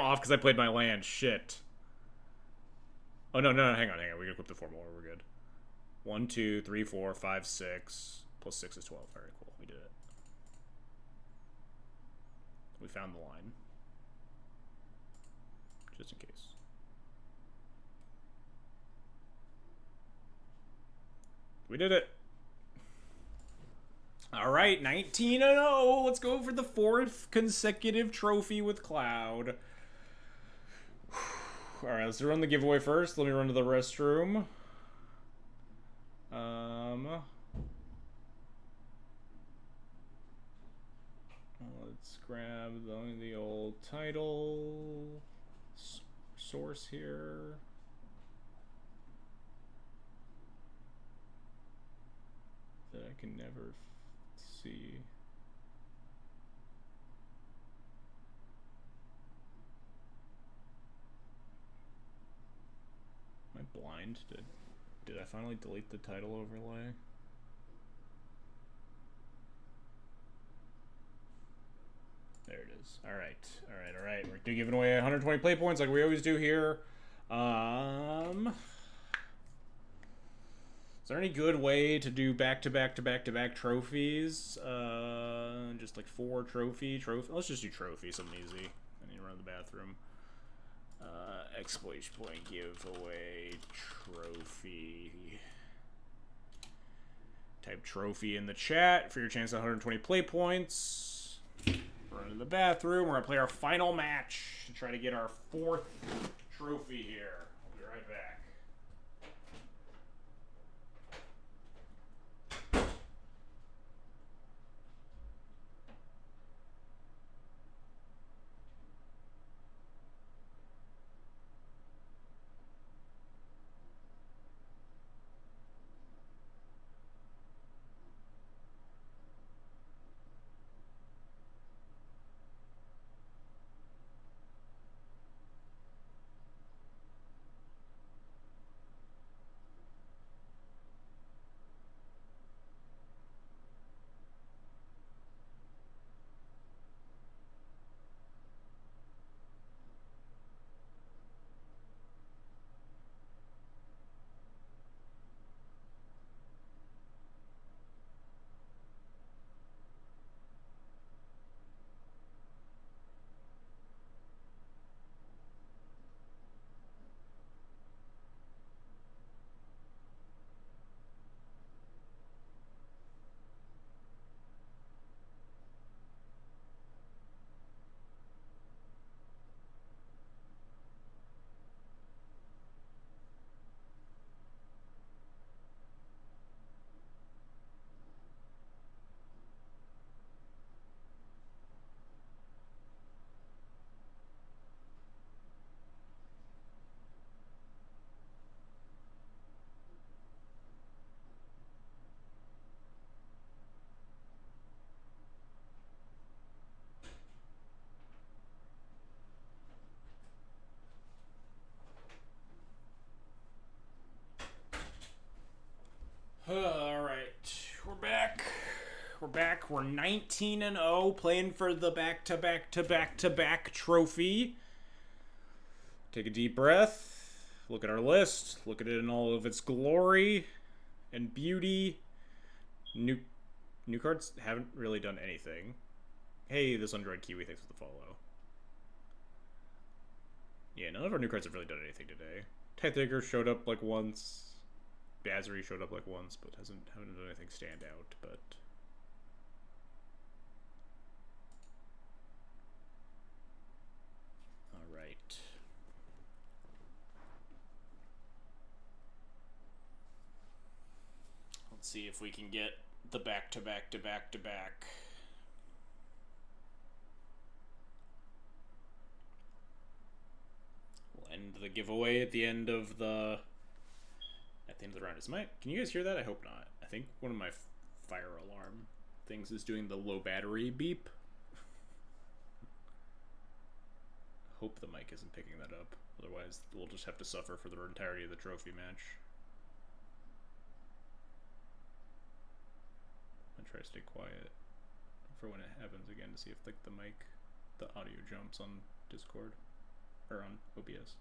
off because I played my land. Shit. Oh no, hang on. We can equip the 4 more. We're good. 1, 2, 3, 4, 5, 6. Plus 6 is 12. Very cool. We did it. We found the line. Just in case. We did it. All right, 19-0. Let's go for the 4th consecutive trophy with Cloud. All right, let's run the giveaway first. Let me run to the restroom. Let's grab the old title source here. That I can never see. Am I blind? Did I finally delete the title overlay? There it is. All right. We're giving away 120 play points like we always do here. Is there any good way to do back-to-back trophies? Just like 4 trophy. Let's just do trophy, something easy. I need to run to the bathroom. Exploit point giveaway trophy. Type trophy in the chat for your chance at 120 play points. Run to the bathroom. We're gonna play our final match to try to get our 4th trophy here. I'll be right back. Alright, we're back. We're 19-0, playing for the back trophy. Take a deep breath. Look at our list. Look at it in all of its glory and beauty. New cards haven't really done anything. Hey, this Undroid Kiwi, thanks for the follow. Yeah, none of our new cards have really done anything today. Tithager showed up like once. Bazzery showed up like once, but haven't done anything stand out, but... Alright. Let's see if we can get the back-to-back. We'll end the giveaway at the end of the... At the end of the round. Can you guys hear that? I hope not. I think one of my fire alarm things is doing the low battery beep. Hope the mic isn't picking that up. Otherwise, we'll just have to suffer for the entirety of the trophy match. I'm gonna try to stay quiet for when it happens again to see if like the audio jumps on Discord or on OBS.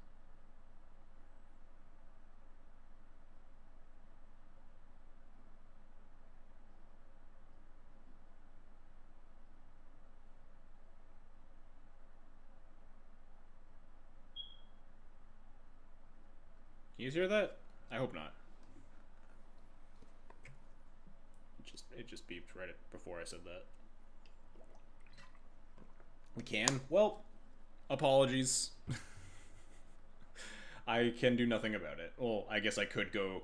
Can you hear that? I hope not. It just beeped right before I said that. We can? Well, apologies. I can do nothing about it. Well, I guess I could go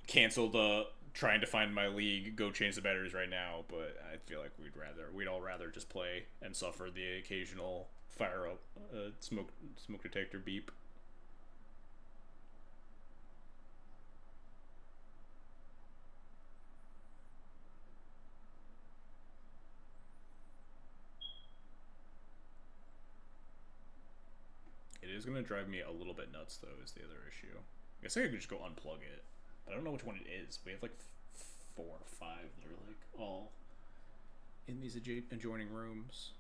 cancel the trying to find my league, go change the batteries right now, but I feel like we'd all rather just play and suffer the occasional fire up smoke detector beep. It is going to drive me a little bit nuts, though, is the other issue. I guess I could just go unplug it, but I don't know which one it is. We have like 4 or 5 that are like all in these adjoining rooms.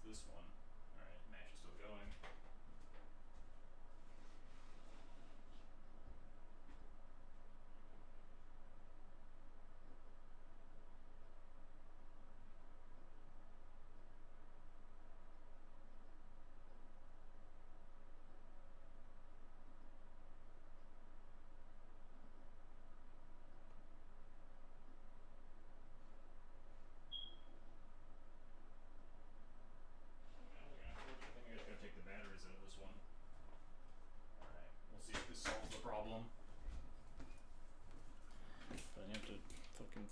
it's this one. Alright, match is still going.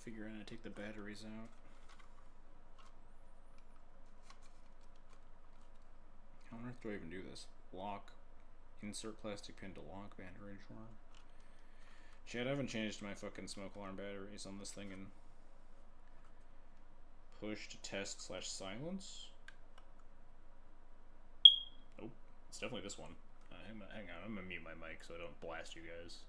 Figure out how to take the batteries out. How on earth do I even do this? Lock, insert plastic pin to lock battery drawer. Shit, I haven't changed my fucking smoke alarm batteries on this thing in push to test / silence. Nope, it's definitely this one. Hang on, I'm gonna mute my mic so I don't blast you guys.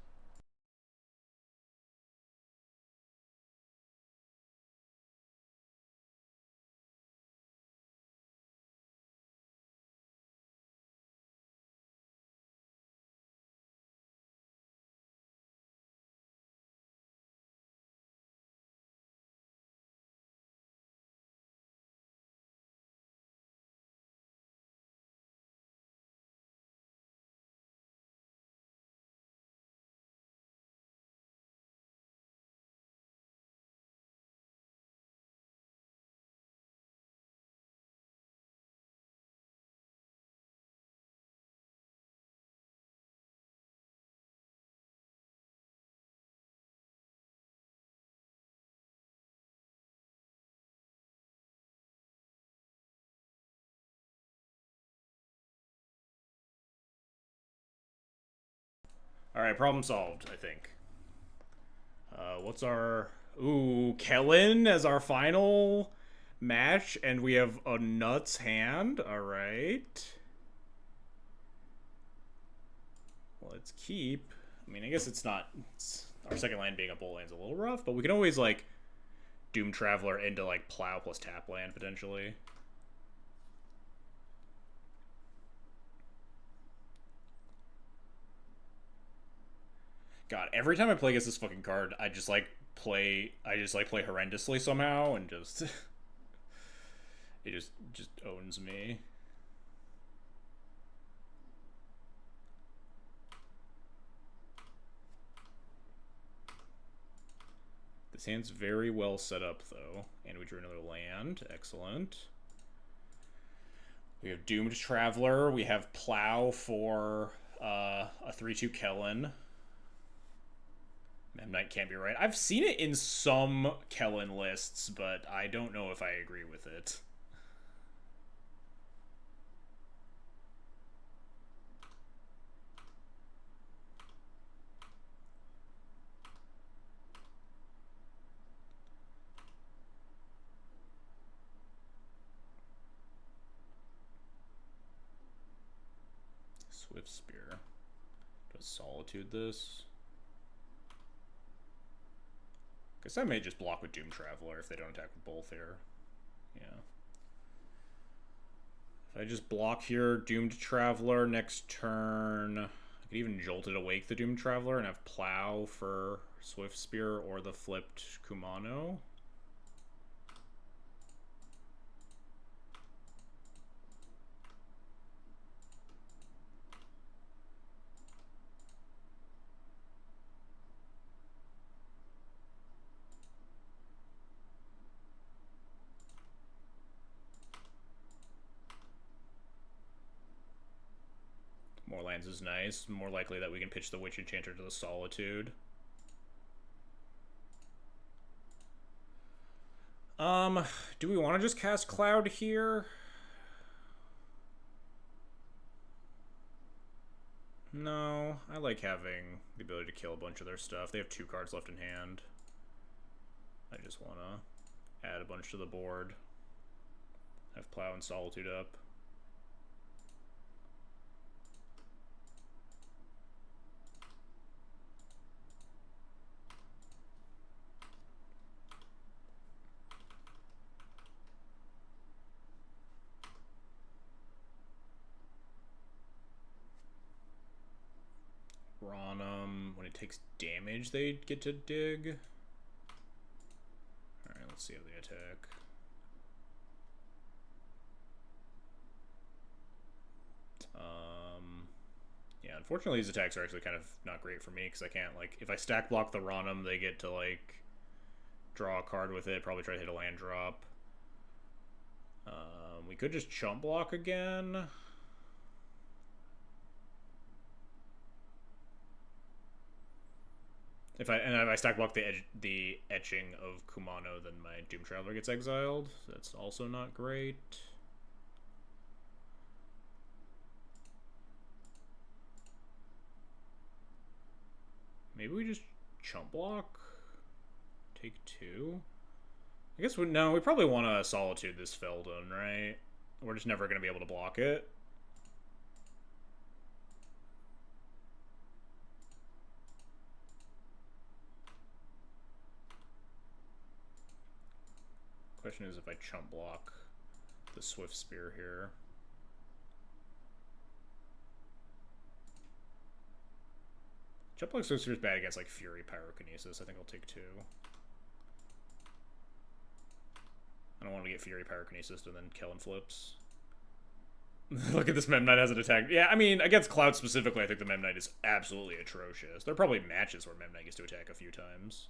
Alright, problem solved, I think. What's our... Ooh, Kellen as our final match, and we have a nuts hand. Alright. Let's keep... I mean, I guess it's not... our second land being a bolt land's a little rough, but we can always, like, Doom Traveler into, like, Plow plus tap land, potentially. God, every time I play against this fucking card, I just play horrendously somehow, and just it just owns me. This hand's very well set up though, and we drew another land. Excellent. We have Doomed Traveler. We have Plow for a 3/2 Kellen. Memnite can't be right. I've seen it in some Kellen lists, but I don't know if I agree with it. Swift Spear. Does Solitude this? Guess I may just block with Doom Traveler if they don't attack with both here. Yeah. If I just block here, Doomed Traveler next turn. I could even Jolted Awake the Doomed Traveler and have Plow for Swift Spear or the flipped Kumano. More lands is nice. More likely that we can pitch the Witch Enchanter to the Solitude. Do we want to just cast Cloud here? No, I like having the ability to kill a bunch of their stuff. They have 2 cards left in hand. I just want to add a bunch to the board. Have Plow and Solitude up. when it takes damage, they get to dig. Alright, let's see how they attack. Yeah, unfortunately these attacks are actually kind of not great for me, because I can't, like, if I stack block the Ronum, they get to, like, draw a card with it, probably try to hit a land drop. We could just chump block again. If I stack block the etching of Kumano, then my Doom Traveler gets exiled. So that's also not great. Maybe we just chump block. Take 2. I guess no, we probably want to Solitude this Feldon, right? We're just never going to be able to block it. Question is if I chump block the Swift Spear here. Chump block Swift Spear is bad against like Fury Pyrokinesis. I think I'll take 2. I don't want to get Fury Pyrokinesis and then Kellen flips. Look at this Mem Knight has an attack. Yeah, I mean, against Cloud specifically, I think the Mem Knight is absolutely atrocious. There are probably matches where Mem Knight gets to attack a few times.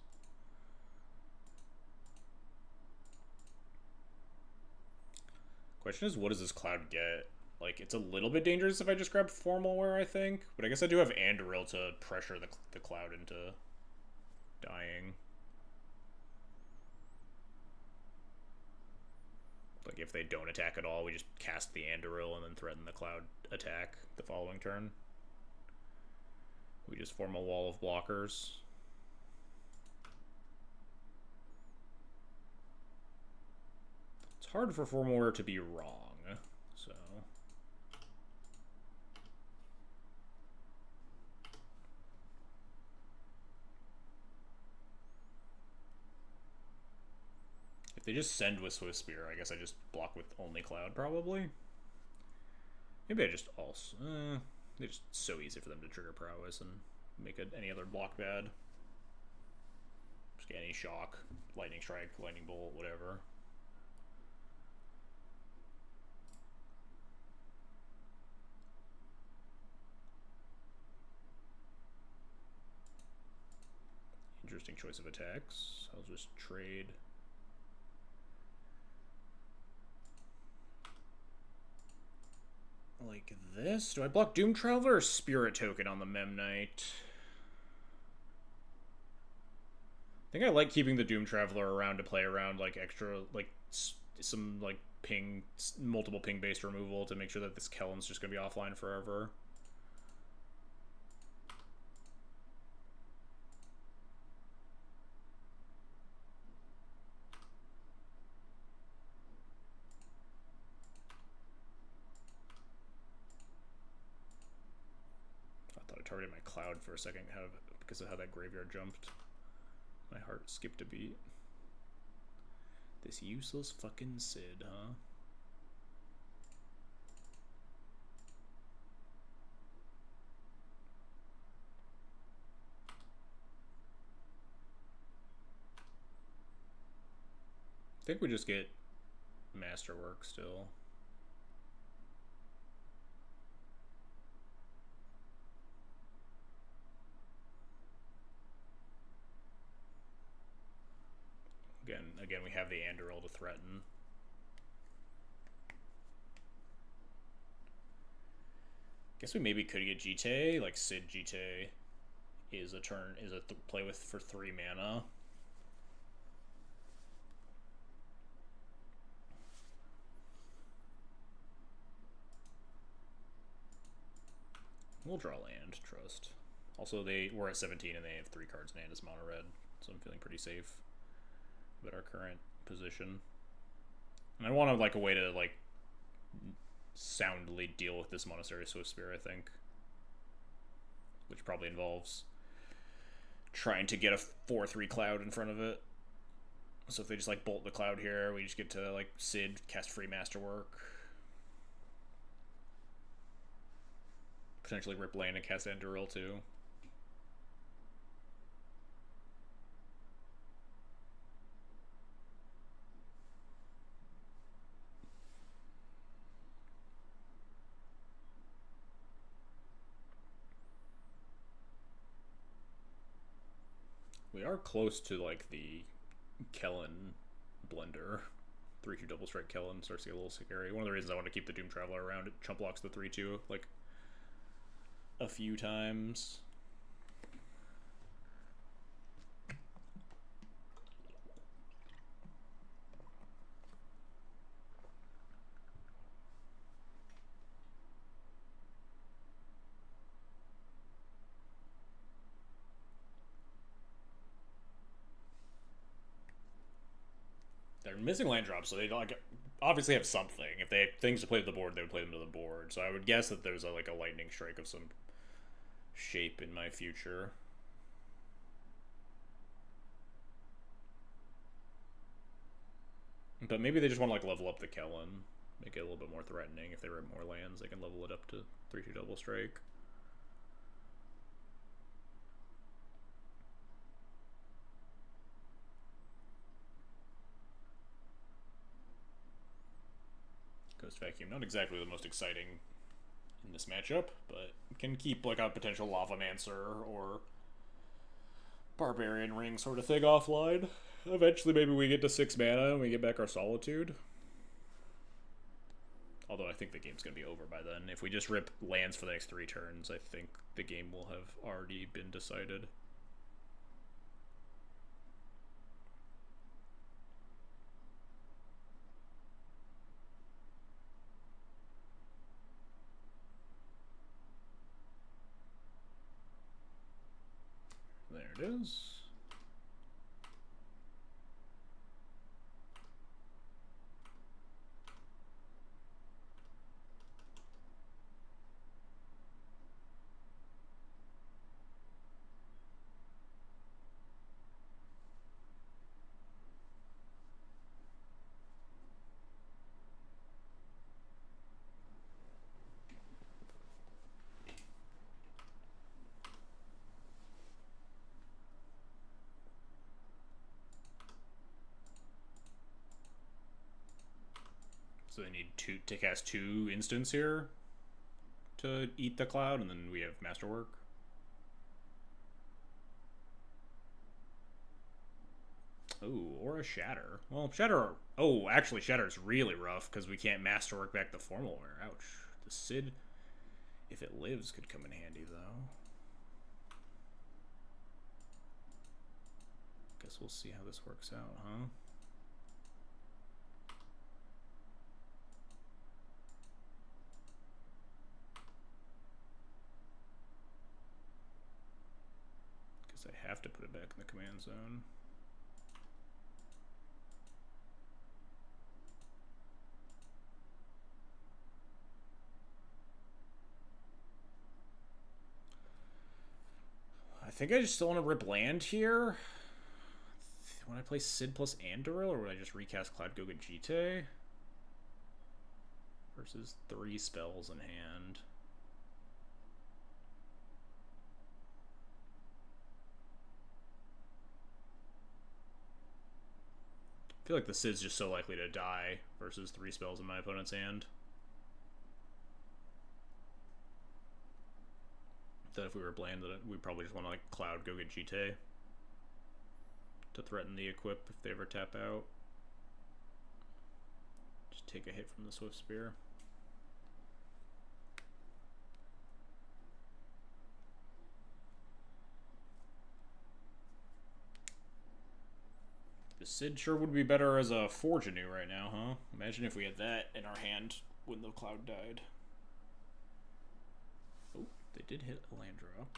Question is, what does this Cloud get? Like, it's a little bit dangerous if I just grab Formalware, I think. But I guess I do have Anduril to pressure the Cloud into dying. Like, if they don't attack at all, we just cast the Anduril and then threaten the Cloud attack the following turn. We just form a wall of blockers. It's hard for Formalware to be wrong, so... If they just send with Swift Spear, I guess I just block with only Cloud, probably. Maybe I just also... it's just so easy for them to trigger Prowess and make any other block bad. Just get any Shock, Lightning Strike, Lightning Bolt, whatever. Interesting choice of attacks. I'll just trade... like this. Do I block Doom Traveler or Spirit Token on the Mem Knight? I think I like keeping the Doom Traveler around to play around like extra, like some like ping, multiple ping based removal to make sure that this Kellen's just gonna be offline forever. Targeted my Cloud for a second because of how that graveyard jumped. My heart skipped a beat. This useless fucking Sid, huh? I think we just get Masterwork still. Again, we have the Anduril to threaten. Guess we maybe could get Jite, like Sid Jite is a play with for 3 mana. We'll draw land, trust. Also, we're at 17 and they have 3 cards in hand as mono red, so I'm feeling pretty safe about our current position. And I want like a way to like soundly deal with this Monastery Swift Spear, I think. Which probably involves trying to get a 4/3 Cloud in front of it. So if they just like bolt the Cloud here, we just get to like Sid, cast free Masterwork. Potentially rip land and cast Anduril too. are close to like the Kellen blender. 3/2 double strike Kellen starts to get a little scary. One of the reasons I want to keep the Doom Traveler around, it chump blocks the 3/2 like a few times. They're missing land drops, so they don't, like, obviously have something. If they had things to play to the board, they would play them to the board. So I would guess that there's like a lightning strike of some shape in my future. But maybe they just want to like level up the Kellen, make it a little bit more threatening. If they rip more lands, they can level it up to 3/2 double strike. Ghost Vacuum, not exactly the most exciting in this matchup, but can keep like a potential Lavamancer or Barbarian Ring sort of thing offline. Eventually, maybe we get to 6 mana and we get back our Solitude. Although I think the game's going to be over by then. If we just rip lands for the next 3 turns, I think the game will have already been decided. There it is. So they need to cast 2 instants here to eat the cloud, and then we have Masterwork. Oh, or a Shatter. Well, Shatter... Oh, actually, Shatter's really rough because we can't Masterwork back the Formalware. Ouch. The Sid, if it lives, could come in handy, though. Guess we'll see how this works out, huh? Guess I have to put it back in the command zone. I think I just still want to rip land here. When I play Sid plus Andoril, or would I just recast Cloud Gogajite? Versus 3 spells in hand. I feel like the Sid's just so likely to die versus 3 spells in my opponent's hand. That if we were bland, that we'd probably just want to like Cloud Gogajite to threaten the equip if they ever tap out. Just take a hit from the Swift Spear. The Sid sure would be better as a Forge Anew right now, huh? Imagine if we had that in our hand when the cloud died. Oh, they did hit a land drop.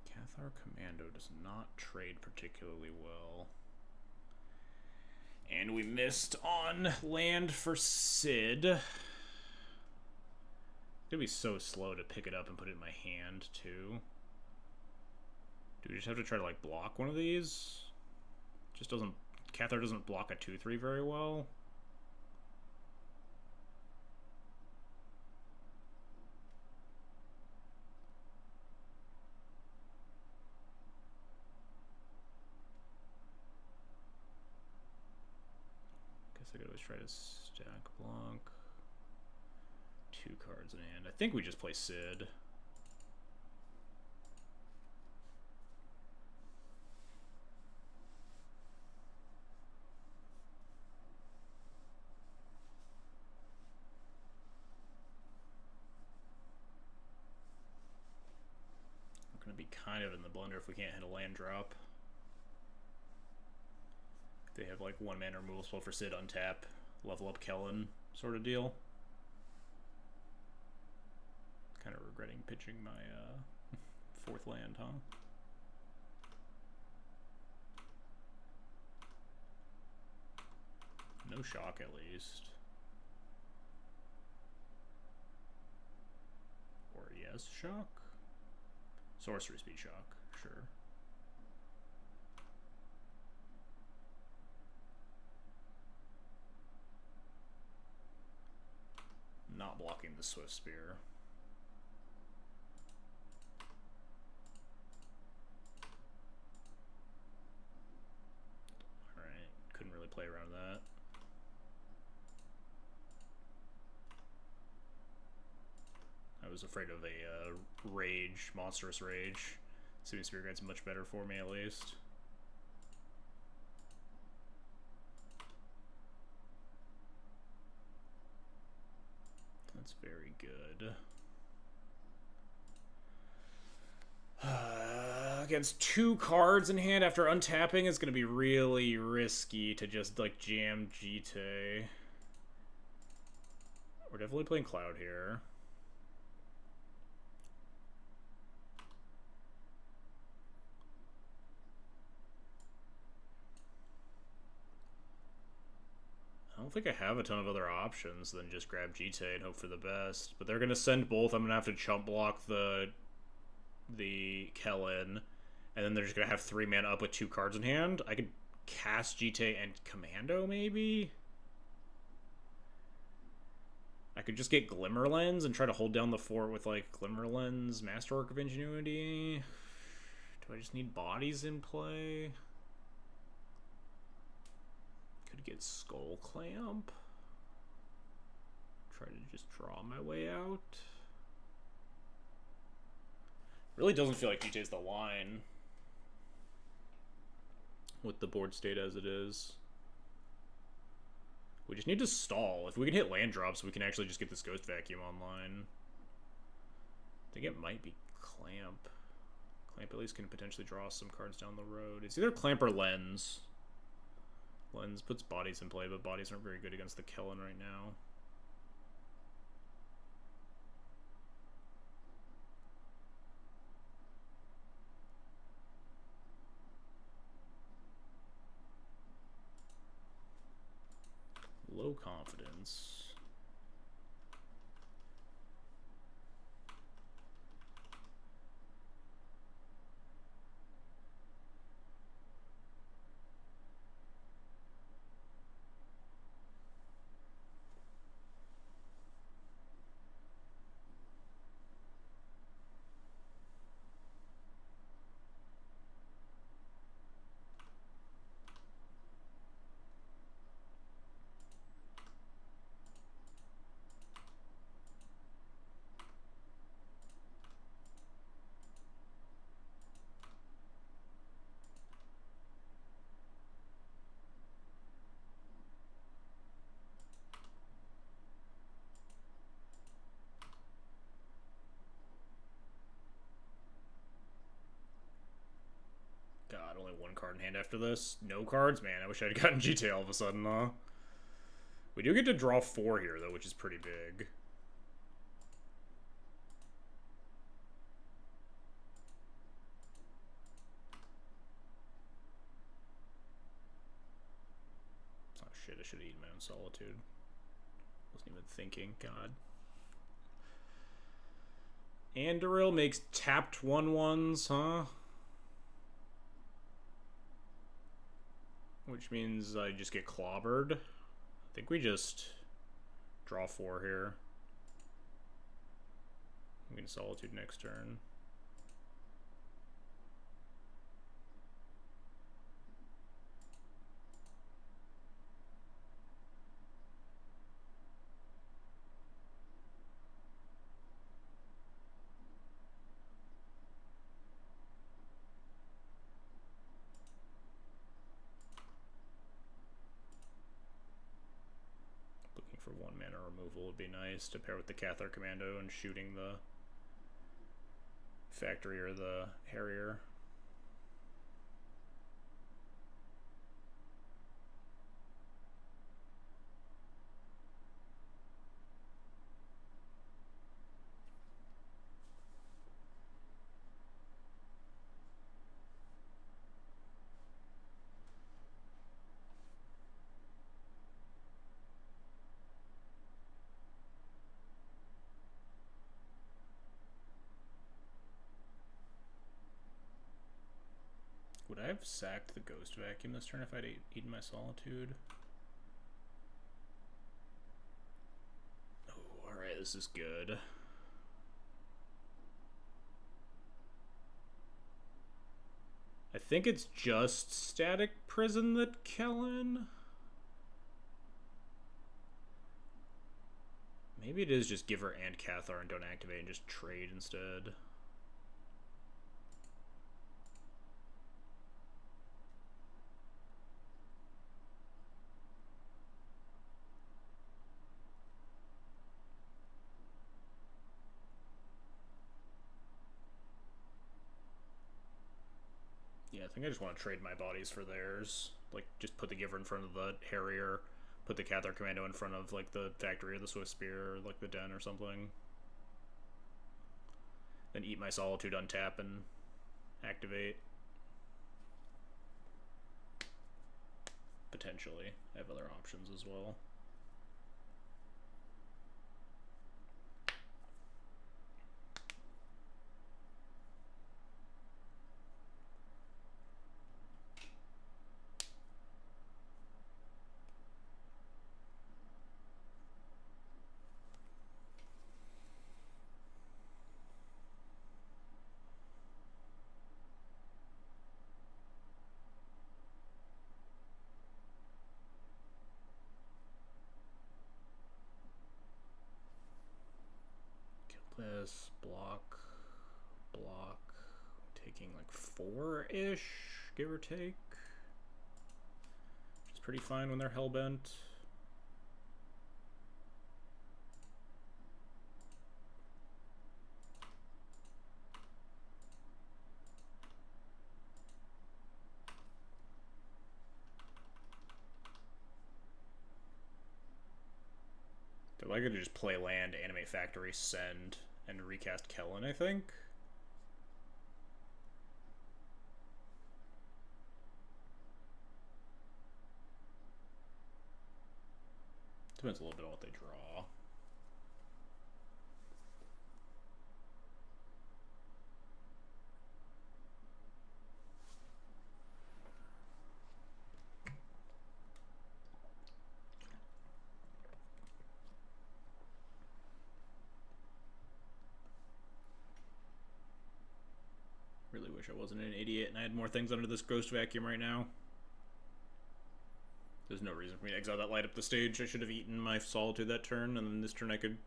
Cathar Commando does not trade particularly well. And we missed on land for Sid. It's gonna be so slow to pick it up and put it in my hand, too. Do we just have to try to, like, block one of these? Just doesn't... Cathar doesn't block a 2/3 very well. Guess I could always try to Stack block. 2 cards in hand. I think we just play Sid. We're going to be kind of in the blender if we can't hit a land drop. They have like 1 mana removal spell for Sid, untap, level up Kellen sort of deal. Kind of regretting pitching my 4th land, huh? No shock at least. Or yes, shock? Sorcery speed shock, sure. Not blocking the Swift Spear. Alright, couldn't really play around that. I was afraid of a rage, monstrous rage. Soothing Spirit Guide's much better for me at least. That's very good. Against 2 cards in hand after untapping, it's going to be really risky to just like jam Jite. We're definitely playing Cloud here. I don't think I have a ton of other options than just grab Jite and hope for the best. But they're going to send both. I'm going to have to chump block the Kellen. And then they're just going to have 3 mana up with 2 cards in hand. I could cast Jite and Commando, maybe? I could just get Glimmer Lens and try to hold down the fort with, like, Glimmer Lens, Masterwork of Ingenuity. Do I just need bodies in play? Could get Skull Clamp. Try to just draw my way out. Really doesn't feel like Jite is the line with the board state as it is. We just need to stall. If we can hit land drops, we can actually just get this Ghost Vacuum online. I think it might be Clamp. Clamp at least can potentially draw some cards down the road. It's either Clamp or Lens. Lens puts bodies in play, but bodies aren't very good against the Kellen right now. Low confidence. God, only 1 card in hand after this. No cards? Man, I wish I'd gotten GTA all of a sudden, huh? We do get to draw 4 here, though, which is pretty big. Oh shit, I should have eaten my own Solitude. Wasn't even thinking, God. Anduril makes tapped 1/1s, huh? Which means I just get clobbered. I think we just draw 4 here. We can Solitude next turn. removal would be nice to pair with the Cathar Commando and shooting the factory or the Harrier. Would I have sacked the Ghost Vacuum this turn if I'd eaten my Solitude? Oh, alright, this is good. I think it's just Static Prison that Kellen... Maybe it is just Giver and Cathar and don't activate and just trade instead. Yeah, I think I just want to trade my bodies for theirs. Like, just put the Giver in front of the Harrier, put the Cathar Commando in front of, like, the Factory or the Swift Spear, or, like, the Den or something. Then eat my Solitude, untap, and activate. Potentially. I have other options as well. This block, taking like 4-ish, give or take, which is pretty fine when they're hellbent. They're likely to just play land, animate Factory, send, and recast Kellen, I think. Depends a little bit on what they draw. Really wish I wasn't an idiot and I had more things under this Ghost Vacuum right now. There's no reason for me to exile that light up the stage. I should have eaten my Solitude that turn, and then this turn I could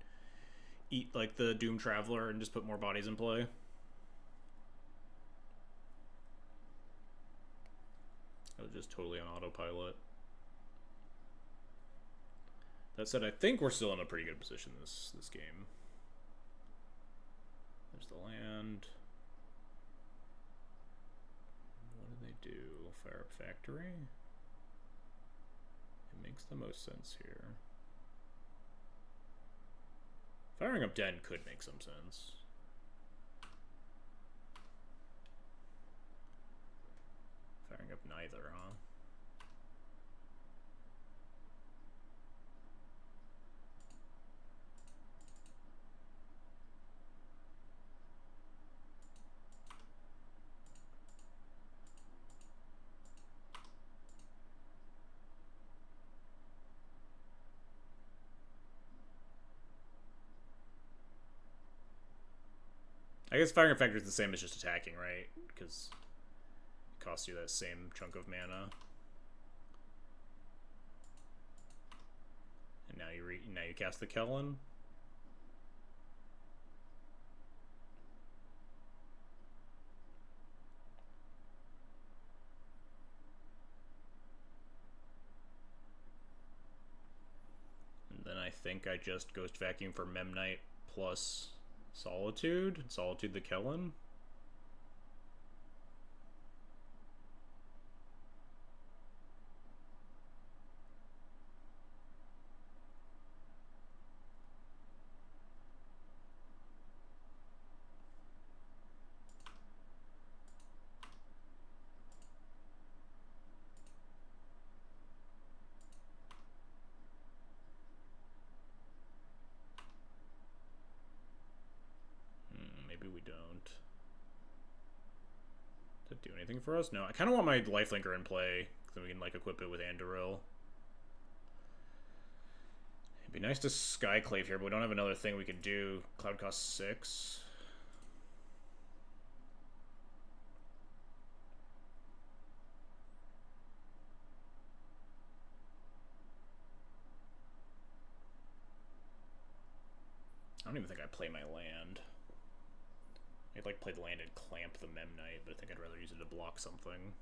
eat like the Doom Traveler and just put more bodies in play. I was just totally on autopilot. That said, I think we're still in a pretty good position this game. There's the land. What do they do? Fire up Factory? It makes the most sense here. Firing up Den could make some sense. Firing up neither, huh? I guess firing up Factory is the same as just attacking, right? Because it costs you that same chunk of mana. And now you cast the Kellen. And then I think I just Ghost Vacuum for Memnite plus Solitude. Solitude the Kellen. Maybe we don't. Does it do anything for us? No, I kind of want my Lifelinker in play, so we can like equip it with Anduril. It'd be nice to Skyclave here, but we don't have another thing we could do. Cloud costs 6. I don't even think I play my land. I'd like play the land and clamp the Memnite, but I think I'd rather use it to block something.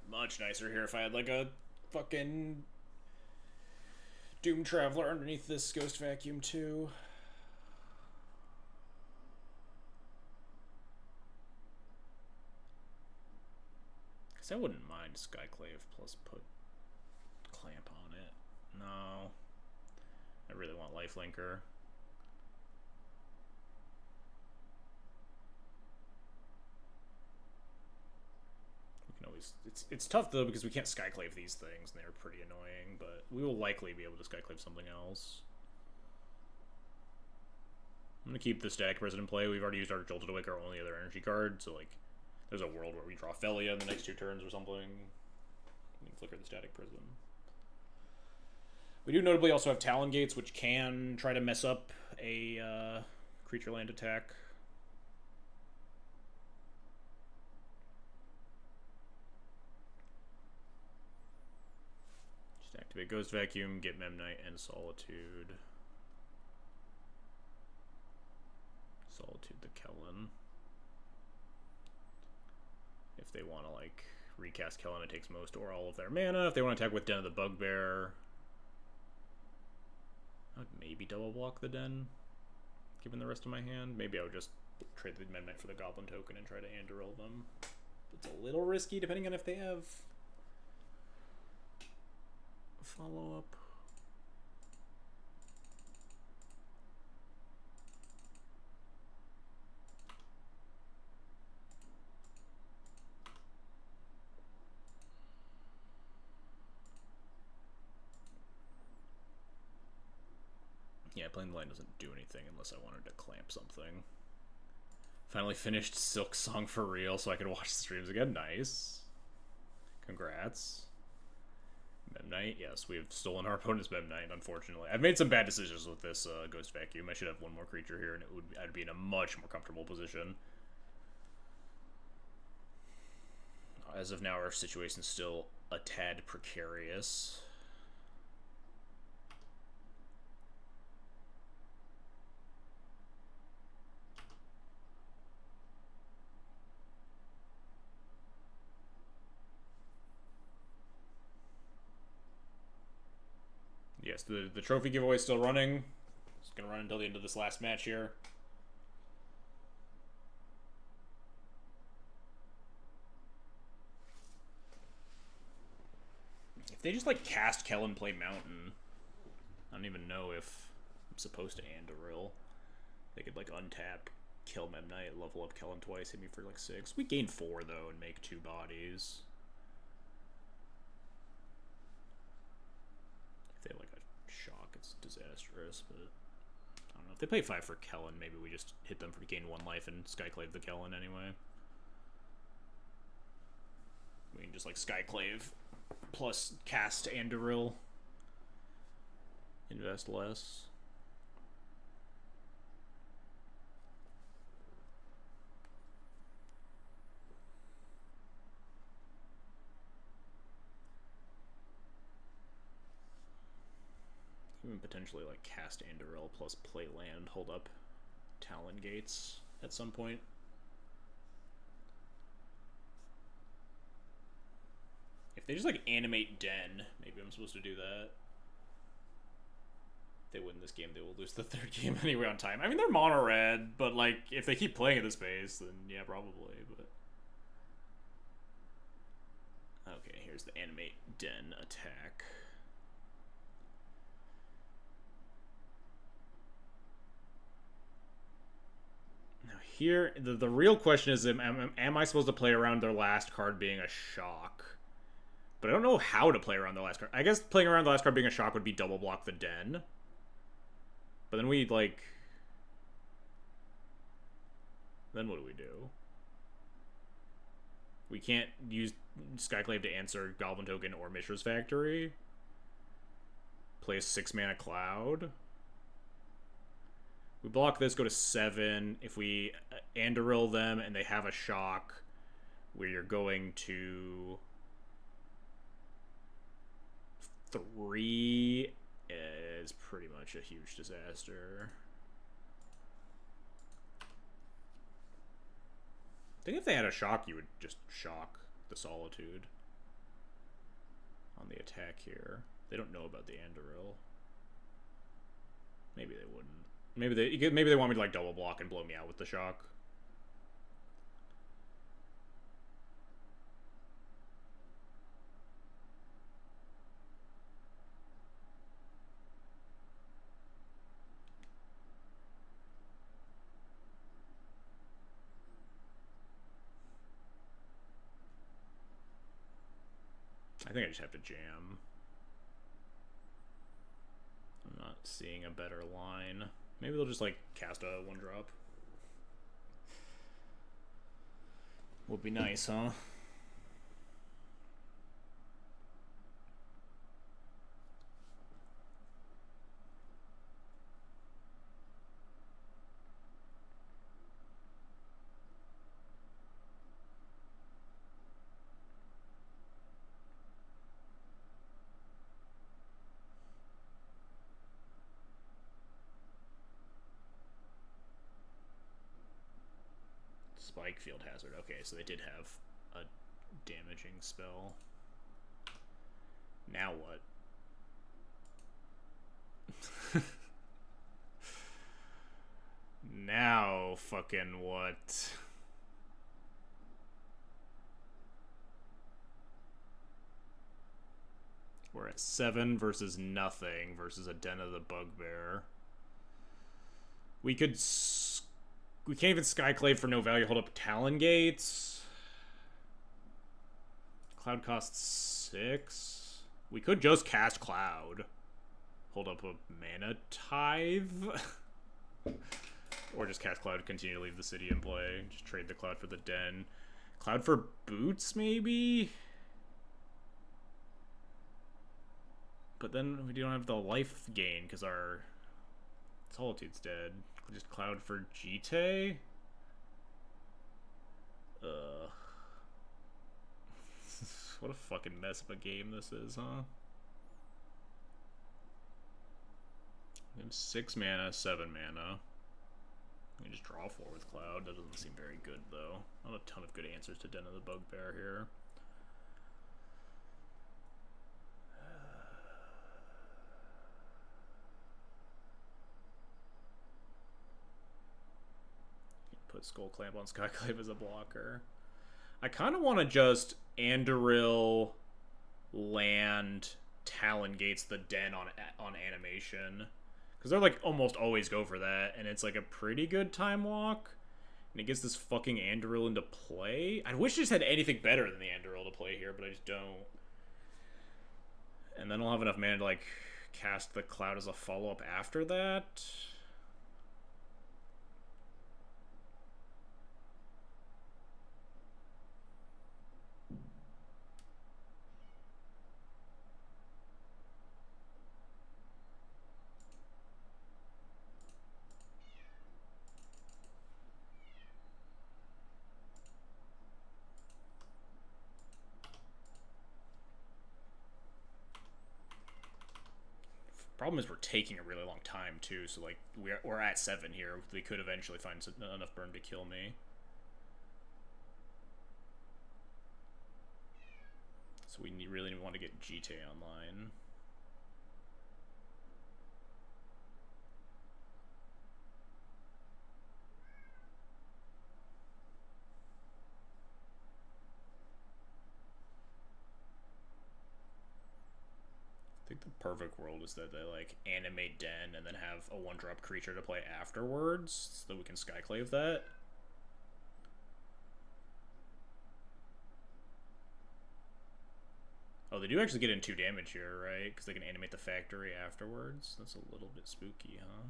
Much nicer here if I had like a fucking Doom Traveler underneath this Ghost Vacuum too. Cause I wouldn't mind Skyclave plus put Clamp on it. No. I really want Lifelinker. Always, it's tough though because we can't Skyclave these things and they're pretty annoying, but we will likely be able to Skyclave something else. I'm gonna keep the Static Prison in play. We've already used our Jolted Awake, our only other energy card, so like there's a world where we draw Felia in the next 2 turns or something. We can flicker the Static Prison. We do notably also have Talon Gates, which can try to mess up a creature land attack. Activate Ghost Vacuum, get Memnite and Solitude. Solitude the Kellen. If they want to like recast Kellen, it takes most or all of their mana. If they want to attack with Den of the Bugbear, I would maybe double block the Den, given the rest of my hand. Maybe I would just trade the Memnite for the Goblin token and try to Anduril them. It's a little risky depending on if they have follow up. Yeah, playing the line doesn't do anything unless I wanted to clamp something. Finally finished Silk Song for real so I could watch the streams again. Nice. Congrats. Memnite, yes, we have stolen our opponent's Memnite, unfortunately. I've made some bad decisions with this Ghost Vacuum. I should have one more creature here, and I'd be in a much more comfortable position. As of now, our situation's still a tad precarious. Yes, the trophy giveaway is still running. It's going to run until the end of this last match here. If they just, like, cast Kellen, play Mountain, I don't even know if I'm supposed to Anduril. They could, like, untap, kill Memnite, level up Kellen twice, hit me for, like, 6. We gain 4, though, and make 2 bodies. If they have, like, a shock, it's disastrous, but I don't know. If they play 5 for Kellen, maybe we just hit them for gain 1 life and Skyclave the Kellen anyway. We can just, like, Skyclave plus cast Anduril. invest less. Even potentially like cast Andoril plus play land, hold up Talon Gates at some point. If they just like animate Den, maybe I'm supposed to do that. If they win this game, they will lose the third game anyway on time. I mean, they're mono red, but like if they keep playing at this pace, then yeah, probably. But okay, here's the animate Den attack. Now here, the real question is, am I supposed to play around their last card being a shock? But I don't know how to play around the last card. I guess playing around the last card being a shock would be double block the Den. But then we, like... Then what do we do? We can't use Skyclave to answer Goblin Token or Mishra's Factory. Play a 6-mana Cloud. We block this, go to 7. If we Andoril them and they have a shock, we're going to... 3 is pretty much a huge disaster. I think if they had a shock, you would just shock the Solitude on the attack here. They don't know about the Andoril. Maybe they wouldn't. Maybe they want me to like double block and blow me out with the shock. I think I just have to jam. I'm not seeing a better line. Maybe they'll just like cast a 1-drop. Would be nice, huh? Spike Field Hazard. Okay, so they did have a damaging spell. Now what? Now fucking what? We're at 7 versus nothing versus a Den of the Bugbear. We could... We can't even Skyclave for no value. Hold up Talon Gates. Cloud costs 6. We could just cast Cloud. Hold up a Mana Tithe. Or just cast Cloud, continue to leave the city in play. Just trade the Cloud for the Den. Cloud for Boots, maybe? But then we don't have the life gain because our Solitude's dead. Just Cloud for Jite? What a fucking mess of a game this is, huh? We have 6 mana, 7 mana. We can just draw 4 with Cloud. That doesn't seem very good, though. Not a ton of good answers to Den of the Bugbear here. Put Skull Clamp on Skyclave as a blocker. I kind of want to just Andoril land Talon Gates the Den on animation. Because they're like almost always go for that. And it's like a pretty good time walk. And it gets this fucking Andoril into play. I wish I just had anything better than the Andoril to play here, but I just don't. And then I'll have enough mana to like cast the Cloud as a follow-up after that. Problem is we're taking a really long time too, so like we're at 7 here. They could eventually find enough burn to kill me. So we really want to get GT online. I think the perfect world is that they like animate Den and then have a 1-drop creature to play afterwards, so that we can Skyclave that. Oh, they do actually get in 2 damage here, right? Because they can animate the factory afterwards. That's a little bit spooky, huh?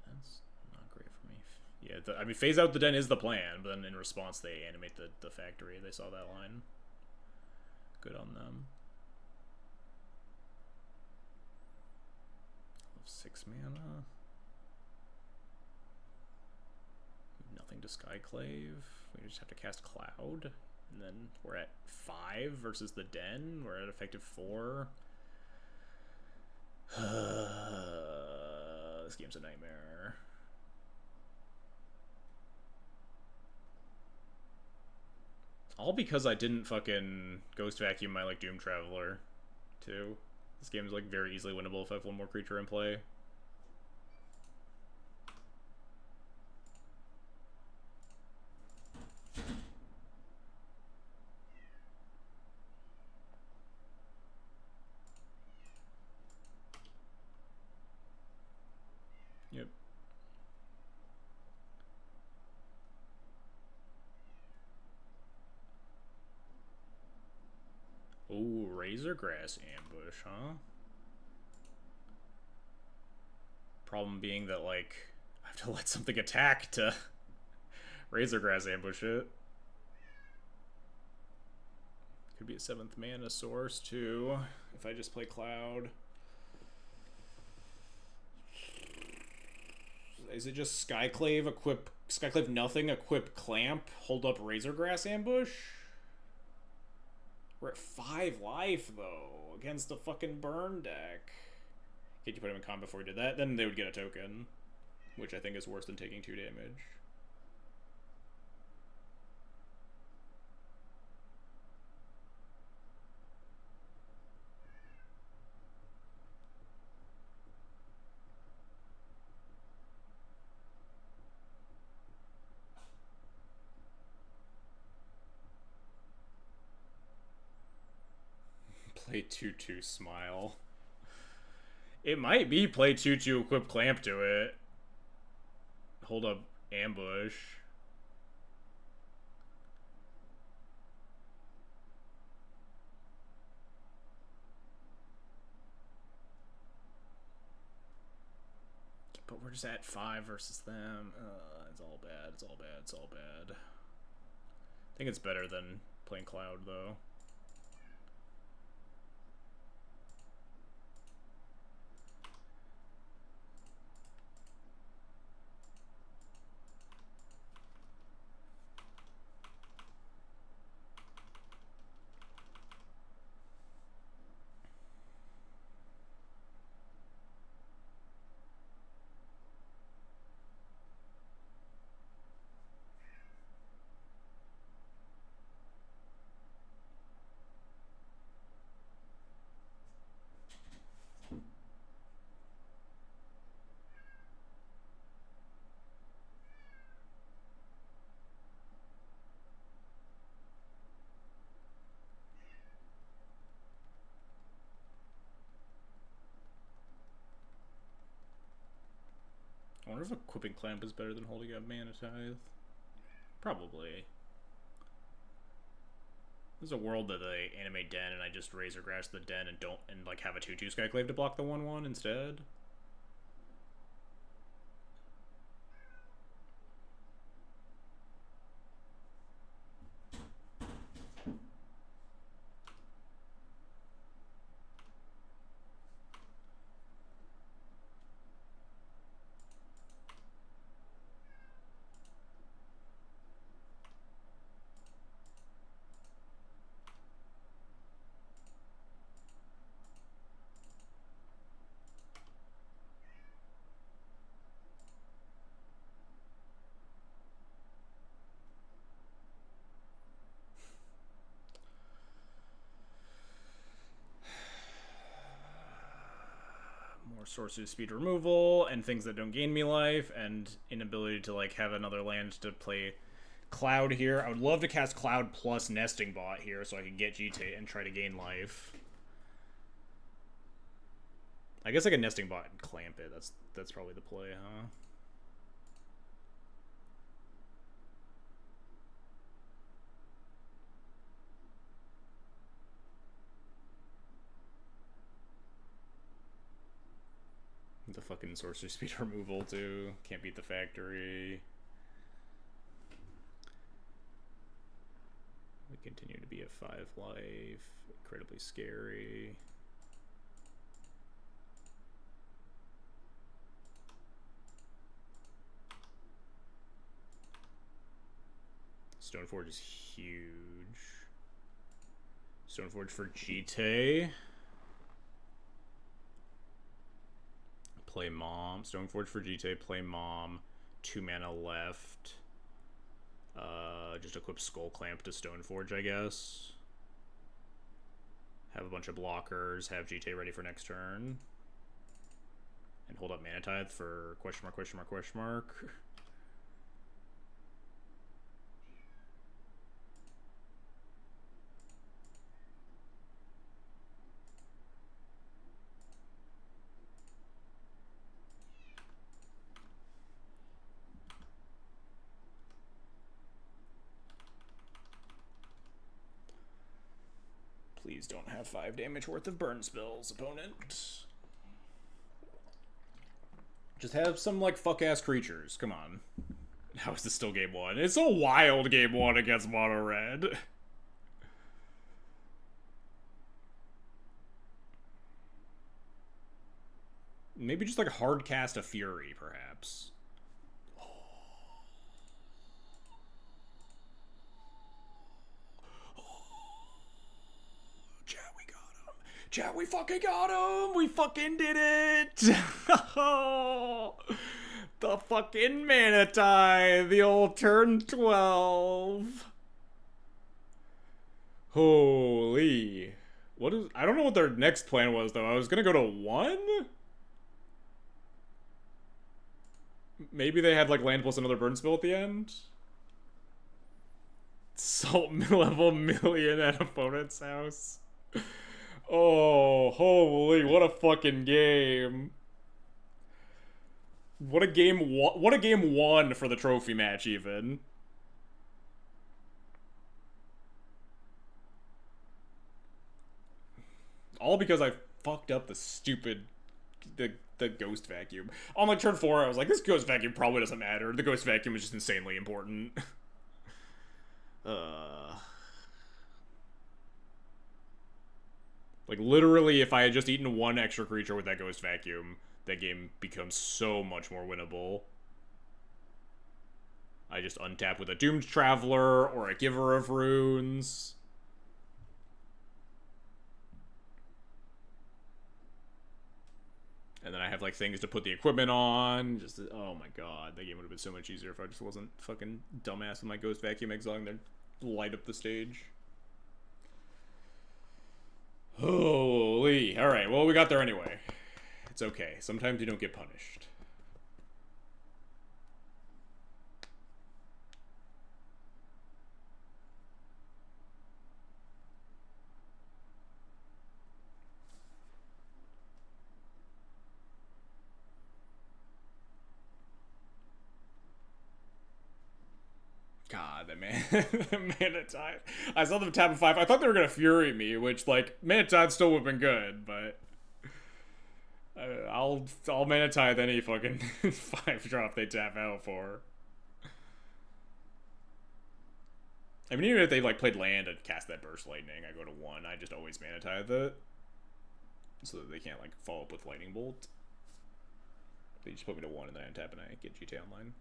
That's not great for me. Yeah, I mean, phase out the Den is the plan, but then in response they animate the factory. They saw that line. Good on them. 6 mana. Nothing to Skyclave. We just have to cast Cloud. And then we're at 5 versus the Den. We're at effective 4. This game's a nightmare. All because I didn't fucking Ghost Vacuum my like Doom Traveler too. This game is like very easily winnable if I have 1 more creature in play. Yep. Ooh, Razorgrass Ambush, huh? Problem being that, like, I have to let something attack to Razorgrass Ambush it. Could be a 7th mana source, too, if I just play Cloud. Is it just Skyclave, equip... Skyclave nothing, equip Clamp, hold up Razorgrass Ambush? We're at 5 life, though, against the fucking burn deck. Can't you put him in combat before we did that? Then they would get a token, which I think is worse than taking 2 damage. Play 2/2 Smile. It might be play 2/2 equip Clamp to it. Hold up Ambush. But we're just at 5 versus them. It's all bad. It's all bad. It's all bad. I think it's better than playing Cloud, though. I wonder if equipping Clamp is better than holding up Mana Tithe. Probably. There's a world that they animate Den and I just Razorgrass the Den and don't like have a 2/2 Skyclave to block the 1/1 instead. sorcery speed removal and things that don't gain me life and inability to like have another land to play Cloud here. I would love to cast Cloud plus Nesting Bot here so I can get GT and try to gain life. I guess I could Nesting Bot and clamp it. That's probably the play, huh? The fucking sorcery speed removal too. Can't beat the factory. We continue to be at 5 life. Incredibly scary. Stoneforge is huge. Stoneforge for GT. Play Mom. Stoneforge for GT. Play Mom. 2 mana left. Just equip Skull Clamp to Stoneforge, I guess. Have a bunch of blockers. Have GT ready for next turn. And hold up Mana Tithe for question mark, question mark, question mark. Please don't have 5 damage worth of burn spells, opponent. Just have some, like, fuck-ass creatures. Come on. How is this still game 1? It's a wild game 1 against mono red. Maybe just, like, hard cast a Fury, perhaps. Chat, we fucking got him! We fucking did it! The fucking Mana Tithe! The old turn 12! Holy. What is... I don't know what their next plan was, though. I was gonna go to 1? Maybe they had, like, land plus another burn spell at the end? Salt level million at opponent's house. Oh, holy, what a fucking game. What a game 1 for the trophy match, even. All because I fucked up the stupid... The Ghost Vacuum. On, like, turn 4, I was like, this Ghost Vacuum probably doesn't matter. The Ghost Vacuum was just insanely important. Like, literally, if I had just eaten 1 extra creature with that Ghost Vacuum, that game becomes so much more winnable. I just untap with a Doomed Traveler or a Giver of Runes. And then I have, like, things to put the equipment on. Just, oh my god, that game would have been so much easier if I just wasn't fucking dumbass with my Ghost Vacuum exiling to light up the stage. Holy. Alright, well, we got there anyway. It's okay. Sometimes you don't get punished. God, the Mana Tithe. I saw them tap a 5. I thought they were gonna Fury me, which, like, Mana Tithe still would have been good, but... I'll Mana Tithe any fucking 5-drop they tap out for. I mean, even if they, like, played land and cast that Burst Lightning, I go to 1, I just always Mana Tithe it. So that they can't, like, follow up with Lightning Bolt. They just put me to 1 and then I untap and I get GTA Online.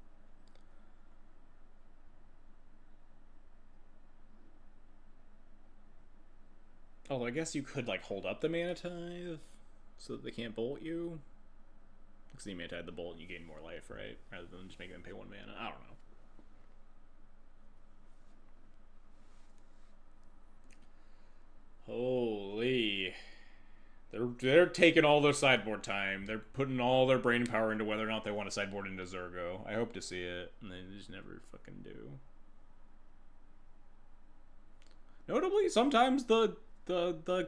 Although I guess you could, like, hold up the Mana Tithe so that they can't bolt you. Because you Mana Tithe the bolt and you gain more life, right? Rather than just making them pay 1 mana. I don't know. Holy. They're taking all their sideboard time. They're putting all their brain power into whether or not they want to sideboard into Zurgo. I hope to see it, and they just never fucking do. Notably, sometimes the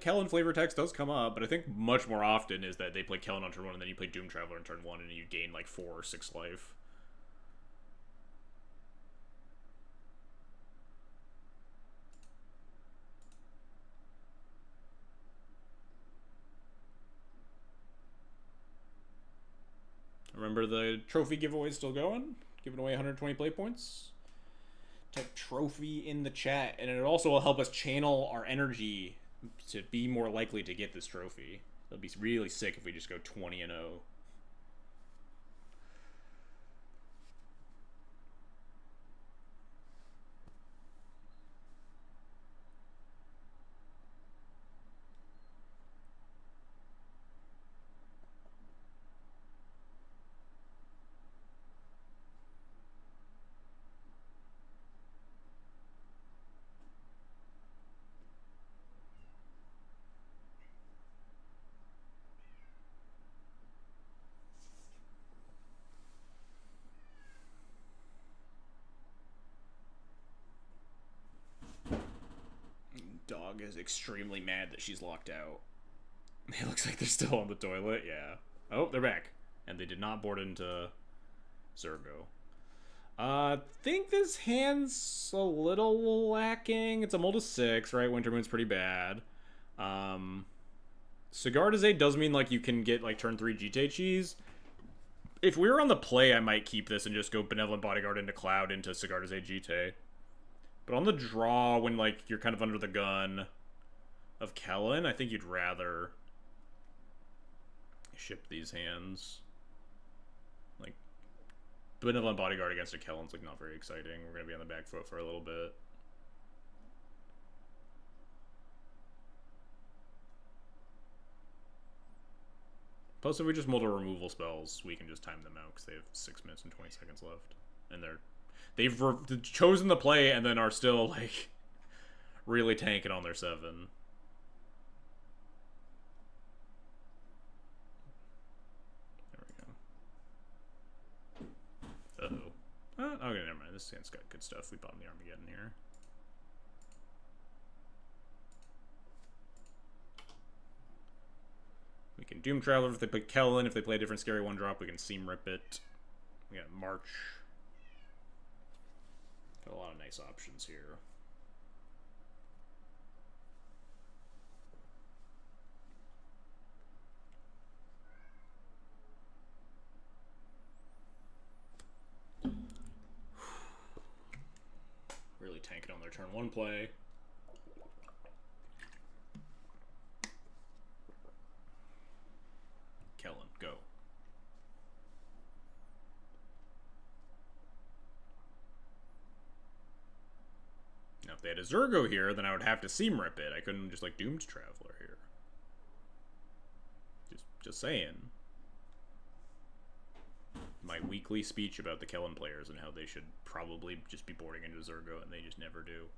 Kellen flavor text does come up, but I think much more often is that they play Kellen on turn 1 and then you play Doom Traveler on turn 1 and you gain like 4 or 6 life. Remember the trophy giveaway is still going? Giving away 120 play points? Type trophy in the chat, and it also will help us channel our energy to be more likely to get this trophy. It'll be really sick if we just go 20-0. Dog is extremely mad that she's locked out. It looks like they're still on the toilet, yeah. Oh, they're back. And they did not board into Zurgo. Think this hand's a little lacking. It's a mull to 6, right? Wintermoon's pretty bad. Cigar de Zay does mean, like, you can get, like, turn 3 GT cheese. If we were on the play, I might keep this and just go Benevolent Bodyguard into Cloud into Cigar de Zay GT. But on the draw, when, like, you're kind of under the gun of Kellen, I think you'd rather ship these hands. Like, Benevolent Bodyguard against a Kellen's, like, not very exciting. We're going to be on the back foot for a little bit. Plus, if we just multiple removal spells, we can just time them out, because they have 6 minutes and 20 seconds left. And they've chosen the play and then are still, like, really tanking on their 7. There we go. Uh-oh. Okay, never mind. This hand's got good stuff. We bottom the Armageddon here. We can Doom Traveler if they play Kellen. If they play a different scary 1-drop, we can Seam Rip it. We got March. Got a lot of nice options here. Really tanking on their turn 1 play. Kellen, go. Now, if they had a Zurgo here, then I would have to Seam Rip it. I couldn't just, like, Doomed Traveler here. Just saying. My weekly speech about the Kellen players and how they should probably just be boarding into Zurgo, and they just never do.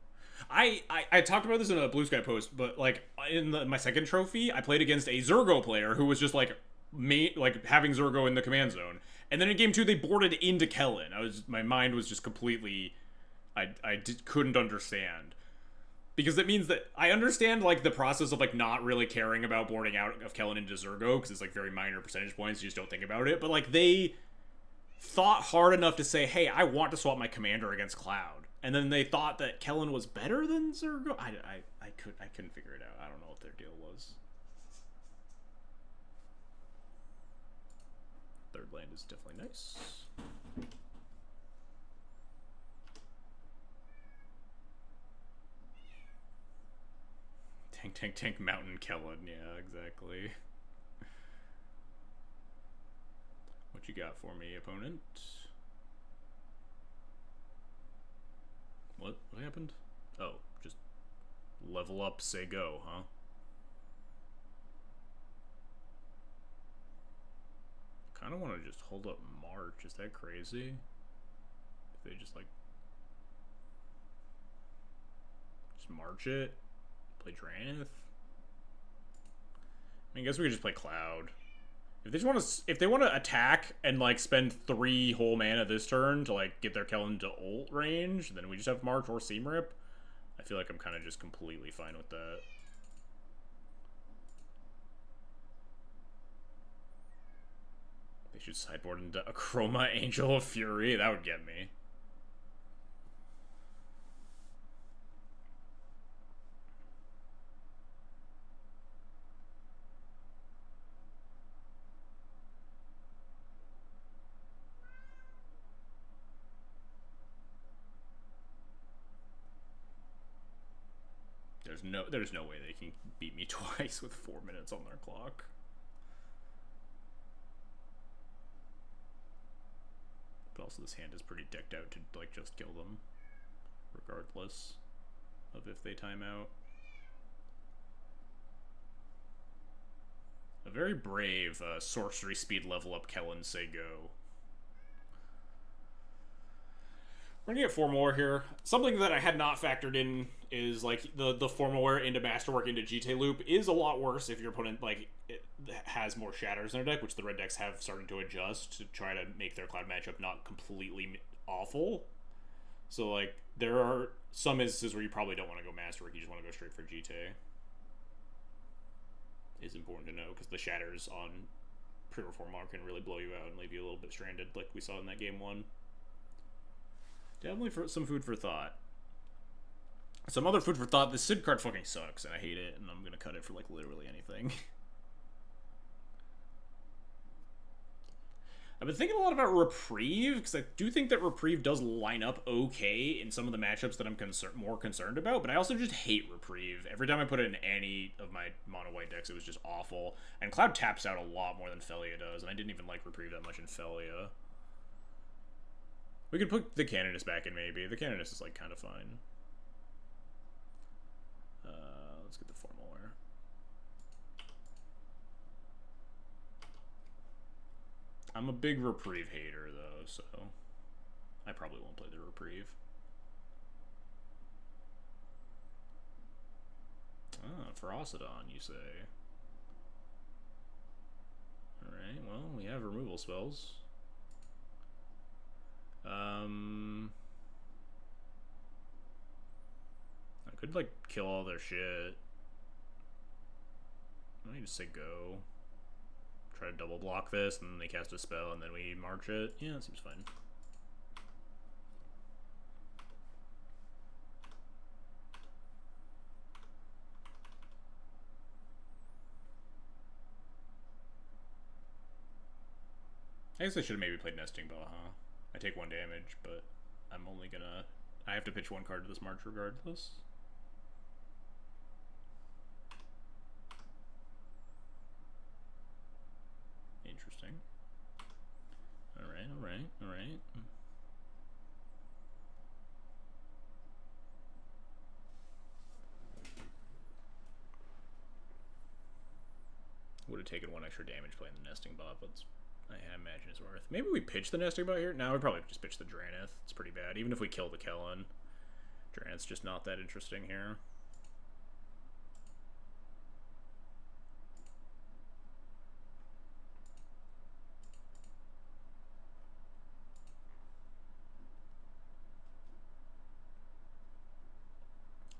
I talked about this in a Blue Sky post, but, like, in my second trophy, I played against a Zurgo player who was just, like, having Zurgo in the command zone. And then in game 2, they boarded into Kellen. My mind was just completely... couldn't understand. Because it means that I understand, like, the process of, like, not really caring about boarding out of Kellen into Zurgo, because it's, like, very minor percentage points, you just don't think about it. But, like, they thought hard enough to say, hey, I want to swap my commander against Cloud. And then they thought that Kellen was better than Zurgo? I couldn't figure it out. I don't know what their deal was. Third land is definitely nice. Tank, Mountain Kellen. Yeah, exactly. What you got for me, opponent? What happened? Oh, just level up, say go, huh? Kind of want to just hold up March. Is that crazy? If they just, like, just march it? Play Drannith? I guess we could just play Cloud. If they want to attack and like spend 3 whole mana this turn to like get their Kellen to ult range, then we just have March or Seam Rip. I feel like I'm kind of just completely fine with that. They should sideboard into Chroma Angel of Fury. That would get me. There's no way they can beat me twice with 4 minutes on their clock. But also this hand is pretty decked out to like just kill them, regardless of if they time out. A very brave sorcery speed level up Kellen say go. We're gonna get 4 more here. Something that I had not factored in is like the formal wear into Masterwork into GT loop is a lot worse if your opponent like has more shatters in their deck, which the red decks have started to adjust to try to make their Cloud matchup not completely awful. So like there are some instances where you probably don't want to go Masterwork, you just want to go straight for GT. Is important to know because the shatters on pre-reform can really blow you out and leave you a little bit stranded, like we saw in that game 1. Definitely for some food for thought. Some other food for thought, the Sid card fucking sucks, and I hate it, and I'm gonna cut it for, like, literally anything. I've been thinking a lot about Reprieve, because I do think that Reprieve does line up okay in some of the matchups that I'm more concerned about, but I also just hate Reprieve. Every time I put it in any of my mono-white decks, it was just awful. And Cloud taps out a lot more than Felia does, and I didn't even like Reprieve that much in Felia. We could put the Canonist back in, maybe. The Canonist is, like, kind of fine. Let's get the formal wear. I'm a big Reprieve hater, though, so I probably won't play the Reprieve. Ah, Ferocity, you say. Alright, well, we have removal spells. I could, like, kill all their shit. Let me just say go. Try to double block this, and then they cast a spell, and then we march it. Yeah, that seems fine. I guess I should have maybe played Nesting Bow, huh? I take 1 damage, but I'm only gonna... I have to pitch 1 card to this march regardless. Interesting. Alright, alright, alright. Would have taken 1 extra damage playing the Nesting Bot, but I imagine it's worth. Maybe we pitch the Nesting Bot here? No, we probably just pitch the Dranith. It's pretty bad. Even if we kill the Kellen, Dranith's just not that interesting here.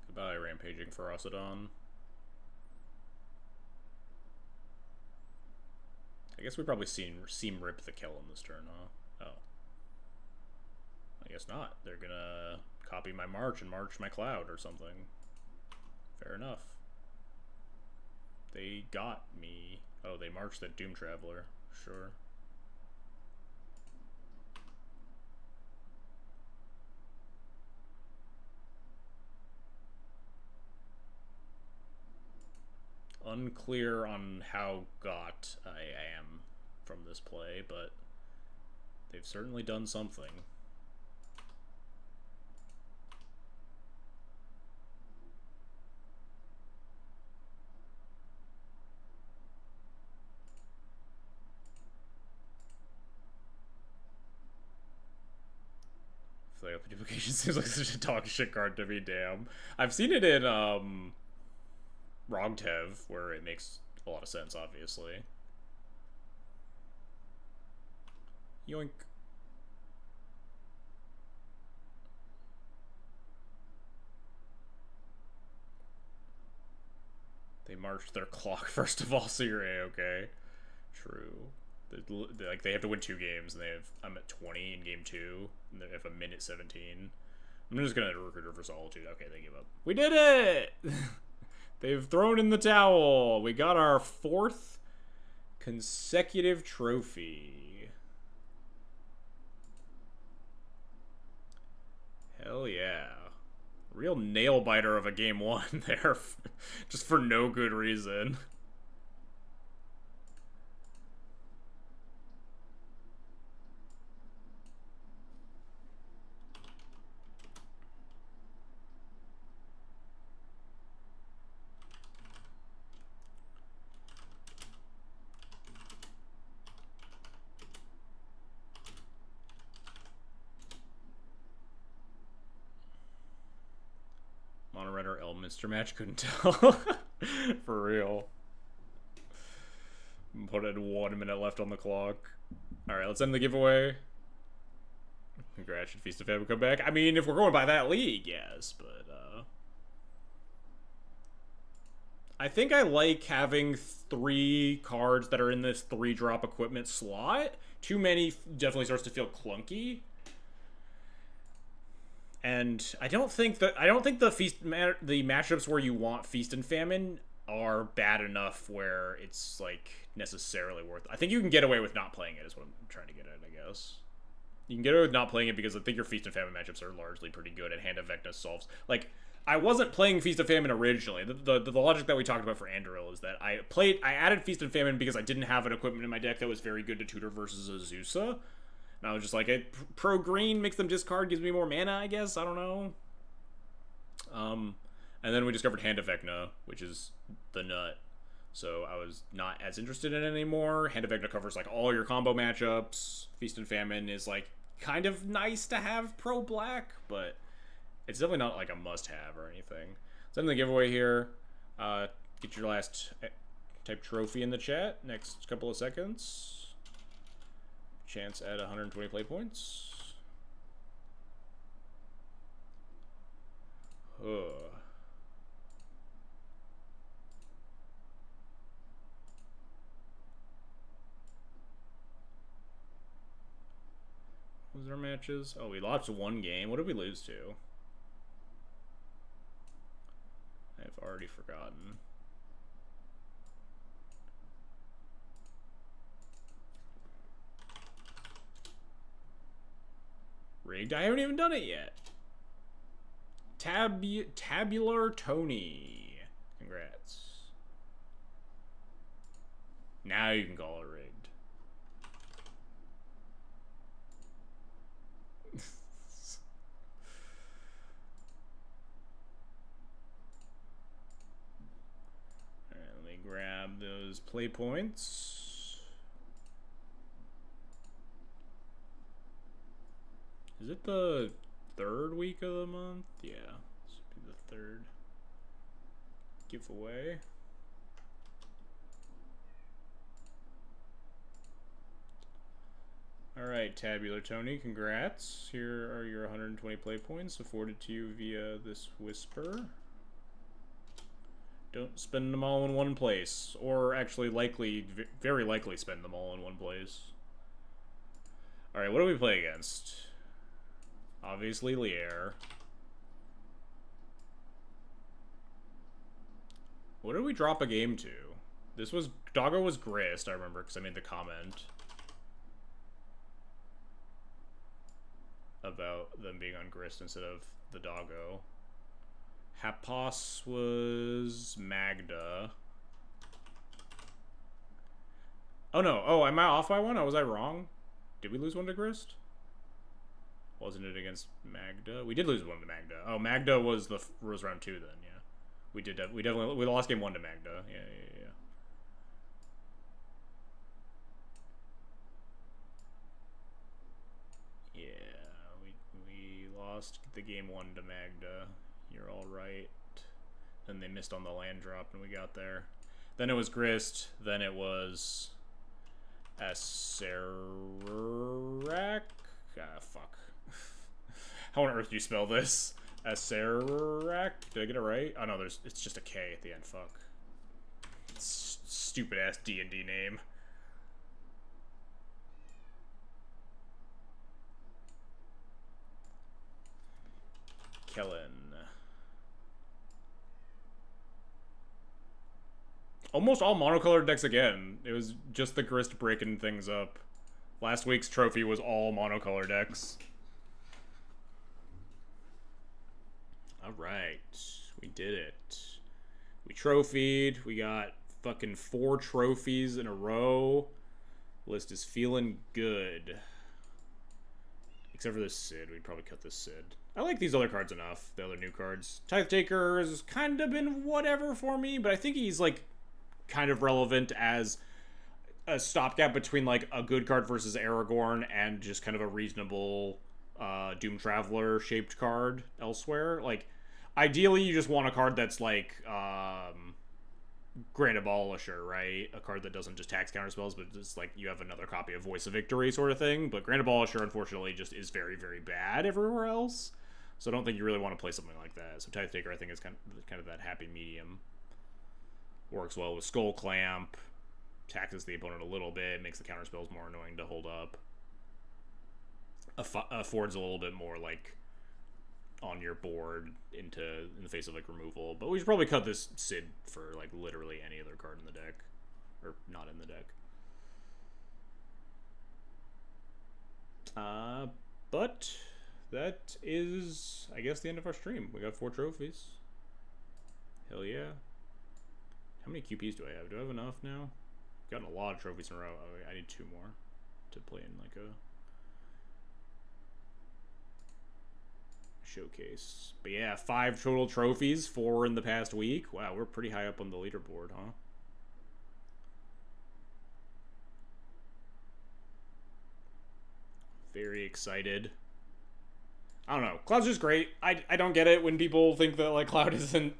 Goodbye, Rampaging Ferocity. I guess we probably seem rip the Kellen this turn, huh? Oh. I guess not. They're gonna copy my march and march my Cloud or something. Fair enough. They got me. Oh, they marched the Doom Traveler. Sure. Unclear on how got I am from this play, but they've certainly done something. Flail Duplication seems like such a dog shit card to me, damn. I've seen it in Rogtev, where it makes a lot of sense, obviously. Yoink. They marched their clock, first of all, so you're A-okay. True. Like, they have to win 2 games, and I'm at 20 in game 2, and they have a minute 17. I'm just gonna Recruiter for Solitude. Okay, they give up. We did it! They've thrown in the towel. We got our 4th consecutive trophy. Hell yeah. Real nail biter of a game 1 there. Just for no good reason. Mono-Red or Elminster match? Couldn't tell. For real. Put it 1 minute left on the clock. Alright, let's end the giveaway. Congrats, Feast of Fame come back. I mean, if we're going by that league, yes, but, I think I like having 3 cards that are in this 3-drop equipment slot. Too many definitely starts to feel clunky. And I don't think the matchups where you want Feast and Famine are bad enough where it's like necessarily worth it. I think you can get away with not playing it is what I'm trying to get at, I guess. You can get away with not playing it because I think your Feast and Famine matchups are largely pretty good, and Hand of Vecna solves. Like, I wasn't playing Feast of Famine originally. The logic that we talked about for Andoril is that I added Feast and Famine because I didn't have an equipment in my deck that was very good to tutor versus Azusa. And I was just like, pro green makes them discard, gives me more mana, I guess. I don't know. And then we discovered Hand of Vecna, which is the nut. So I was not as interested in it anymore. Hand of Vecna covers like all your combo matchups. Feast and Famine is like kind of nice to have pro black, but it's definitely not like a must-have or anything. So in the giveaway here, get your last type trophy in the chat. Next couple of seconds. Chance at 120 play points. Ugh. What was our matches? Oh, we lost 1 game. What did we lose to? I've already forgotten. Rigged? I haven't even done it yet. Tabular Tony. Congrats. Now you can call it rigged. Alright, let me grab those play points. Is it the 3rd week of the month? Yeah, this should be the 3rd giveaway. Alright, Tabular Tony, congrats. Here are your 120 play points afforded to you via this Whisper. Don't spend them all in one place, or actually very likely spend them all in one place. Alright, what do we play against? Obviously, Leair. What did we drop a game to? This was... Doggo was Grist, I remember, because I made the comment about them being on Grist instead of the Doggo. Hapos was Magda. Oh, no. Oh, am I off by 1? Oh, was I wrong? Did we lose 1 to Grist? Wasn't it against Magda? We did lose 1 to Magda. Oh, Magda was round 2 then, yeah. We definitely we lost game 1 to Magda. Yeah. Yeah, we lost the game 1 to Magda. You're all right. Then they missed on the land drop and we got there. Then it was Grist. Then it was Acerak. Fuck. How on earth do you spell this? Acerak? Did I get it right? Oh no, it's just a K at the end. Fuck. Stupid ass D&D name. Kellen. Almost all monocolored decks again. It was just the Grist breaking things up. Last week's trophy was all monocolor decks. Alright. We did it. We trophied. We got fucking 4 trophies in a row. List is feeling good. Except for this Sid. We'd probably cut this Sid. I like these other cards enough. The other new cards. Tithe Taker has kind of been whatever for me, but I think he's like kind of relevant as a stopgap between like a good card versus Aragorn and just kind of a reasonable Doom Traveler shaped card elsewhere. Like, ideally you just want a card that's like Grand Abolisher, right? A card that doesn't just tax counter spells, but it's like you have another copy of Voice of Victory sort of thing. But Grand Abolisher, unfortunately, just is very, very bad everywhere else. So I don't think you really want to play something like that. So Tithe Taker, I think, is kind of that happy medium. Works well with Skull Clamp. Taxes the opponent a little bit. Makes the counter spells more annoying to hold up. Affords a little bit more, like, on your board in the face of, like, removal. But we should probably cut this Sid for, like, literally any other card in the deck. Or not in the deck. But that is, I guess, the end of our stream. We got 4 trophies. Hell yeah. How many QPs do I have? Do I have enough now? I've gotten a lot of trophies in a row. Oh, I need 2 more to play in, like, a showcase. But yeah, 5 total trophies, 4 in the past week. Wow, we're pretty high up on the leaderboard, huh? Very excited. I don't know. Cloud's just great. I don't get it when people think that, like, Cloud isn't...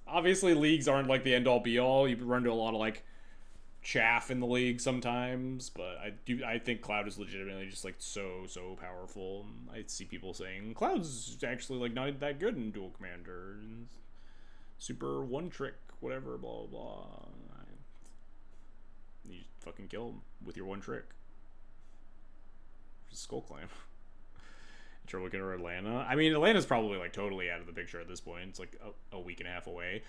Obviously, leagues aren't, like, the end-all, be-all. You run into a lot of, like, chaff in the league sometimes, but I think Cloud is legitimately just, like, so powerful. I see people saying, Cloud's actually, like, not that good in Duel Commander. Super one-trick, whatever, blah, blah, blah. You fucking kill him with your one trick. Skull Clamp. You're looking at Atlanta. I mean, Atlanta's probably like totally out of the picture at this point. It's like a week and a half away.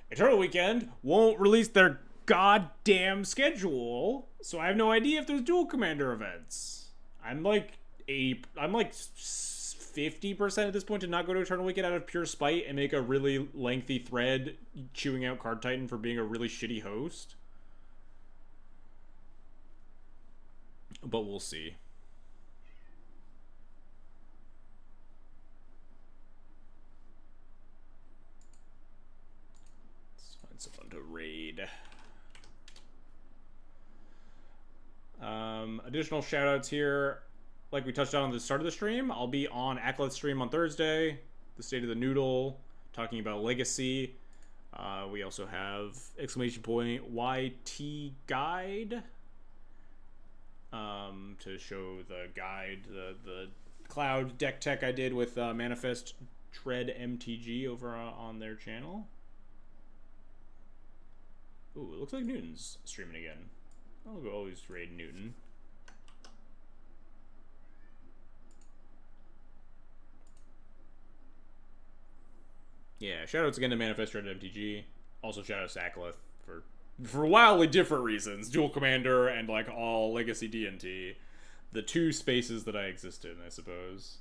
Eternal Weekend won't release their goddamn schedule, so I have no idea if there's Duel Commander events. I'm like 50% at this point to not go to Eternal Weekend out of pure spite and make a really lengthy thread chewing out Card Titan for being a really shitty host. But we'll see. Someone to raid. Additional shoutouts here. Like we touched on at the start of the stream, I'll be on Acolyte's stream on Thursday, the State of the Noodle, talking about Legacy. We also have exclamation point YT guide to show the guide, the cloud deck tech I did with Manifest Tread MTG over on their channel. Ooh, it looks like Newton's streaming again. I'll go always raid Newton. Yeah, shoutouts again to Manifest Red MTG. Also shoutouts to Akleth for wildly different reasons. Duel Commander and like all Legacy D&T. The 2 spaces that I exist in, I suppose.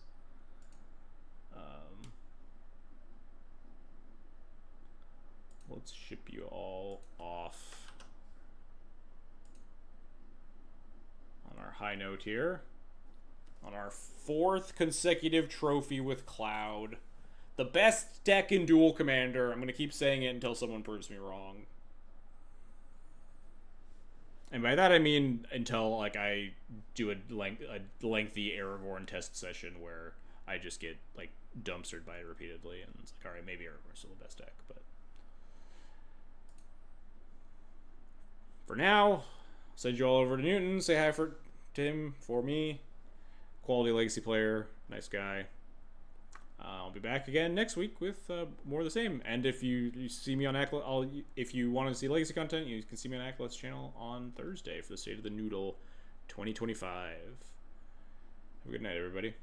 Let's ship you all off on our high note here. On our 4th consecutive trophy with Cloud. The best deck in Duel Commander. I'm going to keep saying it until someone proves me wrong. And by that I mean until like I do a lengthy Aragorn test session where I just get like dumpstered by it repeatedly. And it's like, alright, maybe Aragorn's still the best deck, but... For now, send you all over to Newton. Say hi to him for me. Quality Legacy player. Nice guy. I'll be back again next week with more of the same. And if you see me on if you want to see Legacy content, you can see me on Acolyte's channel on Thursday for the State of the Noodle 2025. Have a good night, everybody.